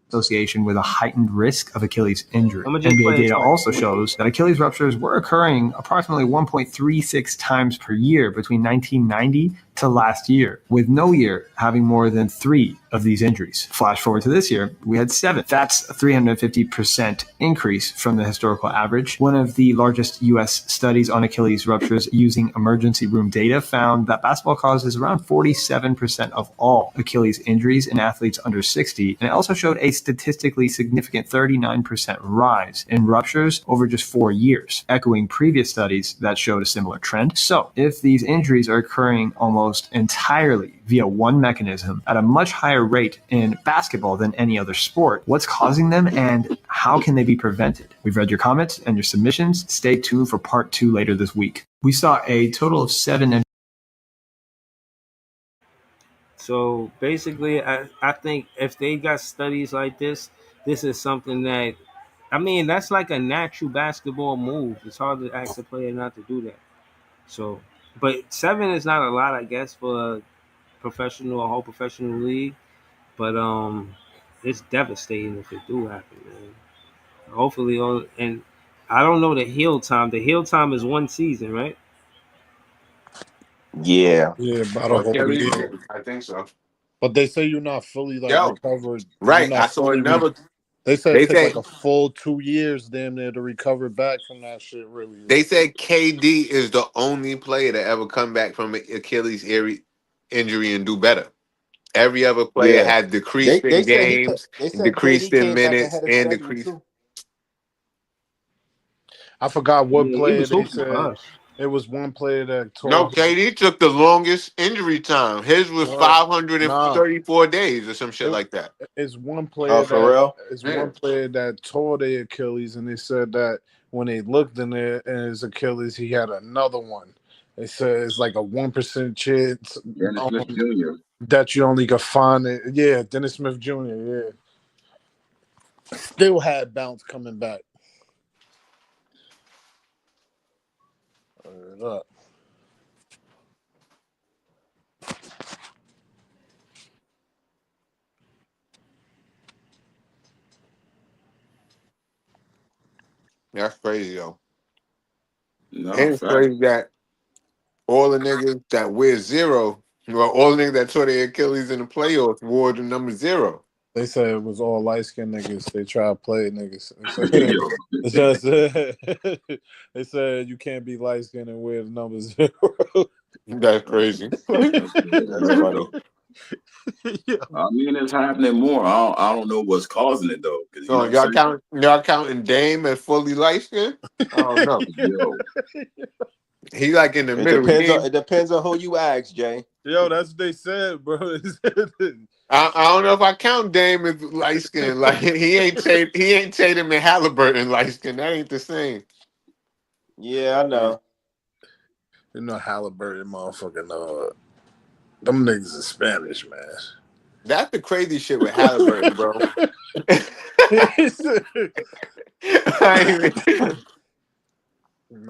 Speaker 16: association with a heightened risk of Achilles injury.
Speaker 5: I'ma just
Speaker 16: NBA
Speaker 5: play it
Speaker 16: data
Speaker 5: twice.
Speaker 16: also shows that Achilles ruptures were occurring approximately 1.36 times per year between 1990 to last year, with no year having more than 3 of these injuries. Flash forward to this year, we had 7. That's a 350% increase from the historical average. One of the largest U.S. studies on Achilles ruptures using emergency room data found that basketball causes around 47% of all Achilles injuries in athletes under 60, and it also showed a statistically significant 39% rise in ruptures over just 4 years, echoing previous studies that showed a similar trend. So, if these injuries are occurring almost entirely via one mechanism at a much higher rate in basketball than any other sport, what's causing them and how can they be prevented? We've read your comments and your submissions. Stay tuned for part 2 later this week. We saw a total of 7
Speaker 5: So basically, I think if they got studies like this is something that, I mean, that's like a natural basketball move. It's hard to ask a player not to do that. So, but 7 is not a lot, I guess, for a whole professional league. But it's devastating if it do happen, man. Hopefully, and I don't know the heal time. The heal time is 1 season, right?
Speaker 11: Yeah.
Speaker 3: Yeah, about a
Speaker 4: Or
Speaker 3: whole
Speaker 4: Achilles?
Speaker 3: year.
Speaker 4: I think so.
Speaker 3: But they say you're not fully like
Speaker 4: Yo,
Speaker 3: recovered. You're
Speaker 4: right. I
Speaker 3: not
Speaker 4: saw
Speaker 3: fully.
Speaker 4: another.
Speaker 3: They said it
Speaker 4: They
Speaker 3: take like
Speaker 4: say
Speaker 3: a full 2 years, damn near, to recover back from that shit. Really.
Speaker 4: they said KD is the only player to ever come back from an Achilles injury and do better. Every other player
Speaker 11: Yeah.
Speaker 4: had decreased in games,
Speaker 11: They
Speaker 4: and
Speaker 11: said
Speaker 4: decreased
Speaker 11: KD
Speaker 4: in
Speaker 11: came back
Speaker 4: minutes,
Speaker 11: ahead of
Speaker 4: and
Speaker 11: schedule
Speaker 4: decreased.
Speaker 11: too.
Speaker 3: I forgot what
Speaker 5: Yeah, he
Speaker 3: player
Speaker 5: was
Speaker 3: they
Speaker 5: hooping
Speaker 3: said.
Speaker 5: for us.
Speaker 3: It was one player that
Speaker 4: No,
Speaker 3: tore his.
Speaker 4: KD took the longest injury time. His was
Speaker 3: No, nah.
Speaker 4: 534 days or some shit
Speaker 3: It,
Speaker 4: like that.
Speaker 3: it's one
Speaker 11: Oh,
Speaker 3: player
Speaker 11: for
Speaker 3: that
Speaker 11: real?
Speaker 3: is
Speaker 4: Yeah.
Speaker 3: one player that tore their Achilles, and they said that when they looked in his Achilles, he had another one. They said it's like a 1% chance
Speaker 6: Dennis Smith Jr.
Speaker 3: that you only could find it. Yeah, Dennis Smith Jr. Yeah, still had bounce coming back. Up.
Speaker 4: That's crazy, though.
Speaker 6: No,
Speaker 4: And it's
Speaker 6: fact.
Speaker 4: crazy that all the niggas that wear 0, well, all the niggas that tore their Achilles in the playoffs wore the number 0.
Speaker 3: They said it was all light skinned niggas. They try to play niggas.
Speaker 6: Yo,
Speaker 3: It's just, they said you can't be light skinned and wear the number 0.
Speaker 4: That's crazy.
Speaker 6: that's
Speaker 11: That's
Speaker 6: word
Speaker 11: funny.
Speaker 6: though. I mean, it's happening more. I don't know what's causing it though, because you
Speaker 4: So
Speaker 6: know what I'm
Speaker 4: y'all counting Dame as fully light skinned? I don't know.
Speaker 6: saying. Yo,
Speaker 4: He like in the
Speaker 11: It
Speaker 4: middle.
Speaker 11: depends on who you ask, Jay.
Speaker 3: Yo, that's what they said, bro.
Speaker 4: I don't know if I count Dame as light skinned. Like he ain't Tatum and Halliburton light skinned. That ain't the same.
Speaker 11: Yeah, I know.
Speaker 3: You know, Halliburton, motherfucking, them niggas is Spanish, man.
Speaker 4: That's the crazy shit with Halliburton, bro.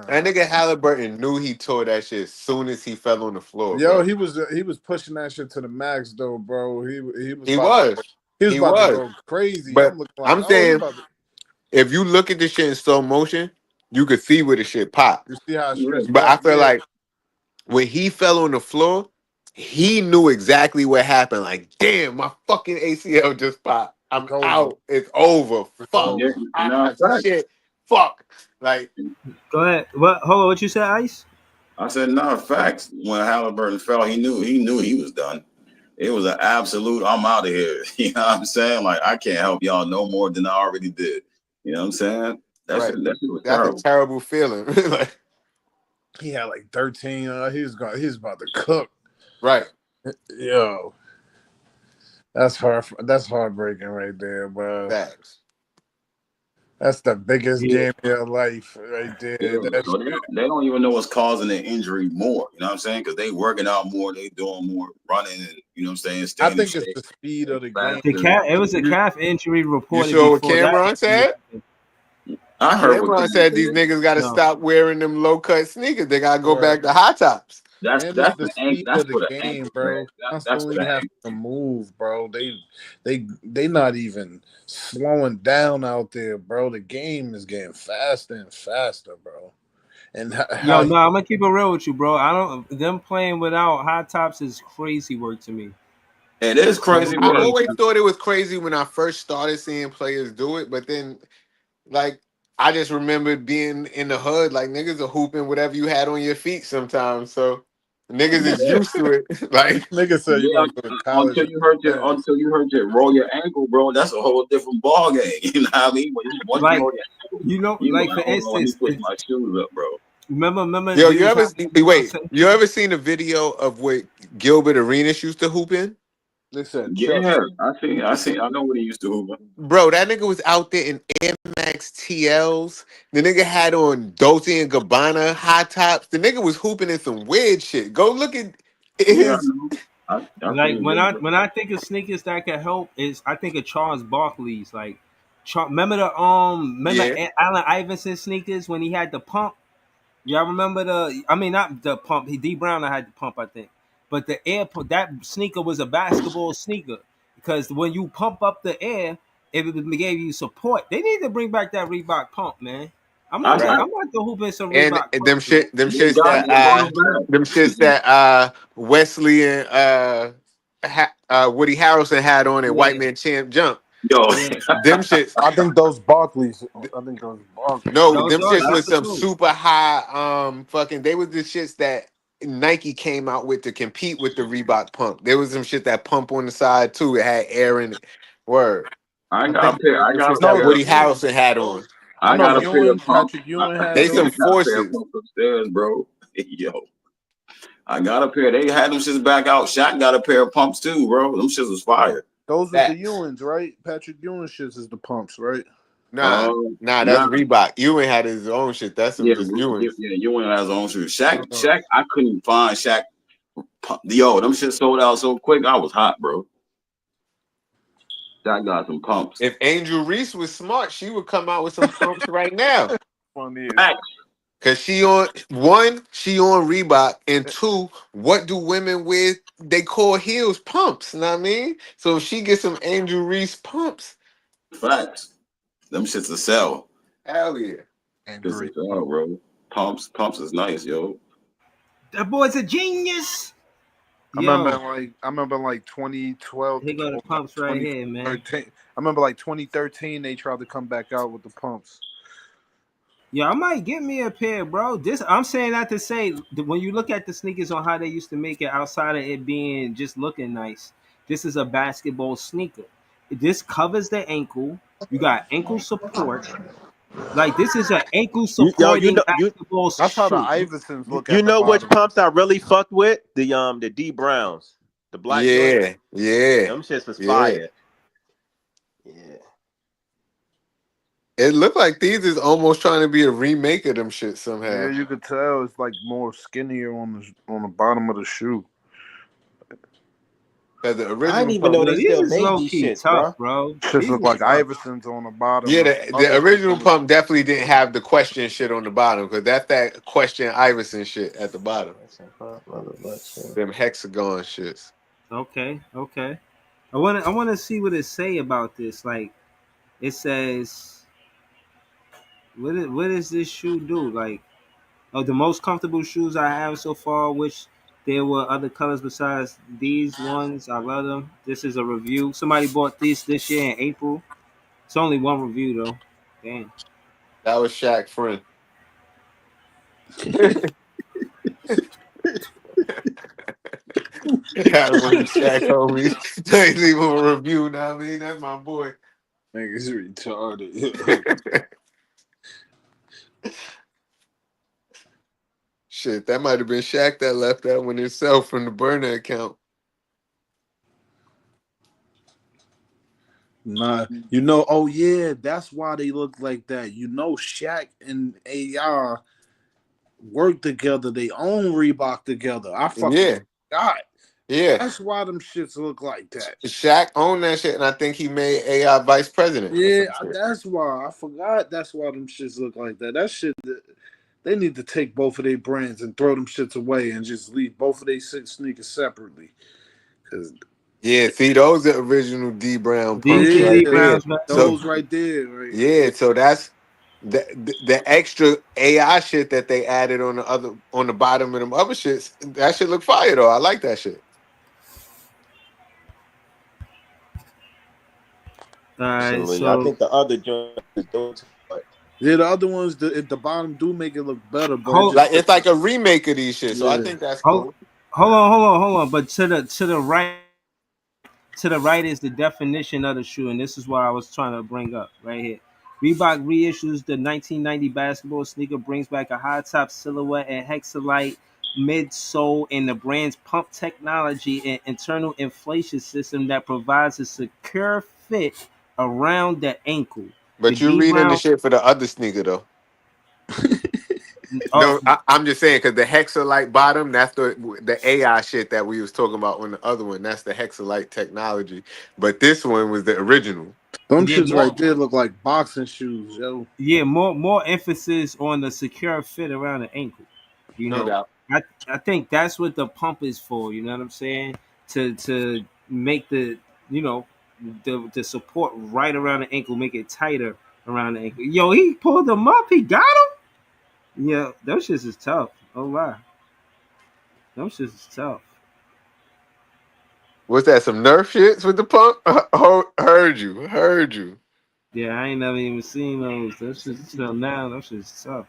Speaker 4: That nigga Halliburton knew he tore that shit as soon as he fell on the floor,
Speaker 3: Yo,
Speaker 4: bro.
Speaker 3: he was pushing that shit to the max, though, bro. He was
Speaker 4: He
Speaker 3: about to
Speaker 4: was.
Speaker 3: he was
Speaker 4: He
Speaker 3: about to
Speaker 4: was.
Speaker 3: go crazy.
Speaker 4: But
Speaker 3: I'm looking like,
Speaker 4: I'm
Speaker 3: oh, he
Speaker 4: saying,
Speaker 3: about to.
Speaker 4: if you look at this shit in slow motion, you could see where the shit popped.
Speaker 3: You see how
Speaker 6: yeah,
Speaker 3: stretched
Speaker 4: But
Speaker 3: out?
Speaker 4: I feel
Speaker 3: Yeah,
Speaker 4: like when he fell on the floor, he knew exactly what happened. Like, damn, my fucking ACL just popped. I'm
Speaker 3: it's over.
Speaker 4: out. It's over.
Speaker 3: It's
Speaker 4: Fuck.
Speaker 6: yeah,
Speaker 3: over.
Speaker 6: no,
Speaker 4: Ah,
Speaker 6: fact.
Speaker 4: shit. Fuck. Like,
Speaker 5: Go ahead. What? Hold on. What you said, Ice?
Speaker 6: I said, no, facts. When Halliburton fell, he knew he was done. It was an absolute, I'm out of here. You know what I'm saying? Like, I can't help y'all no more than I already did. You know what I'm saying?
Speaker 4: right.
Speaker 6: That shit was
Speaker 4: That's a
Speaker 6: terrible.
Speaker 4: terrible feeling. Like,
Speaker 3: He had like 13. He was about to cook.
Speaker 4: right.
Speaker 3: Yo, that's hard. That's heartbreaking right there, bro.
Speaker 4: Facts.
Speaker 3: That's the biggest
Speaker 5: Yeah.
Speaker 3: game of your life right there.
Speaker 6: Yeah,
Speaker 3: That's
Speaker 6: so they don't even know what's causing the injury more. You know what I'm saying? Because they working out more, they doing more running, and you know what I'm saying,
Speaker 3: I
Speaker 6: staying in
Speaker 3: think it's
Speaker 6: shape.
Speaker 3: the speed of the game.
Speaker 5: The
Speaker 6: Faster.
Speaker 5: calf. It was a calf injury
Speaker 4: You
Speaker 5: reported
Speaker 4: saw what
Speaker 5: before that.
Speaker 4: Cameron said?
Speaker 6: I heard what
Speaker 4: Cameron
Speaker 6: Cameron
Speaker 4: said these
Speaker 6: said.
Speaker 4: niggas got to
Speaker 5: No.
Speaker 4: stop wearing them low cut sneakers. They got to go
Speaker 3: Right.
Speaker 4: back to high tops.
Speaker 3: And it's the
Speaker 6: The
Speaker 3: speed
Speaker 6: that's
Speaker 3: of the
Speaker 6: for the
Speaker 3: game,
Speaker 6: ankle, man.
Speaker 3: bro.
Speaker 6: That's for
Speaker 3: Constantly
Speaker 6: the
Speaker 3: have
Speaker 6: ankle.
Speaker 3: to move, bro. They not even slowing down out there, bro. The game is getting faster and faster, bro. And
Speaker 5: Yo,
Speaker 3: how
Speaker 5: no, I'm gonna keep it real with you, bro. I don't. Them playing without high tops is crazy work to me.
Speaker 6: It is
Speaker 5: No
Speaker 6: crazy
Speaker 4: I
Speaker 6: work.
Speaker 5: game.
Speaker 4: always thought it was crazy when I first started seeing players do it, but then like I just remembered being in the hood, like niggas are hooping whatever you had on your feet sometimes. So niggas is
Speaker 6: Yeah,
Speaker 4: used to it. Like
Speaker 3: nigga said you
Speaker 6: yeah.
Speaker 3: gonna go to college and
Speaker 6: Until you hurt your roll your ankle, bro. That's a whole different ball game. You know what I mean? Once you
Speaker 5: Like,
Speaker 6: roll your ankle,
Speaker 5: you know,
Speaker 6: you
Speaker 5: like
Speaker 6: like,
Speaker 5: for
Speaker 6: hold on, let me
Speaker 5: instance,
Speaker 6: push my shoes up, bro.
Speaker 5: remember
Speaker 4: yo,
Speaker 5: when he
Speaker 4: you
Speaker 5: was
Speaker 4: ever
Speaker 5: having
Speaker 4: wait, you ever seen a video of what Gilbert Arenas used to hoop in?
Speaker 3: they said Chuck.
Speaker 6: Yeah, I know what he used to hoop.
Speaker 4: Bro, that nigga was out there in Air Max TLs. The nigga had on Dolce and Gabbana high tops. The nigga was hooping in some weird shit. Go look at
Speaker 6: Yeah, I
Speaker 4: his.
Speaker 6: know. I
Speaker 5: like
Speaker 6: seen video.
Speaker 5: when I think of sneakers that can help is I think of Charles Barkley's. Like, remember
Speaker 4: Yeah,
Speaker 5: Allen Iverson sneakers when he had the pump. Y'all remember the? I mean, not the pump. D Brown had the pump, I think. But the air that sneaker was a basketball sneaker because when you pump up the air, it gave you support. They need to bring back that Reebok pump, man. I'm
Speaker 6: I,
Speaker 5: not.
Speaker 6: I
Speaker 4: right.
Speaker 5: I'm not the hooping some
Speaker 4: And
Speaker 5: Reebok pump, man.
Speaker 6: they brought him back.
Speaker 4: them shits that Wesley and Woody Harrelson had on in White
Speaker 5: Yeah,
Speaker 4: Man Champ Jump.
Speaker 6: Yo,
Speaker 5: yeah.
Speaker 4: Them shits.
Speaker 3: I think those Barclays. I think those Barclays.
Speaker 4: No, them
Speaker 5: Those
Speaker 4: shits
Speaker 5: that's
Speaker 4: was
Speaker 5: the
Speaker 4: some
Speaker 5: truth.
Speaker 4: super high fucking they was the shits that Nike came out with to compete with the Reebok pump. There was some shit that pump on the side too. It had air in it. Word.
Speaker 3: I think
Speaker 6: I
Speaker 4: Them
Speaker 6: got a
Speaker 4: shits
Speaker 3: no
Speaker 4: that
Speaker 6: pair.
Speaker 3: the
Speaker 4: Woody Harrelson had on.
Speaker 3: I
Speaker 6: I
Speaker 3: know
Speaker 6: got a pair of
Speaker 3: Ewan,
Speaker 6: pumps.
Speaker 3: Patrick Ewing had
Speaker 4: They
Speaker 6: I
Speaker 4: some
Speaker 3: those.
Speaker 6: got a pair of
Speaker 4: forces.
Speaker 6: pumps upstairs, bro. Yo, I got a pair. They had them shits back out. Shaq got a pair of pumps too, bro. Them shits was fire.
Speaker 3: Those was the
Speaker 4: Facts.
Speaker 3: Ewans, right? Patrick Ewing shits is the pumps, right?
Speaker 4: Nah, nah, that's
Speaker 6: Nah,
Speaker 4: Reebok. Ewan had his own shit. That's some
Speaker 6: yeah,
Speaker 4: just Ewans.
Speaker 6: you went out his own shoes. Shaq,
Speaker 3: Uh,
Speaker 6: Shaq, I couldn't find Shaq. Yo, them shit sold out so quick. I was hot, bro. Shaq got some pumps.
Speaker 4: If Angel Reese was smart, she would come out with some pumps right now.
Speaker 3: funny.
Speaker 6: Facts.
Speaker 4: Cause she on Reebok, and two, what do women wear? They call heels pumps. You know what I mean? So if she gets some Angel Reese pumps,
Speaker 6: Facts. Them shits a sell.
Speaker 4: hell yeah.
Speaker 6: Shits a
Speaker 3: Angry.
Speaker 6: sell, bro. Pumps is nice, yo.
Speaker 5: That boy's a genius.
Speaker 3: I remember
Speaker 5: Yo,
Speaker 3: like 2012
Speaker 5: he
Speaker 3: to
Speaker 5: got the pumps right here, man.
Speaker 3: 2013. I remember like 2013 they tried to come back out with the pumps.
Speaker 5: Yeah, I might get me a pair, bro. This I'm saying that to say that when you look at the sneakers on how they used to make it, outside of it being just looking nice, this is a basketball sneaker. This covers the ankle. You got ankle support. Like this is an ankle
Speaker 11: You
Speaker 5: supporting
Speaker 11: know
Speaker 5: basketball
Speaker 3: That's how the
Speaker 5: shoe.
Speaker 3: Iversons look
Speaker 11: you
Speaker 3: at the
Speaker 11: know which
Speaker 3: bottom.
Speaker 11: pumps I really fucked with? The D Browns, the black joints.
Speaker 4: Yeah, yeah,
Speaker 11: Them shits was
Speaker 4: yeah.
Speaker 11: fire. Yeah.
Speaker 4: It looked like these is almost trying to be a remake of them shit
Speaker 3: Yeah,
Speaker 4: somehow.
Speaker 3: you could tell it's like more skinnier on the bottom of the shoe.
Speaker 4: Cause the
Speaker 11: I didn't
Speaker 4: original
Speaker 11: even know
Speaker 4: pump,
Speaker 5: Yo,
Speaker 11: they
Speaker 5: these
Speaker 11: still
Speaker 5: is
Speaker 11: made
Speaker 5: low
Speaker 11: these
Speaker 5: key
Speaker 11: shits,
Speaker 5: tough,
Speaker 11: bro.
Speaker 5: bro.
Speaker 3: Just
Speaker 5: These
Speaker 3: look
Speaker 5: is
Speaker 3: like
Speaker 5: tough.
Speaker 3: Iversons on the bottom.
Speaker 4: yeah,
Speaker 3: And
Speaker 4: the
Speaker 3: others look
Speaker 4: original
Speaker 3: on the
Speaker 4: pump definitely didn't have the question shit on the bottom because that's that question Iverson shit at the bottom. Them hexagon shits.
Speaker 5: Okay, okay. I wanna see what it say about this. Like it says, what does this shoe do? Like, of the most comfortable shoes I have so far, which there were other colors besides these ones. I love them. This is a review. Somebody bought this year in April. It's only one review though. Damn.
Speaker 4: That was Shaq friend. Yeah, one of Shaq homies. They leave him a review. Now I mean, that's my boy.
Speaker 3: niggas retarded.
Speaker 4: Shit, that might have been Shaq that left that one himself from the burner account.
Speaker 3: Nah, oh yeah, that's why they look like that. Shaq and AR work together. They own Reebok together. I fucking
Speaker 4: Yeah,
Speaker 3: forgot.
Speaker 4: yeah.
Speaker 3: That's why them shits look like that.
Speaker 4: Shaq owned that shit, and I think he made AI vice president or
Speaker 3: Yeah,
Speaker 4: some shit.
Speaker 3: that's why. I forgot that's why them shits look like that. That shit, they need to take both of their brands and throw them shits away and just leave both of their six sneakers separately. Cause
Speaker 4: Yeah, see, those are original D Brown
Speaker 5: These
Speaker 4: pumps
Speaker 5: the
Speaker 4: right
Speaker 5: D
Speaker 3: Yeah,
Speaker 4: there.
Speaker 5: Browns, man.
Speaker 4: So
Speaker 3: those right there, right?
Speaker 4: yeah, so that's the extra AI shit that they added on the bottom of them other shits. That shit look fire though. I like that shit.
Speaker 5: All right,
Speaker 11: Absolutely. I
Speaker 5: so
Speaker 11: think the other joint is doing too much.
Speaker 3: Yeah, the other ones, at the bottom do make it look better, but it
Speaker 5: hold,
Speaker 3: just
Speaker 4: Like it's like a remake of these shit. So I
Speaker 3: yeah.
Speaker 4: think that's
Speaker 5: hold,
Speaker 4: cool.
Speaker 5: hold on. But to the right, to the right is the definition of the shoe, and this is what I was trying to bring up right here. Reebok reissues the 1990 basketball sneaker, brings back a high top silhouette and hexalite midsole, and the brand's pump technology and internal inflation system that provides a secure fit around the ankle. The
Speaker 4: But you're
Speaker 5: D
Speaker 4: reading the
Speaker 5: Brown,
Speaker 4: shit for the other sneaker though.
Speaker 5: oh
Speaker 4: No, I'm just saying because the hexalite bottom, that's the AI shit that we was talking about on the other one. That's the hexalite technology. But this one was the original.
Speaker 3: Them
Speaker 5: yeah,
Speaker 3: shits right
Speaker 5: more
Speaker 3: there look like boxing shoes, yo.
Speaker 5: more emphasis on the secure fit around the ankle. You
Speaker 4: No
Speaker 5: know,
Speaker 4: doubt.
Speaker 5: I think that's what the pump is for. You know what I'm saying? To make the you know the support right around the ankle, make it tighter around the ankle. Yo, he pulled them up. He got him. Yeah, those shits is tough. Oh wow, those shits is tough.
Speaker 4: What's that? Some Nerf shits with the pump? Heard you.
Speaker 5: Yeah, I ain't never even seen those. Those shits till now. Those shits tough.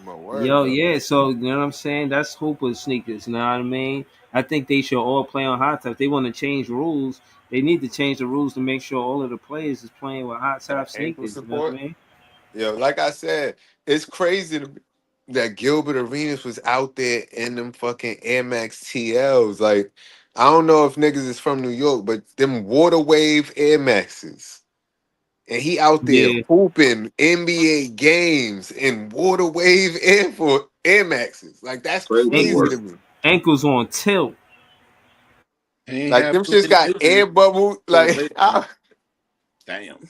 Speaker 4: My word,
Speaker 5: Yo,
Speaker 4: brother.
Speaker 5: yeah. So you know what I'm saying? That's Hooper sneakers. You know what I mean? I think they should all play on hot top. They want to change rules. They need to change the rules to make sure all of the players is playing with hot
Speaker 4: That
Speaker 5: top
Speaker 4: ankle
Speaker 5: sneakers. You know what I
Speaker 4: support.
Speaker 5: mean?
Speaker 4: Yo, like I said, it's crazy that Gilbert Arenas was out there in them fucking Air Max TLs. Like, I don't know if niggas is from New York, but them water wave Air Maxes. And he out there
Speaker 5: Yeah,
Speaker 4: hooping NBA games in water wave Air Maxes. Like that's
Speaker 6: Crazy
Speaker 4: crazy
Speaker 6: work.
Speaker 4: to me.
Speaker 5: ankles on tilt.
Speaker 3: He ain't
Speaker 4: Like
Speaker 3: have
Speaker 4: them
Speaker 3: too
Speaker 4: shits
Speaker 3: many
Speaker 4: got
Speaker 3: injuries
Speaker 4: air bubble.
Speaker 3: till
Speaker 4: Like
Speaker 3: later on. Damn.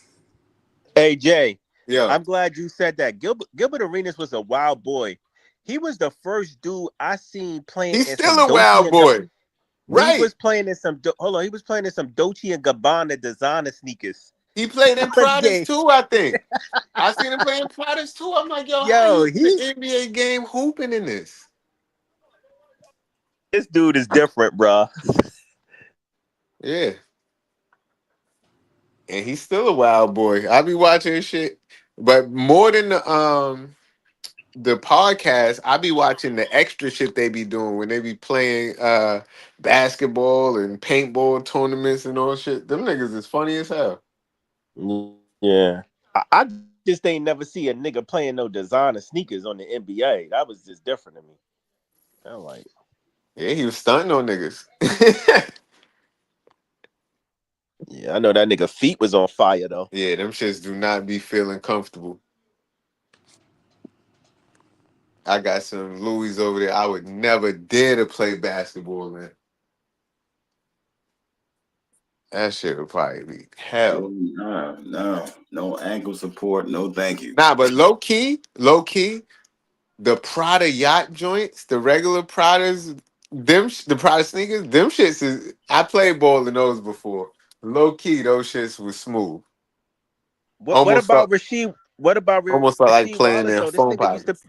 Speaker 11: Hey Jay,
Speaker 4: yo,
Speaker 11: I'm glad you said that. Gilbert Arenas was a wild boy. He was the first dude I seen playing
Speaker 4: he's
Speaker 11: in
Speaker 4: still
Speaker 11: some
Speaker 4: a
Speaker 11: Dolce
Speaker 4: wild
Speaker 11: and
Speaker 4: boy.
Speaker 11: he
Speaker 4: Right.
Speaker 11: was playing in some hold on, he was playing in some Dolce and Gabbana designer sneakers.
Speaker 4: He played in Pradas
Speaker 11: Yeah.
Speaker 4: too, I think. I seen him playing Pradas too. I'm like, yo, how
Speaker 11: Yo,
Speaker 4: you in the
Speaker 11: he's
Speaker 4: NBA game hooping in this?
Speaker 11: this dude is different, bro.
Speaker 4: Yeah. And he's still a wild boy. I be watching his shit. But more than the podcast, I be watching the extra shit they be doing when they be playing basketball and paintball tournaments and all shit. Them niggas is funny as hell.
Speaker 11: Yeah. I just ain't never see a nigga playing no designer sneakers on the NBA. That was just different to me. I'm like,
Speaker 4: Yeah, he was stunting on niggas.
Speaker 11: yeah, I know that nigga feet was on fire though.
Speaker 4: Yeah, them shits do not be feeling comfortable. I got some Louis over there. I would never dare to play basketball, man. That shit would probably be hell.
Speaker 6: No ankle support. No, thank you.
Speaker 4: Nah, but low key, the Prada yacht joints, the regular Pradas, the Prada sneakers, them shits is. I played ball in those before. Low key, those shits was smooth.
Speaker 11: What
Speaker 4: Almost felt,
Speaker 11: about Rasheed? What about
Speaker 4: almost felt like
Speaker 11: Rasheed
Speaker 4: playing
Speaker 11: Wallace
Speaker 4: in
Speaker 11: though?
Speaker 4: phone pockets.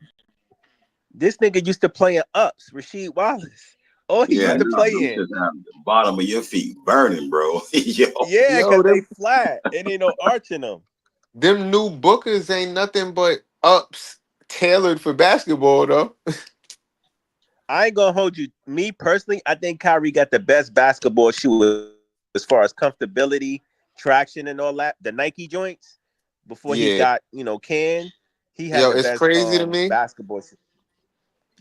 Speaker 11: This nigga used to play in ups. Rasheed Wallace. Oh, he
Speaker 6: Yeah,
Speaker 11: used to
Speaker 6: no,
Speaker 11: play
Speaker 6: them
Speaker 11: in.
Speaker 6: just have the bottom of your feet burning, bro. Yo.
Speaker 11: Yeah,
Speaker 4: Yo,
Speaker 11: cause they
Speaker 4: them
Speaker 11: flat. It ain't no arch in them.
Speaker 4: them new Bookers ain't nothing but ups tailored for basketball though.
Speaker 11: I ain't gonna hold you. Me personally, I think Kyrie got the best basketball shoe as far as comfortability, traction, and all that. The Nike joints before he
Speaker 4: Yeah,
Speaker 11: got Can. He had
Speaker 4: yo,
Speaker 11: the
Speaker 4: it's
Speaker 11: best
Speaker 4: crazy to me.
Speaker 11: basketball shoe.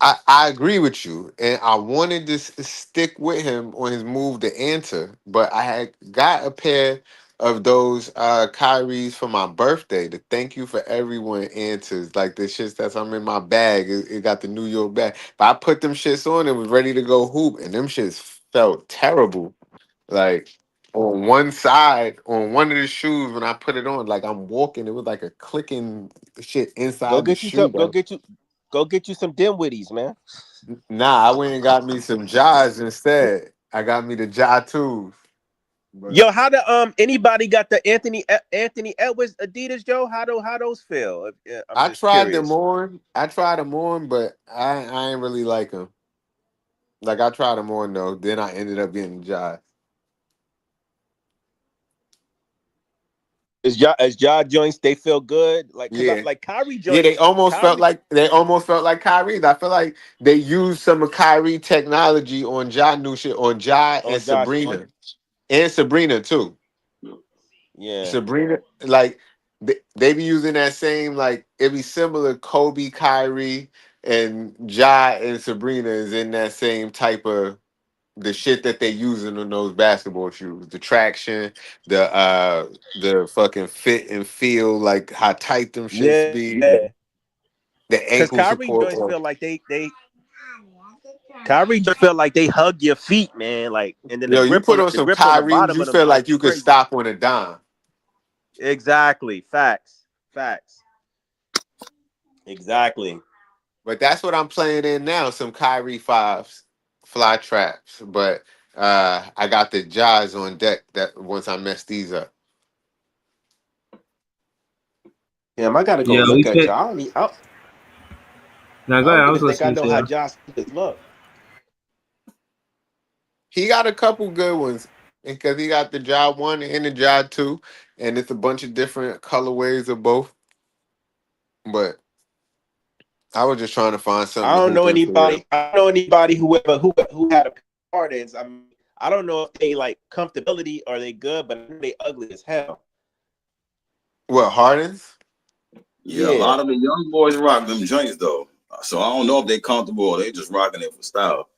Speaker 4: I agree with you, and I wanted to stick with him on his move to enter, but I had got a pair of those Kyries for my birthday. To thank you for everyone answers like the shits that's I'm in my bag. It got the New York bag, but I put them shits on and was ready to go hoop, and them shits felt terrible. Like on one side, on one of the shoes, when I put it on, like I'm walking, it was like a clicking shit
Speaker 11: Go
Speaker 4: inside the
Speaker 11: get you some.
Speaker 4: shoe.
Speaker 11: Go get you some Dimwitties, man.
Speaker 4: Nah, I went and got me some Jais instead. I got me the Ja 2s.
Speaker 11: Yo, how the anybody got the Anthony Edwards Adidas, Joe? How those feel? I'm
Speaker 4: I
Speaker 11: just
Speaker 4: tried them
Speaker 11: curious.
Speaker 4: on. But I ain't really like them. Like I tried them on though. Then I ended up getting the Jais.
Speaker 11: Is Ja joints? They feel good, like because
Speaker 4: Yeah.
Speaker 11: like Kyrie
Speaker 4: Yeah,
Speaker 11: joints.
Speaker 4: they almost felt like Kyrie's. I feel like they used some of Kyrie technology on Ja new shit on Ja and
Speaker 11: On Josh.
Speaker 4: Sabrina. And Sabrina too.
Speaker 11: Yeah.
Speaker 4: Sabrina, like they be using that same like it be similar. Kobe, Kyrie, and Ja and Sabrina is in that same type of the shit that they using on those basketball shoes. The traction, the fucking fit and feel, like how tight them shits be.
Speaker 11: Yeah.
Speaker 4: The
Speaker 11: Because
Speaker 4: ankle
Speaker 11: Kyrie
Speaker 4: support.
Speaker 11: joints feel like they Kyrie just feel like they hug your feet, man. Like, and then
Speaker 4: You put on
Speaker 11: the
Speaker 4: some
Speaker 11: grip on the
Speaker 4: Kyries,
Speaker 11: bottom
Speaker 4: you
Speaker 11: of them
Speaker 4: feel like
Speaker 11: joints
Speaker 4: you
Speaker 11: is
Speaker 4: could
Speaker 11: crazy.
Speaker 4: stop on a dime.
Speaker 11: Exactly. Facts. Exactly.
Speaker 4: But that's what I'm playing in now. Some Kyrie fives, fly traps. But I got the Jaws on deck that once I mess these up.
Speaker 11: Damn, I gotta go
Speaker 5: Yeah, we
Speaker 11: look at
Speaker 5: fit.
Speaker 11: y'all. I
Speaker 5: Now go ahead.
Speaker 11: don't
Speaker 5: I was
Speaker 11: even think I
Speaker 5: listening
Speaker 11: know
Speaker 5: to
Speaker 11: how
Speaker 5: you.
Speaker 11: Josh look.
Speaker 4: He got a couple good ones because he got the Job 1 and the Job 2, and it's a bunch of different colorways of both. But I was just trying to find
Speaker 11: I
Speaker 4: something to
Speaker 11: don't
Speaker 4: hoop
Speaker 11: know
Speaker 4: into with.
Speaker 11: anybody. I don't know anybody who had a Hardens. I mean, I don't know if they like comfortability or they good, but they ugly as hell.
Speaker 4: What, Hardens?
Speaker 6: Yeah, a lot of the young boys rock them joints though. So I don't know if they comfortable or they just rocking it for style.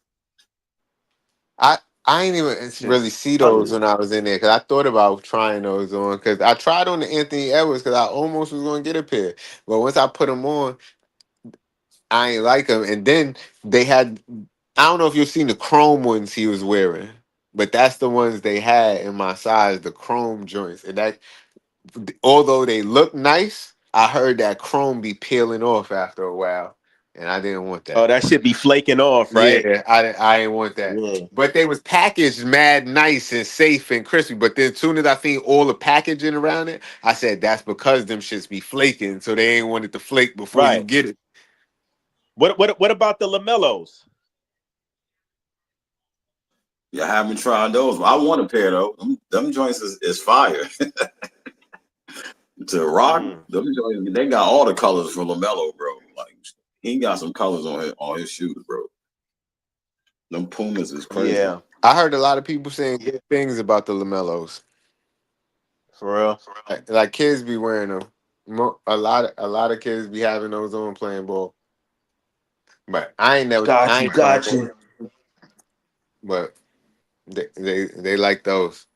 Speaker 4: I ain't even really see those when I was in there because I thought about trying those on because I tried on the Anthony Edwards because I almost was going to get a pair. But once I put them on, I ain't like them. And then they had, I don't know if you've seen the chrome ones he was wearing, but that's the ones they had in my size, the chrome joints. And that, although they look nice, I heard that chrome be peeling off after a while. And I didn't want that.
Speaker 11: Oh, that should be flaking off, right?
Speaker 4: Yeah, I didn't want that.
Speaker 11: Yeah.
Speaker 4: But they was packaged mad nice and safe and crispy. But then as soon as I seen all the packaging around it, I said that's because them shits be flaking. So they ain't want it to flake before you
Speaker 11: Right.
Speaker 4: get it.
Speaker 11: What about the LaMelos?
Speaker 6: Yeah, I haven't tried those. I want a pair though. Them joints is fire. To rock, them joints, they got all the colors for LaMelo, bro. Like he got some colors on his shoes, bro. Them Pumas is crazy.
Speaker 11: Yeah.
Speaker 4: I heard a lot of people saying good things about the LaMelos.
Speaker 11: For real.
Speaker 4: Like kids be wearing them. A lot of kids be having those on playing ball. But I ain't never. I ain't tried them. But they like those.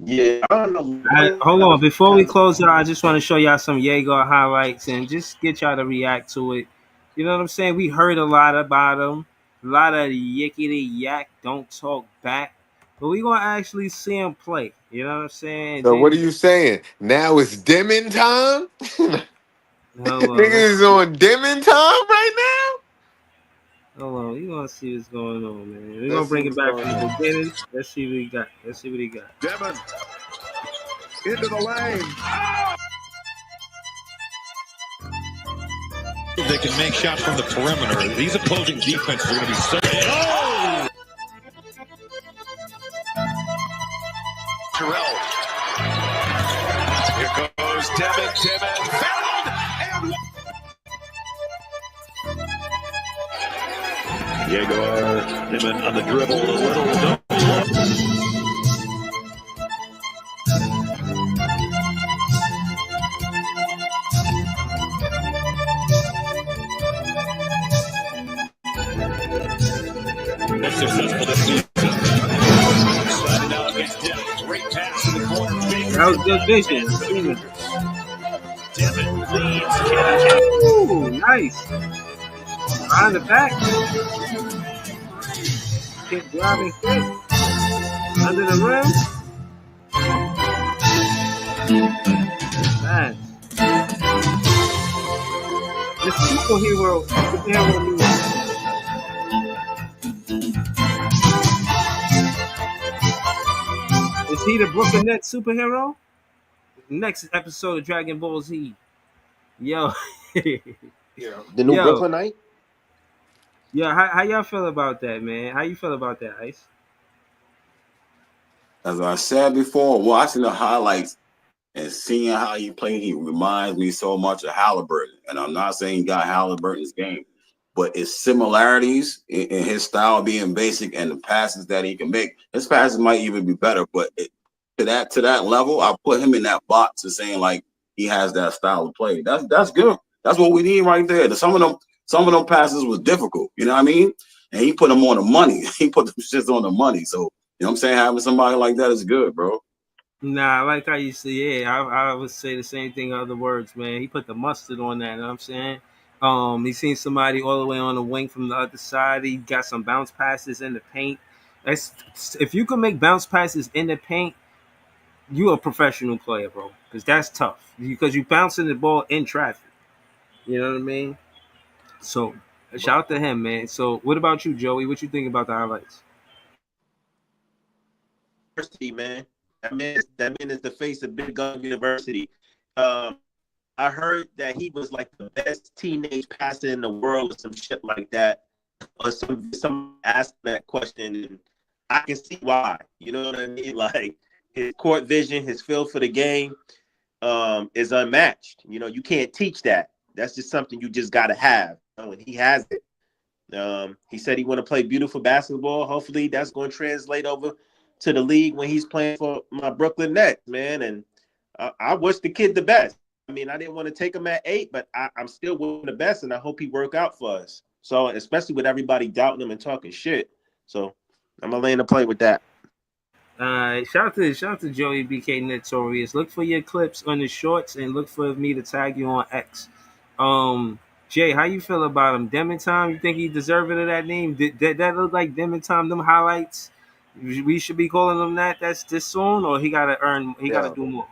Speaker 11: Yeah, I don't know.
Speaker 5: Hold on, before we close out, I just want to show y'all some Jaeger highlights and just get y'all to react to it. You know what I'm saying? We heard a lot about him, a lot of yickety yak, don't talk back, but we gonna actually see him play. You know what I'm saying?
Speaker 4: So what are you saying? Now it's dimming time?
Speaker 5: Hold on,
Speaker 4: Niggas is on dimming time right
Speaker 5: hold on. You gonna see what's going on, man. We're
Speaker 4: now?
Speaker 5: gonna
Speaker 4: Let's see
Speaker 5: bring it
Speaker 4: what's
Speaker 5: back
Speaker 4: going
Speaker 5: from the
Speaker 4: on.
Speaker 5: beginning. Let's see what he got. Let's see what he got.
Speaker 2: Devin into the lane.
Speaker 17: They can make shots from the perimeter. These opposing defenses are going to be so. Oh!
Speaker 2: Terrell. Here goes Devin found and
Speaker 17: Jaeger, Dimon on the dribble, a little double. Most successful this season. Sliding down against Dimon. Great pass in the corner.
Speaker 5: That was good vision. Steven.
Speaker 17: Dimon leads.
Speaker 5: Ooh, nice. Behind the back. Kick driving kick. Under the rim. Nice. The superhero means. Is he the Brooklyn Nets superhero? Next episode of Dragon Ball Z. Yo.
Speaker 11: The new
Speaker 5: Yo.
Speaker 11: Brooklynite.
Speaker 5: Yeah, how y'all feel about that, man? How you feel about that, Ice?
Speaker 6: As I said before, watching the highlights and seeing how he played, he reminds me so much of Halliburton. And I'm not saying he got Halliburton's game, but it's similarities in his style being basic and the passes that he can make. His passes might even be better, but to that level, I put him in that box of saying like he has that style of play. That's good. That's what we need right there. Some of them passes was difficult. You know what I mean? And he put them on the money. He put them shits on the money. So you know what I'm saying? Having somebody like that is good, bro.
Speaker 5: Nah, I like how you say, yeah, I would say the same thing in other words, man. He put the mustard on that, you know what I'm saying? He seen somebody all the way on the wing from the other side. He got some bounce passes in the paint. If you can make bounce passes in the paint, you a professional player, bro. Because that's tough. Because you bouncing the ball in traffic. You know what I mean? So shout out to him, man. So what about you, Joey? What you think about the highlights?
Speaker 11: University, man. That man is the face of Big Gun University. Um, I heard that he was like the best teenage passer in the world or some shit like that. Or some asked that question, and I can see why. You know what I mean? Like his court vision, his feel for the game, is unmatched. You know, you can't teach that. That's just something you just gotta have. You know, and he has it. He said he want to play beautiful basketball. Hopefully, that's going to translate over to the league when he's playing for my Brooklyn Nets, man. And I wish the kid the best. I mean, I didn't want to take him at 8, but I'm still wishing the best, and I hope he work out for us. So, especially with everybody doubting him and talking shit. So, I'm gonna lay in the play with that.
Speaker 5: Shout out to Joey BK Notorious. Look for your clips on the shorts and look for me to tag you on X. Um, Jay, how you feel about him? Demon Time, you think he deserving of that name? Did that look like Demon Time? Them highlights, we should be calling him that. That's this soon, or he gotta earn. He gotta
Speaker 4: Yo,
Speaker 5: do more.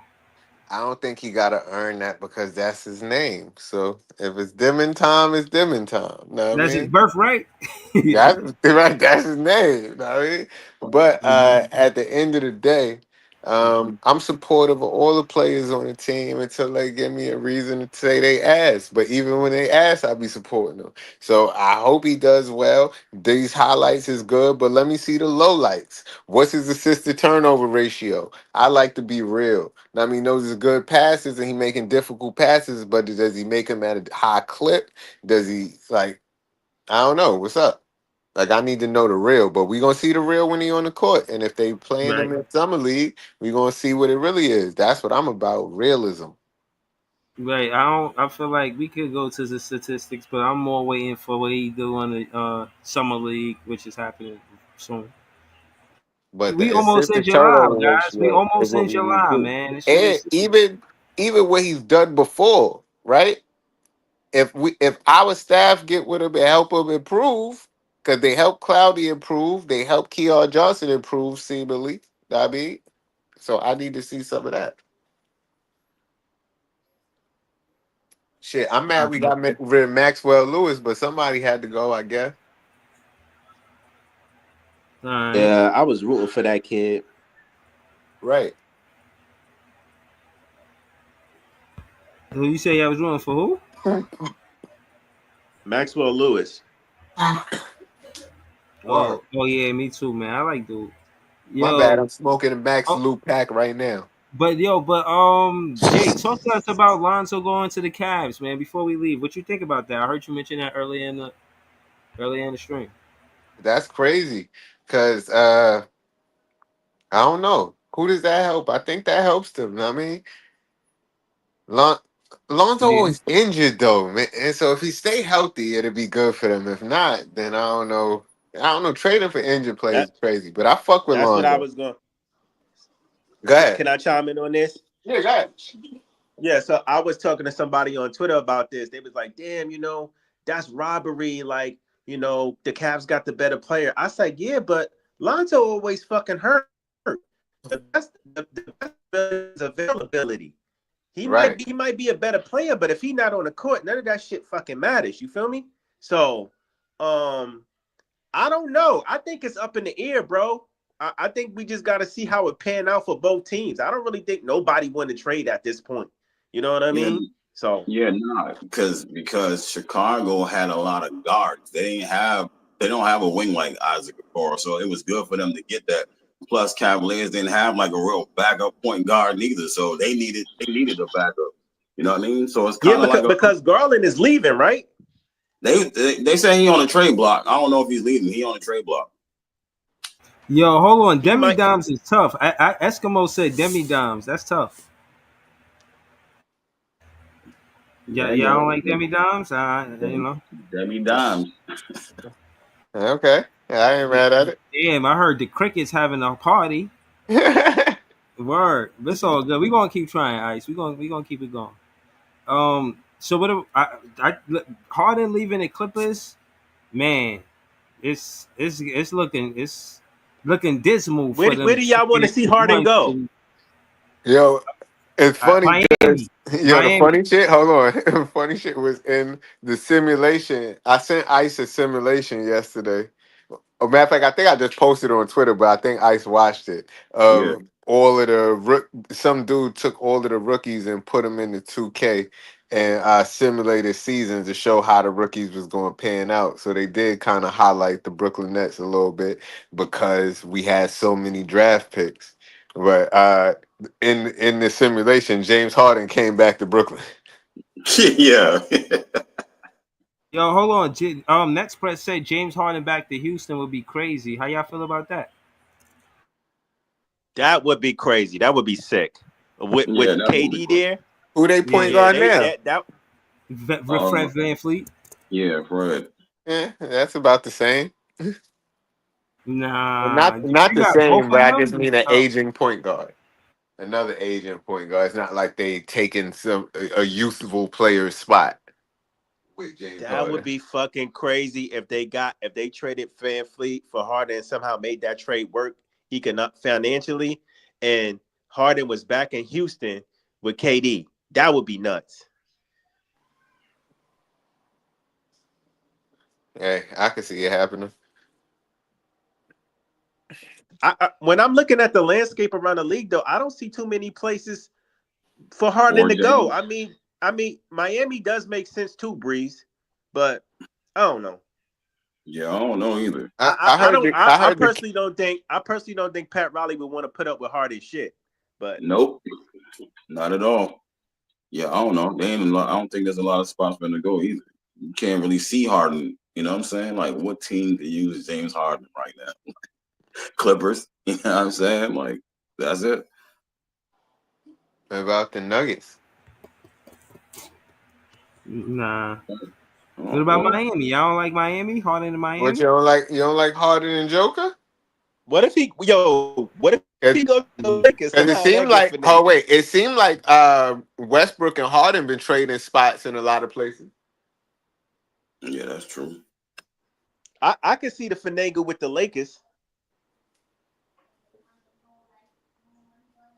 Speaker 4: I don't think he got to earn that because that's his name. So if it's Demon Time, it's Demon Time. Know what I
Speaker 5: That's his
Speaker 4: mean?
Speaker 5: birthright.
Speaker 4: That's right. That's his name. Know what I mean? But at the end of the day, I'm supportive of all the players on the team until they give me a reason to say they ass. But even when they ass, I'll be supporting them. So I hope he does well. These highlights is good, but let me see the lowlights. What's his assist to turnover ratio? I like to be real. I mean, those are good passes, and he making difficult passes, but does he make them at a high clip? Does he like? I don't know. What's up? Like I need to know the real, but we gonna see the real when he on the court. And if they playing
Speaker 5: Right.
Speaker 4: him in summer league, we gonna see what it really is. That's what I'm about. Realism.
Speaker 5: Right. I don't. I feel like we could go to the statistics, but I'm more waiting for what he do on the summer league, which is happening soon.
Speaker 4: But
Speaker 5: We
Speaker 4: the
Speaker 5: almost
Speaker 4: assist
Speaker 5: in
Speaker 4: to
Speaker 5: July,
Speaker 4: turnover
Speaker 5: guys. We
Speaker 4: ratio is
Speaker 5: almost in
Speaker 4: what we need
Speaker 5: July,
Speaker 4: too.
Speaker 5: man. This shit
Speaker 4: And
Speaker 5: is
Speaker 4: even what he's done before, right? If our staff get with him and help him improve, because they help Cloudy improve, they help Keon Johnson improve seemingly. I mean, so I need to see some of that. Shit, I'm mad we got rid of Maxwell Lewis, but somebody had to go, I guess.
Speaker 5: all right.
Speaker 11: Yeah, I was rooting for that kid.
Speaker 4: Right.
Speaker 5: Who you say I was rooting for? Who?
Speaker 11: Maxwell Lewis.
Speaker 4: Word.
Speaker 5: Oh yeah, me too, man. I like dude.
Speaker 4: My bad.
Speaker 5: Yo,
Speaker 4: I'm smoking a Max
Speaker 5: oh,
Speaker 4: Loop pack right now.
Speaker 5: but Jay, talk to us about Lonzo going to the Cavs, man. Before we leave, what you think about that? I heard you mention that earlier in the stream.
Speaker 4: That's crazy. Cause I don't know. Who does that help? I think that helps them. I mean, Lon- Lonzo
Speaker 5: Yeah.
Speaker 4: always injured though, man. And so if he stay healthy, it'll be good for them. If not, then I don't know. I don't know. Trading for injured players
Speaker 11: That
Speaker 4: is crazy. But I fuck with
Speaker 11: that's what I
Speaker 4: Lonzo.
Speaker 11: was going.
Speaker 4: Go ahead.
Speaker 11: Can I chime in on this?
Speaker 4: Yeah, go ahead.
Speaker 11: Yeah, so I was talking to somebody on Twitter about this. They was like, "Damn, that's robbery. Like, the Cavs got the better player." I said, "Yeah, but Lonzo always fucking hurt. The best is availability. He
Speaker 4: Right.
Speaker 11: might be a better player, but if he not on the court, none of that shit fucking matters. You feel me? So, I don't know. I think it's up in the air, bro. I think we just got to see how it pan out for both teams. I don't really think nobody won the trade at this point. You know what I mean? So
Speaker 6: because Chicago had a lot of guards. They don't have a wing like Isaac Okoro, so it was good for them to get that. Plus, Cavaliers didn't have like a real backup point guard neither, so they needed a backup. You know what I mean? So it's kind of
Speaker 11: because Garland is leaving, right?
Speaker 6: They say he on a trade block. I don't know if he's leaving. He on a trade block.
Speaker 5: Yo, hold on. Demi Dimes is tough. Eskimo said Demi Dimes. That's tough. Yeah, I don't like Demi Dimes. You know.
Speaker 6: Demi Dimes.
Speaker 4: Okay. I ain't mad at it.
Speaker 5: Damn, I heard the Crickets having a party. Word. It's all good. We're gonna keep trying, Ice. We're gonna keep it going. So what Harden leaving the Clippers, man, it's looking dismal for them.
Speaker 11: Where do y'all want to see Harden go?
Speaker 4: Yo, it's funny because
Speaker 5: Miami.
Speaker 4: the funny shit. Hold on, funny shit was in the simulation. I sent Ice a simulation yesterday. As a matter of fact, I think I just posted it on Twitter, but I think Ice watched it. All of some dude took all of the rookies and put them into 2K and simulated seasons to show how the rookies was going to pan out. So they did kind of highlight the Brooklyn Nets a little bit because we had so many draft picks. But in the simulation, James Harden came back to Brooklyn.
Speaker 6: Yeah.
Speaker 5: Yo, hold on. Next press said James Harden back to Houston would be crazy. How y'all feel about that?
Speaker 11: That would be crazy. That would be sick. With KD there.
Speaker 4: Who they point guard now?
Speaker 5: Fred VanVleet.
Speaker 6: Yeah, Fred.
Speaker 4: Yeah, that's about the same.
Speaker 5: Nah,
Speaker 4: not the same, but I just mean an
Speaker 5: Oh.
Speaker 4: aging point guard. Another aging point guard. It's not like they taking a youthful player's spot.
Speaker 11: That would be fucking crazy if they traded VanVleet for Harden and somehow made that trade work financially, and Harden was back in Houston with KD. That would be nuts.
Speaker 4: Hey, I can see it happening.
Speaker 11: When I'm looking at the landscape around the league, though, I don't see too many places for Harden to go. I mean, Miami does make sense too, Breeze, but I don't know.
Speaker 6: Yeah, I don't know either.
Speaker 11: I personally don't think Pat Riley would want to put up with Harden's shit. But
Speaker 6: nope, not at all. Yeah, I don't know. I don't think there's a lot of spots for him to go either. You can't really see Harden. You know what I'm saying? Like, what team could use James Harden right now? Clippers. You know what I'm saying? Like, that's it.
Speaker 4: What about the Nuggets?
Speaker 5: Nah. What about Miami? Y'all don't like Miami? Harden in Miami?
Speaker 4: What, you don't like Harden and Joker?
Speaker 11: What if he goes to the Lakers?
Speaker 4: And it seemed like it seemed like Westbrook and Harden been trading spots in a lot of places.
Speaker 6: Yeah, that's true.
Speaker 11: I can see the finagle with the Lakers.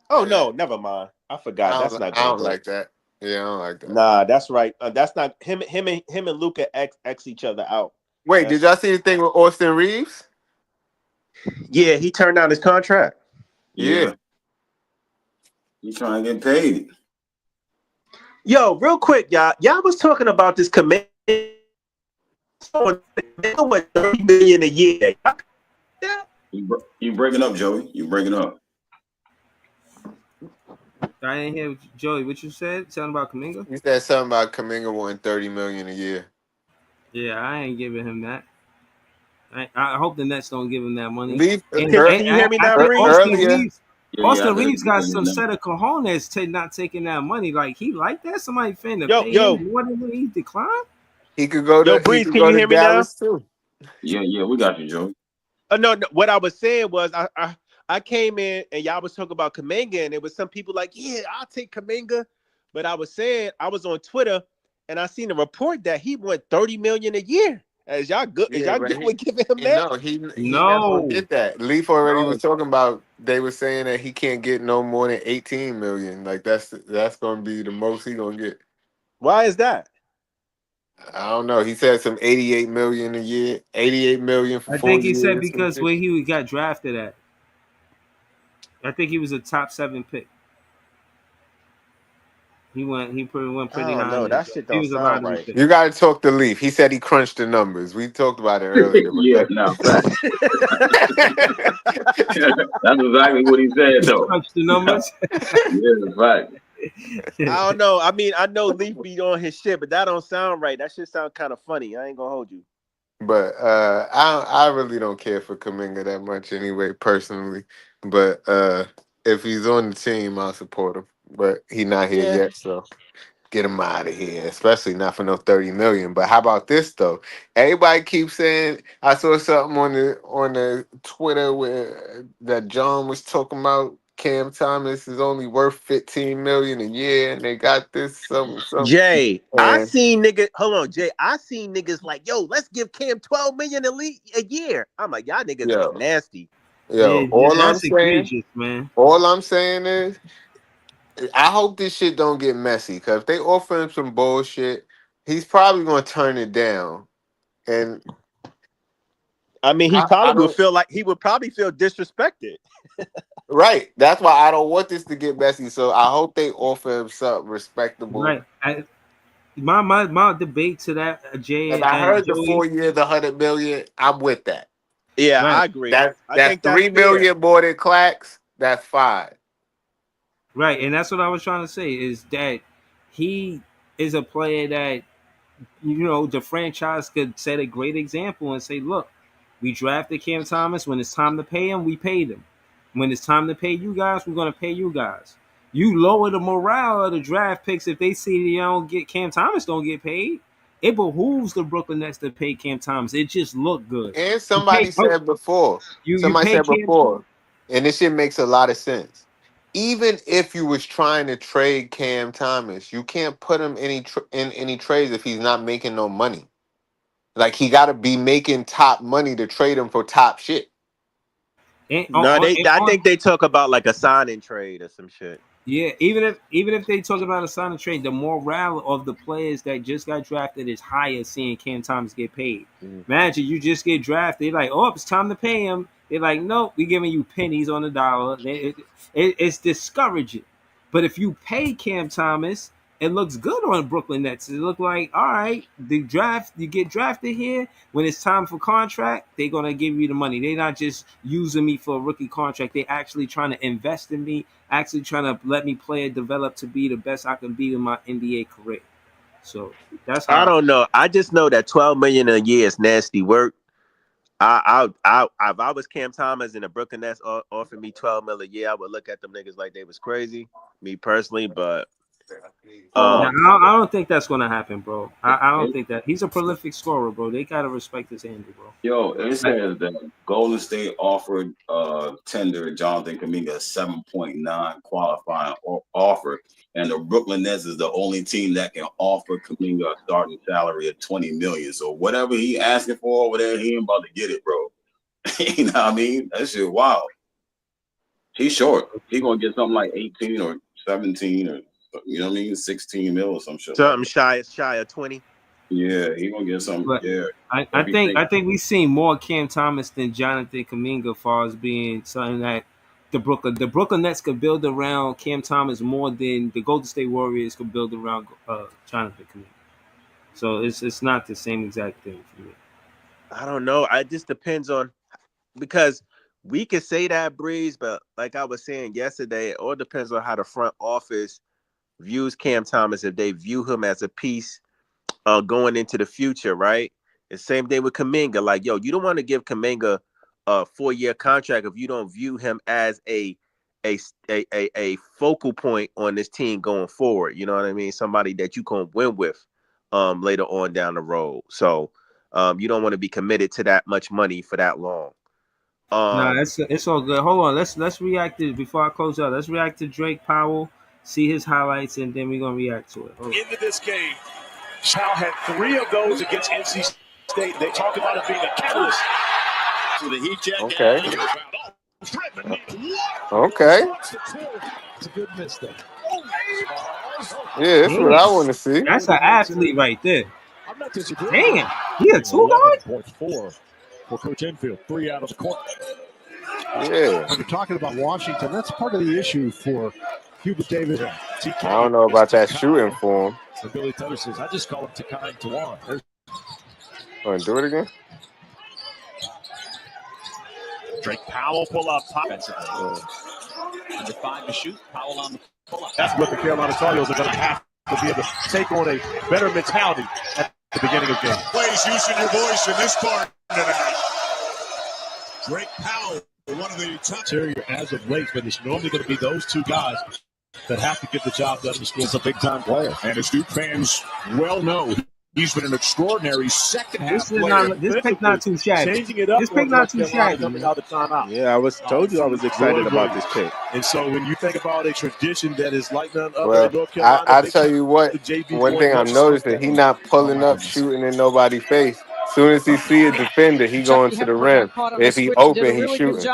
Speaker 11: Oh no, never mind. I forgot. That's not good.
Speaker 4: I don't like that. Yeah, I don't like that.
Speaker 11: Nah, that's right. That's not him and Luka X each other out.
Speaker 4: Wait, did y'all see the thing with Austin Reeves?
Speaker 11: Yeah, he turned down his contract.
Speaker 6: Yeah. He's trying to get paid.
Speaker 11: Yo, real quick, y'all was talking about this command. What, $30 million a year?
Speaker 6: You breaking up, Joey? You breaking up?
Speaker 5: I didn't hear Joey. What you said? Something about Kuminga?
Speaker 4: You said something about Kuminga wanting $30 million a year.
Speaker 5: Yeah, I ain't giving him that. I hope the Nets don't give him that money.
Speaker 11: Can you hear me now, Reeves?
Speaker 5: Austin Reeves got some set of cojones to not taking that money. Like, he like that? Somebody finna pay him more than he declined?
Speaker 4: He could go to
Speaker 11: Breeze, can you hear me now?
Speaker 4: Too.
Speaker 6: Yeah, we got you, Joey.
Speaker 11: No, what I was saying was I came in and y'all was talking about Kuminga, and there was some people like, yeah, I'll take Kuminga. But I was saying, I was on Twitter and I seen a report that he went $30 million a year. Is y'all good? Is
Speaker 4: Yeah,
Speaker 11: y'all
Speaker 4: but
Speaker 11: good with giving him that?
Speaker 4: no, he never gonna
Speaker 5: No.
Speaker 4: get that. Leaf already
Speaker 5: No.
Speaker 4: was talking about. They were saying that he can't get no more than 18 million. Like that's gonna be the most he gonna get.
Speaker 11: Why is that?
Speaker 4: I don't know. He said some 88 million a year, 88 million for
Speaker 5: I
Speaker 4: four
Speaker 5: think he said
Speaker 4: years. Some
Speaker 5: because
Speaker 4: shit.
Speaker 5: where he got drafted at. I think he was a top 7 pick. He went
Speaker 11: I
Speaker 5: pretty
Speaker 11: don't
Speaker 5: high in
Speaker 11: know.
Speaker 5: that
Speaker 11: That
Speaker 5: draft.
Speaker 11: shit
Speaker 5: He
Speaker 11: don't
Speaker 5: was a
Speaker 11: sound
Speaker 5: lottery
Speaker 11: right.
Speaker 5: pick.
Speaker 4: You got to talk to Leaf. He said he crunched the numbers. We talked about it earlier, but
Speaker 6: Yeah, no, fact. That's exactly what he said, though.
Speaker 5: Crunch the numbers.
Speaker 6: Yeah, fact.
Speaker 11: I don't know. I mean, I know Leaf be on his shit, but that don't sound right. That shit sound kind of funny. I ain't gonna hold you.
Speaker 4: But I really don't care for Kaminga that much anyway, personally. But if he's on the team, I'll support him. But he's not here
Speaker 11: Yeah.
Speaker 4: yet, so get him out of here. Especially not for no 30 million. But how about this though? Everybody keeps saying I saw something on the Twitter where that John was talking about Cam Thomas is only worth 15 million a year, and they got this some
Speaker 11: Jay, I
Speaker 4: and
Speaker 11: seen niggas. Hold on, Jay. I seen niggas like, yo, let's give Cam 12 million a year. I'm like, y'all niggas is
Speaker 4: yo.
Speaker 11: nasty.
Speaker 4: Yo, all I'm
Speaker 5: That's
Speaker 4: saying,
Speaker 5: egregious, man.
Speaker 4: all I'm saying is, I hope this shit don't get messy. Cause if they offer him some bullshit, he's probably gonna turn it down. And
Speaker 11: I mean, he
Speaker 4: I
Speaker 11: probably would
Speaker 4: don't.
Speaker 11: feel like he would probably feel disrespected.
Speaker 4: Right. That's why I don't want this to get messy. So I hope they offer him something respectable.
Speaker 5: Right. My debate to that,
Speaker 4: And
Speaker 5: Jay
Speaker 4: I
Speaker 5: and
Speaker 4: heard the
Speaker 5: Joey.
Speaker 4: 4 year, the 100 million. I'm with that.
Speaker 11: Yeah,
Speaker 5: Right.
Speaker 11: I agree. I
Speaker 4: That's
Speaker 11: think that's
Speaker 4: 3 million
Speaker 11: fair.
Speaker 4: more than Clax. That's 5.
Speaker 5: Right. And that's what I was trying to say is that he is a player that the franchise could set a great example and say, look, we drafted Cam Thomas. When it's time to pay him, we paid him. When it's time to pay you guys, we're going to pay you guys. You lower the morale of the draft picks if they see they don't get Cam Thomas don't get paid. It behooves the Brooklyn Nets to pay Cam Thomas. It just looked good.
Speaker 4: And
Speaker 5: You pay
Speaker 4: somebody said before,
Speaker 5: you
Speaker 4: somebody
Speaker 5: pay
Speaker 4: said
Speaker 5: Cam.
Speaker 4: before, and this shit makes a lot of sense. Even if you was trying to trade Cam Thomas, you can't put him in any trades if he's not making no money. Like he got to be making top money to trade him for top shit.
Speaker 5: And
Speaker 11: No, I think they talk about like a signing trade or some shit.
Speaker 5: Yeah, even if they talk about a signing trade, the morale of the players that just got drafted is higher seeing Cam Thomas get paid.
Speaker 11: Mm.
Speaker 5: Imagine you just get drafted, they're like, oh, it's time to pay him. They're like, nope, we giving you pennies on the dollar. It's discouraging. But if you pay Cam Thomas, it looks good on Brooklyn Nets. It look like, all right, you get drafted here. When it's time for contract, they're gonna give you the money. They're not just using me for a rookie contract. They actually trying to invest in me, actually trying to let me play and develop to be the best I can be in my NBA career. So that's
Speaker 11: I
Speaker 5: how.
Speaker 11: don't know. I just know that 12 million a year is nasty work. If I was Cam Thomas and the Brooklyn Nets offered me 12 mil a year, I would look at them niggas like they was crazy. Me personally, but
Speaker 5: Now,
Speaker 11: um,
Speaker 5: I don't think that's gonna happen, bro. I don't think that he's a prolific scorer, bro. They gotta respect his handle, bro.
Speaker 6: Yo, it says that Golden State offered tender Jonathan Kuminga a 7.9 qualifying offer, and the Brooklyn Nets is the only team that can offer Kuminga a starting salary of 20 million. So whatever he asking for over there, he ain't about to get it, bro. You know what I mean? That shit wild. He's short. He gonna get something like 18 or 17 or you know what I mean, 16 mil or some shit like
Speaker 11: something
Speaker 6: that.
Speaker 11: shy of 20.
Speaker 6: Yeah, he gonna get something.
Speaker 5: But
Speaker 6: Yeah,
Speaker 5: I
Speaker 6: if he
Speaker 5: think
Speaker 6: take
Speaker 5: I think we've seen more Cam Thomas than Jonathan Kuminga, as far as being something that the Brooklyn Nets could build around Cam Thomas more than the Golden State Warriors could build around Jonathan Kuminga. So it's not the same exact thing for me.
Speaker 11: I don't know. It just depends on because we could say that Breeze, but like I was saying yesterday, it all depends on how the front office views Cam Thomas. If they view him as a piece going into the future, right? The same thing with Kuminga. Like, yo, you don't want to give Kuminga a 4-year contract if you don't view him as a focal point on this team going forward. You know what I mean? Somebody that you can win with later on down the road. So you don't want to be committed to that much money for that long.
Speaker 5: Nah, it's all good. Hold on, let's react to before I close out. Let's react to Drake Powell, see his highlights, and then we're gonna react to it. Hold on.
Speaker 17: Into this game, Powell had 3 of those against NC State, they talk about it being a catalyst to the heat check.
Speaker 4: Okay.
Speaker 17: Okay.
Speaker 4: It's a good mistake. Yeah, that's what I want to see.
Speaker 5: That's an athlete right there.
Speaker 17: I'm not disagreeing.
Speaker 5: Damn, he a 2-guard?
Speaker 17: For Coach Enfield, 3 out of the court.
Speaker 4: Yeah.
Speaker 17: When you're talking about Washington, that's part of the issue for Hubert Davis.
Speaker 4: I don't know about that shooting for him.
Speaker 17: So Billy Tutter says, I just call him Takai and Tawan.
Speaker 4: Want to do it again?
Speaker 17: Drake Powell pull up top.
Speaker 18: Under 5 to shoot. Powell on the pull up.
Speaker 17: That's what the Carolina Tar Heels are going to have to be able to take on a better mentality at the beginning of the game.
Speaker 9: Plays using your voice in this part tonight. Drake Powell, one of the top
Speaker 17: interior as of late, but it's normally going to be those two guys that have to get the job done. He's a big-time player.
Speaker 9: And as Duke fans well know, he's been an extraordinary second-half player.
Speaker 5: This pick not too shabby.
Speaker 17: Changing it up.
Speaker 5: This pick not too shabby.
Speaker 11: Yeah, I told you I was excited about this pick.
Speaker 17: And so when you think about a tradition that is like none other
Speaker 4: Well,
Speaker 17: in North Carolina,
Speaker 4: I tell you what, one thing I'm noticing, he not pulling up, shooting in nobody's face. As soon as he see a defender, he going to the rim. If he open, he shooting.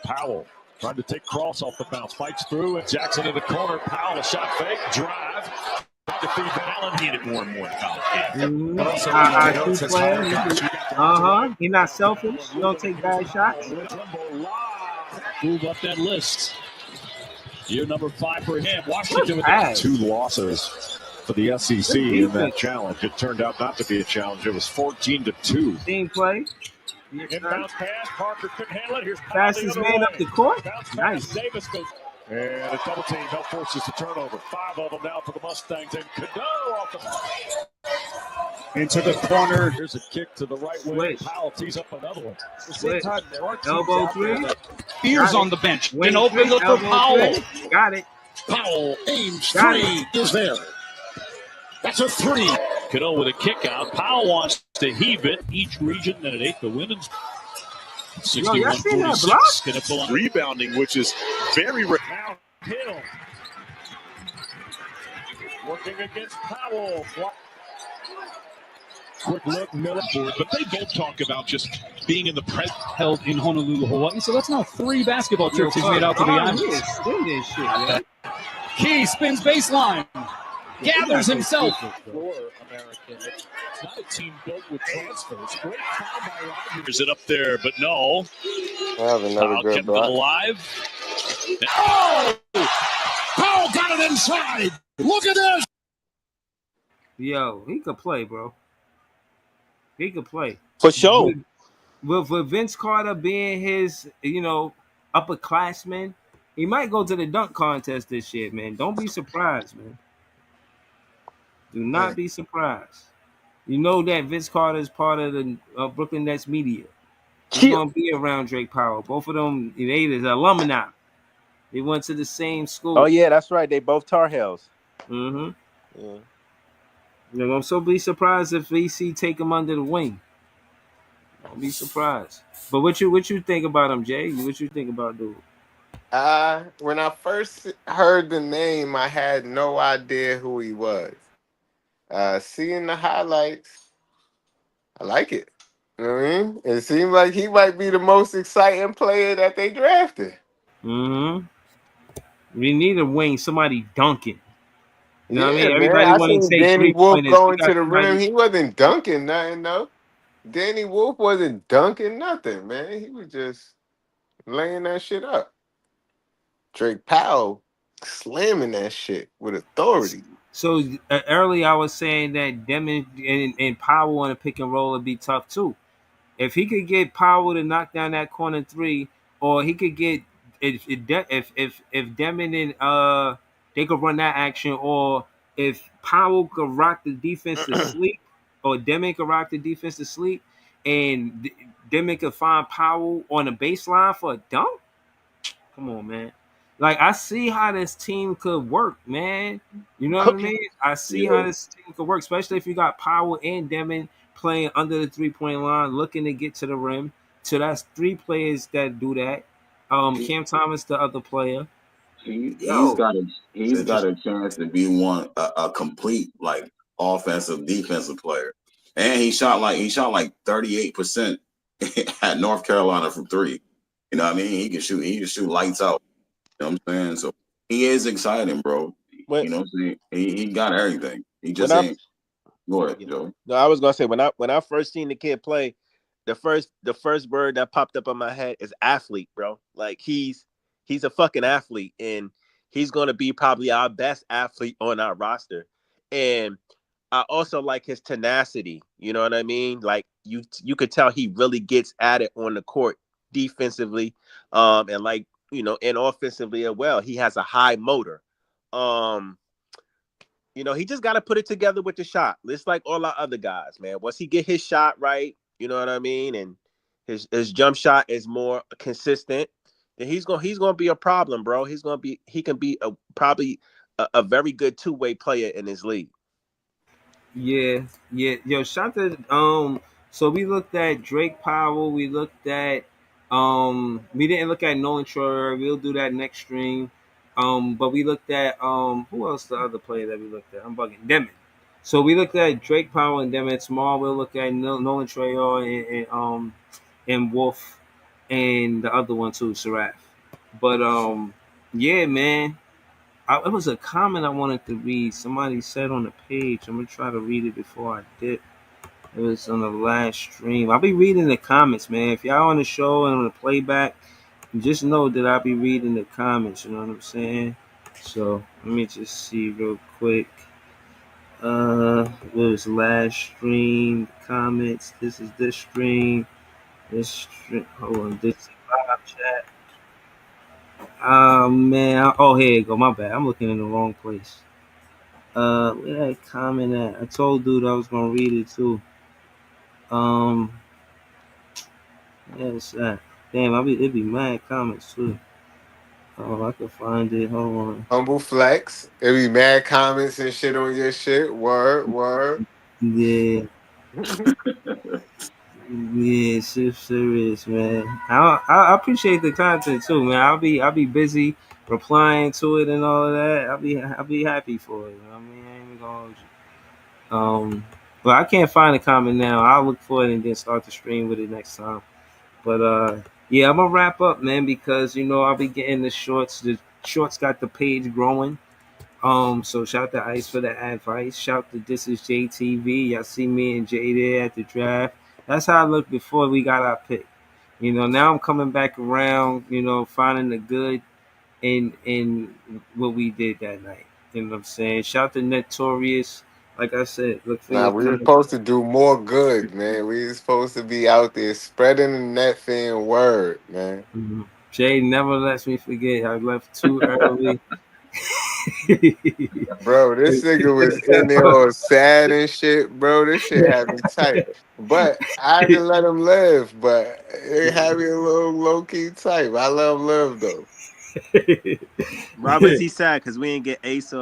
Speaker 17: Powell trying to take Cross off the bounce, fights through, and Jackson in the corner. Powell, a shot fake, drive. To feed Allen, need it more and more.
Speaker 5: He's not selfish. He don't take bad shots.
Speaker 17: Move up that list. Year number 5 for him. Washington with 2 losses for the SEC in that challenge. It turned out not to be a challenge. It was 14-2.
Speaker 5: Team play.
Speaker 17: Inbounds pass. Parker couldn't handle it. Here's
Speaker 5: fastest man up the court. Nice.
Speaker 17: Davis goes. And a double team help forces the turnover. 5 of them now for the Mustangs. And Cadeau off the into the corner. Here's a kick to the right wing. Powell tees up another one.
Speaker 5: Elbow 3.
Speaker 18: Spears on the bench. Then open up for Powell.
Speaker 5: Got it.
Speaker 17: Powell aims 3 is there. That's a 3. Cadeau with a kick out. Powell wants to heave it. Each region and an 8 the women's. 61-46. Going to pull on rebounding, which is very now Hill working against Powell.
Speaker 18: Quick look, Miller board, but they both talk about just being in the press held in Honolulu, Hawaii. So that's now 3 basketball trips he's made out to the island. Key spins baseline, gathers himself.
Speaker 17: It's not a team built with transfers. Great foul by Rogers. It up there, but no.
Speaker 4: Another good
Speaker 17: kept them alive. Oh! Powell got it inside. Look at this.
Speaker 5: Yo, he could play, bro. He could play.
Speaker 11: For sure.
Speaker 5: With Vince Carter being his, upperclassman, he might go to the dunk contest this year, man. Don't be surprised, man. Do not be surprised. You know that Vince Carter is part of the Brooklyn Nets media. He's going to be around Drake Powell. Both of them, they is alumni. They went to the same school.
Speaker 11: Oh, yeah, that's right. They both Tar Heels.
Speaker 5: Mm-hmm. Yeah. I'm so be surprised if VC take him under the wing. Don't be surprised. But what you think about him, Jay? What you think about dude?
Speaker 4: When I first heard the name, I had no idea who he was. Seeing the highlights, I like it. You know what I mean? It seems like he might be the most exciting player that they drafted.
Speaker 5: Mm-hmm. We need a wing, somebody dunking. You know what I mean?
Speaker 4: Man,
Speaker 5: Everybody want to take
Speaker 4: Danny Wolf
Speaker 5: pointers.
Speaker 4: going to the rim. He wasn't dunking nothing, though. Danny Wolf wasn't dunking nothing, man. He was just laying that shit up. Drake Powell slamming that shit with authority.
Speaker 5: So earlier I was saying that Demon and Powell on a pick and roll would be tough too. If he could get Powell to knock down that corner 3, or he could get if Demon and they could run that action, or if Powell could rock the defense to sleep, or Demon could rock the defense to sleep, and Demon could find Powell on the baseline for a dunk. Come on, man. Like, I see how this team could work, man. You know what I mean? I see how this team could work, especially if you got Powell and Demon playing under the 3-point line, looking to get to the rim. So that's 3 players that do that. Cam Thomas, the other player.
Speaker 6: He's got a chance to be a complete, like, offensive, defensive player. And he shot like 38% at North Carolina from three. You know what I mean? He can shoot lights out. You know what I'm saying? So he is exciting, bro. You know what I'm saying? He got everything. He just ain't. Go ahead, Joe.
Speaker 11: No, I was gonna say when I first seen the kid play, the first word that popped up in my head is athlete, bro. Like he's a fucking athlete, and he's gonna be probably our best athlete on our roster. And I also like his tenacity. You know what I mean? Like you could tell he really gets at it on the court defensively, and like and offensively as well. He has a high motor. He just got to put it together with the shot. It's like all our other guys, man. Once he get his shot right, you know what I mean, and his jump shot is more consistent, then he's gonna be a problem, bro. He can be probably a very good two-way player in his league.
Speaker 5: Yeah. Yo, shout to so we looked at Drake Powell, we looked at we didn't look at Nolan Troyer, we'll do that next stream. But we looked at who else the other player that we looked at? I'm bugging. Demon. So we looked at Drake Powell and Demon Small, we'll look at Nolan Troyer and Wolf and the other one too, Seraph. But yeah, man. It was a comment I wanted to read. Somebody said on the page. I'm gonna try to read it before I dip. It was on the last stream. I'll be reading the comments, man. If y'all on the show and on the playback, just know that I'll be reading the comments. You know what I'm saying? So let me just see real quick. What was last stream comments? This is this stream. This stream. Hold on. This is live chat. Oh man. Oh, here you go. My bad. I'm looking in the wrong place. Where that comment at? I told dude I was gonna read it too. Yeah, it's that. Damn, it'd be mad comments too. Oh, I can find it. Hold on.
Speaker 4: Humble flex. There be mad comments and shit on your shit. Word.
Speaker 5: Yeah, yeah, shit serious, man. I appreciate the content too, man. I'll be busy replying to it and all of that. I'll be happy for it. You know what I mean? I ain't even gonna hold you. But I can't find the comment now. I'll look for it and then start the stream with it next time. But yeah, I'm gonna wrap up, man, because I'll be getting the shorts. The shorts got the page growing. So shout to Ice for the advice. Shout to This Is JTV. Y'all see me and Jay there at the draft. That's how I looked before we got our pick. Now I'm coming back around. Finding the good in what we did that night. You know what I'm saying? Shout to Notorious. Like I said, look for
Speaker 4: Nah,
Speaker 5: your
Speaker 4: we were
Speaker 5: comment.
Speaker 4: supposed to do more good, man. We were supposed to be out there spreading the net fan word, man.
Speaker 5: Jay never lets me forget. I left too early.
Speaker 4: Bro, this nigga was in there all sad and shit, bro. This shit had me tight. But I had to let him live, but it had me a little low-key tight. I let him live, though.
Speaker 11: Why was he sad? Because we didn't get Ace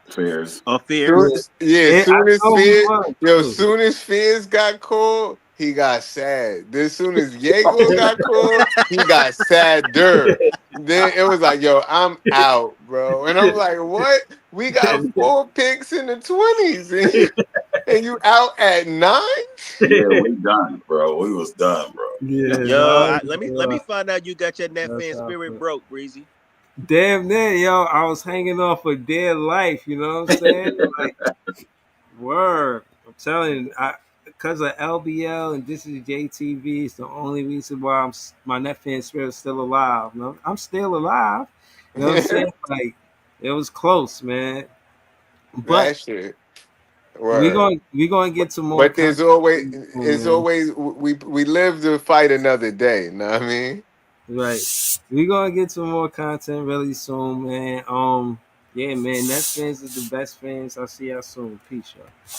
Speaker 6: Fears.
Speaker 11: or Fears.
Speaker 4: Soon as
Speaker 5: know we
Speaker 4: Fears,
Speaker 5: won, too.
Speaker 4: soon as Fears got called, he got sad. Then soon as Diego got called, he got sadder. Then it was like, yo, I'm out, bro. And I'm like, what? We got 4 picks in the 20s, and you out at 9?
Speaker 6: Yeah, we done, bro. We was done, bro.
Speaker 5: Yeah,
Speaker 11: Yo,
Speaker 5: no,
Speaker 11: let me find out you got your net
Speaker 5: that's
Speaker 11: fan
Speaker 5: how I
Speaker 11: spirit
Speaker 5: feel.
Speaker 11: broke, Breezy.
Speaker 5: Damn near, yo, I was hanging on for dear life. You know what I'm saying? Like, word. I'm telling you, because of LBL and This Is JTV, it's the only reason why my net fan spirit is still alive. No, I'm still alive. You know what I'm saying? Like, it was close, man. But
Speaker 4: That shit.
Speaker 5: we
Speaker 4: Word.
Speaker 5: going to get some more
Speaker 4: But
Speaker 5: content,
Speaker 4: it's
Speaker 5: man.
Speaker 4: always we live to fight another day. Know what I mean?
Speaker 5: Right. We're gonna get some more content really soon, man. Yeah, man. Nets fans is the best fans. I'll see y'all soon. Peace, y'all.